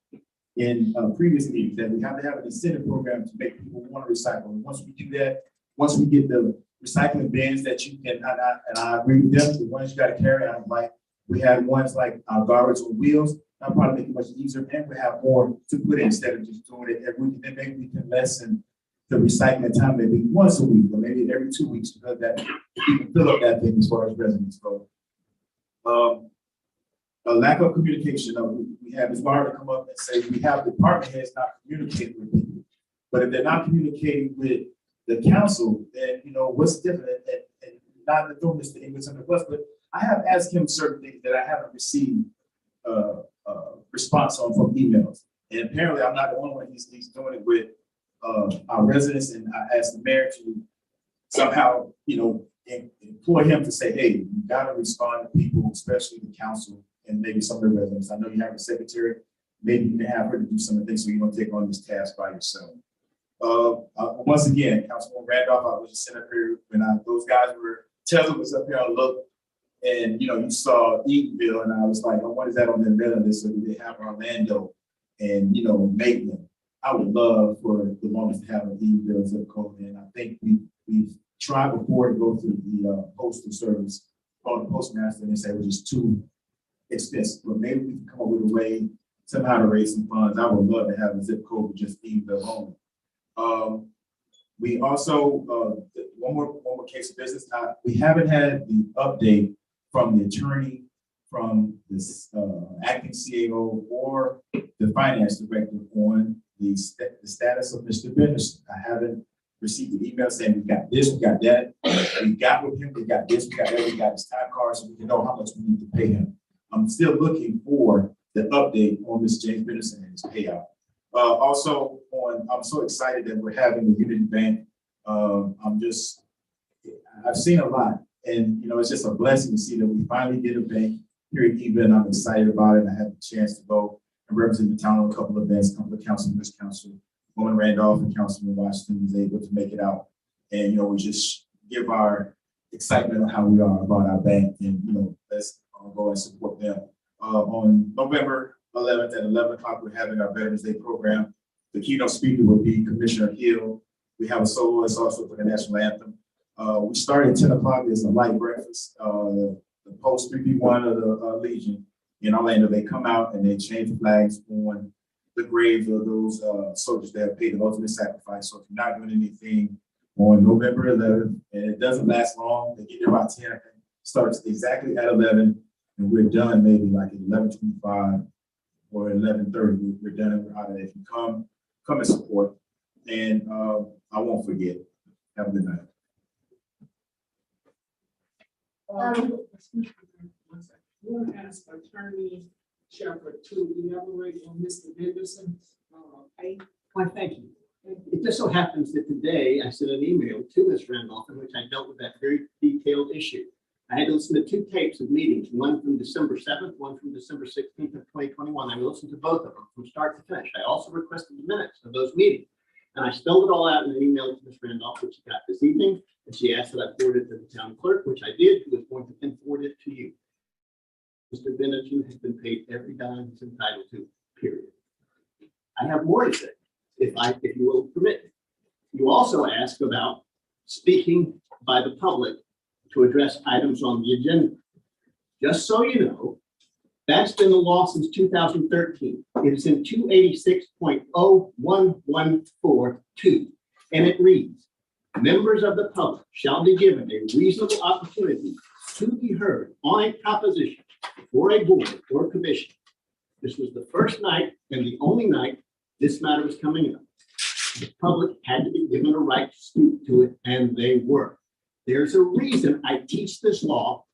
in previous meetings, that we have to have an incentive program to make people want to recycle. And once we do that, once we get the recycling bins that you can, and I agree with them, the ones you got to carry, I'm like, we have ones like garbage on wheels, that'll probably make it much easier, and we have more to put in instead of just doing it every week. And maybe we can lessen the recycling time, maybe once a week, or maybe every 2 weeks, because that you can fill up that thing as far as residents go. A lack of communication. We have Ms. Barr to come up and say we have department heads not communicating with people. But if they're not communicating with the council, then what's different? And not to throw Mr. English under the bus, but I have asked him certain things that I haven't received response on from emails. And apparently I'm not the only one he's doing it with our residents. And I asked the mayor to somehow, employ him to say, hey, you gotta respond to people, especially the council and maybe some of the residents. I know you have a secretary, maybe you can have her to do some of the things so you don't take on this task by yourself. Once again, Councilman Randolph, I was just sitting up here when those guys Tesla was up here, I looked, and you saw Eatonville, and I was like, what is that on their mailing list? So do they have Orlando and Maitland? I would love for the longest to have an Eatonville zip code, and I think we've tried before to go through the postal service, call the postmaster, and they say it was just too expensive. But maybe we can come up with a way somehow to raise some funds. I would love to have a zip code with just Eatonville only. We also one more case of business. We haven't had the update from the attorney, from this acting CAO, or the finance director on the status of Mr. Benderson. I haven't received an email saying we got this, we got that, we got with him, we got this, we got that, we got his time card, so we can know how much we need to pay him. I'm still looking for the update on Mr. James Benderson and his payout. Also, I'm so excited that we're having the Unity Bank. I've seen a lot, and it's just a blessing to see that we finally get a bank here in Eatonville. I'm excited about it. I had the chance to go and represent the town on a couple of events, a couple of councilmen, Woman Randolph and Councilman Washington was able to make it out. And, we just give our excitement on how we are about our bank, and, let's go and support them. On November 11th at 11 o'clock, we're having our Veterans Day program. The keynote speaker will be Commissioner Hill. We have a soloist also for the national anthem. We start at 10 o'clock. There's a light breakfast. The post 3B1 of the Legion in Orlando, they come out and they change the flags on the graves of those soldiers that have paid the ultimate sacrifice. So if you're not doing anything on November 11th, and it doesn't last long, they get there about 10, starts exactly at 11, and we're done maybe like at 11:25 or 11:30. We're done and we're out of there. If you come and support, and I won't forget. Have a good night. I want to ask Attorney Shepherd to elaborate on Mr. Henderson's pay. Why, thank you. It just so happens that today I sent an email to Ms. Randolph in which I dealt with that very detailed issue. I had to listen to 2 tapes of meetings, one from December 7th, one from December 16th of 2021. I listened to both of them from start to finish. I also requested the minutes of those meetings. And I spelled it all out in an email to Ms. Randolph, which she got this evening. And she asked that I forward it to the town clerk, which I did, who is going to then forward it to you. Mr. Benetton has been paid every dime he's entitled to, period. I have more to say, if you will permit me. You also asked about speaking by the public to address items on the agenda. Just so you know, that's been the law since 2013. It is in 286.01142, and it reads, members of the public shall be given a reasonable opportunity to be heard on a proposition for a board or commission. This was the first night and the only night this matter was coming up. The public had to be given a right to speak to it, and they were. There's a reason I teach this law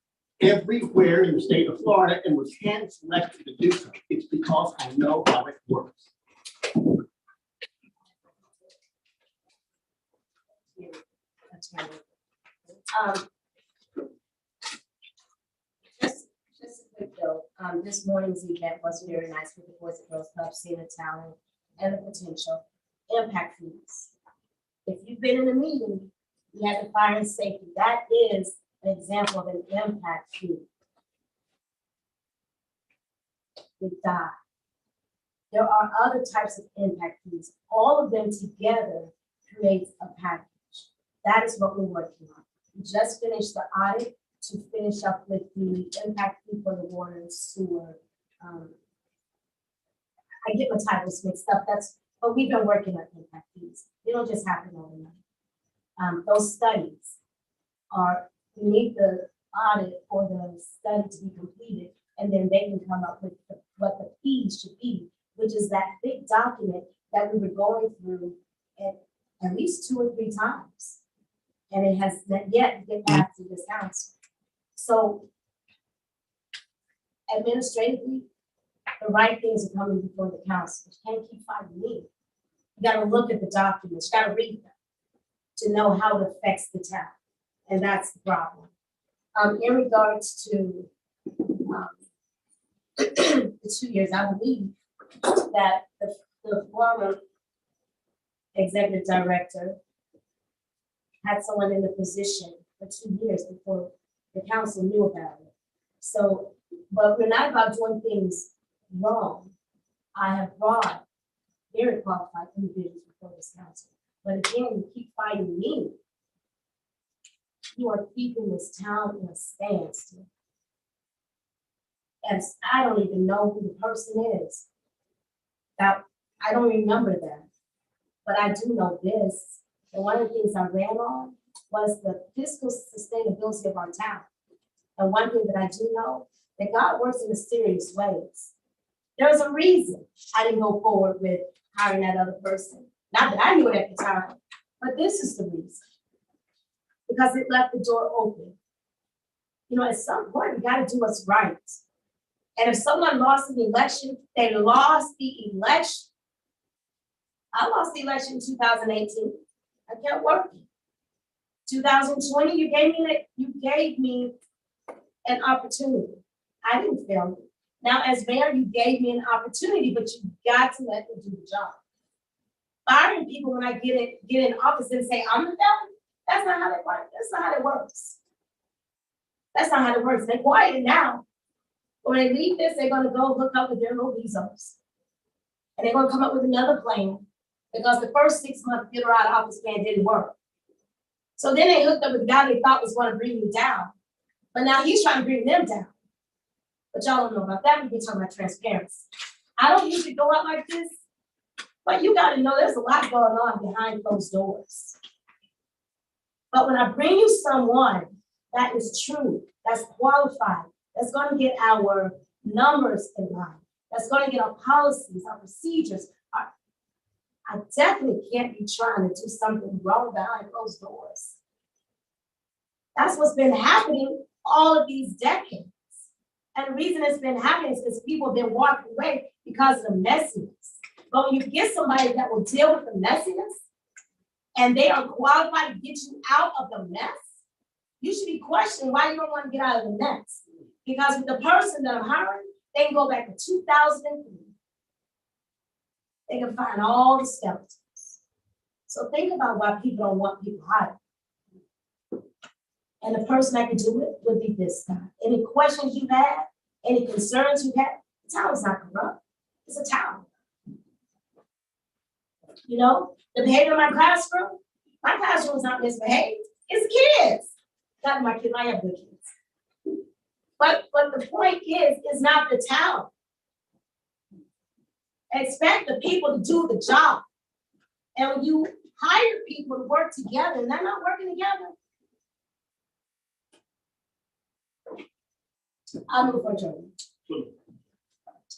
everywhere in the state of Florida and was hand selected to do so. It's because I know how it works. Just a quick note, this morning's event was very nice with the Boys and Girls Club, seeing the talent and the potential. Impact fees. If you've been in a meeting, you had the fire and safety. That is an example of an impact fee. It died. There are other types of impact fees. All of them together creates a package. That is what we're working on. We just finished the audit to finish up with the impact fee for the water and sewer. I get my titles mixed up. But we've been working on impact fees. They don't just happen overnight. Those studies we need the audit or the study to be completed, and then they can come up with what the fees should be, which is that big document that we were going through at least 2 or 3 times. And it has not yet get back to this council. So administratively, the right things are coming before the council. You can't keep fighting me. You gotta look at the documents, you gotta read them to know how it affects the town. And that's the problem. In regards to the 2 years, I believe that the former executive director had someone in the position for 2 years before the council knew about it. So, but we're not about doing things wrong. I have brought very qualified individuals before this council. But again, you keep fighting me. You are keeping this town in a standstill. And I don't even know who the person is. Now, I don't remember them. But I do know this. And one of the things I ran on was the fiscal sustainability of our town. And one thing that I do know, that God works in mysterious ways. There's a reason I didn't go forward with hiring that other person. Not that I knew it at the time, but this is the reason. Because it left the door open. You know, at some point, we got to do what's right. And if someone lost an election, they lost the election. I lost the election in 2018. I kept working. 2020, you gave me an opportunity. I didn't fail you. Now, as mayor, you gave me an opportunity, but you got to let me do the job. Firing people when I get in office and say I'm the felon, that's not how that works. That's not how that works. That's not how it works. They're quiet now. When they leave this, they're gonna go hook up with their little bezos. And they're gonna come up with another plan because the first 6 months get her out of office plan didn't work. So then they hooked up with the guy they thought was gonna bring me down. But now he's trying to bring them down. But y'all don't know about that. We've been talking about transparency. I don't usually go out like this, but you gotta know there's a lot going on behind closed doors. But when I bring you someone that is true, that's qualified, that's gonna get our numbers in line, that's gonna get our policies, our procedures, I definitely can't be trying to do something wrong behind closed doors. That's what's been happening all of these decades. And the reason it's been happening is because people have been walking away because of the messiness. But when you get somebody that will deal with the messiness and they are qualified to get you out of the mess, you should be questioning why you don't want to get out of the mess. Because with the person that I'm hiring, they can go back to 2003. They can find all the skeletons. So think about why people don't want people hired. And the person that can do it would be this guy. Any questions you have, any concerns you have, the town is not corrupt. It's a town. You know, the behavior of my classroom is not misbehaved. It's the kids. Not my kids, I have good kids. But the point is, it's not the town. Expect the people to do the job. And when you hire people to work together and they're not working together, I'll move for adjournment.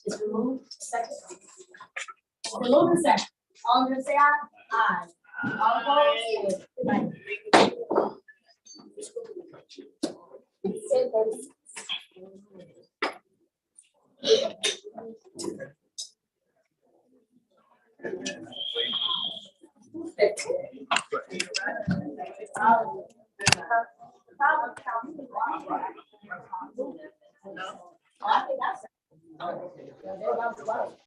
It's removed, second. Removed and second. All in favor, say aye. Aye. All opposed? I think that's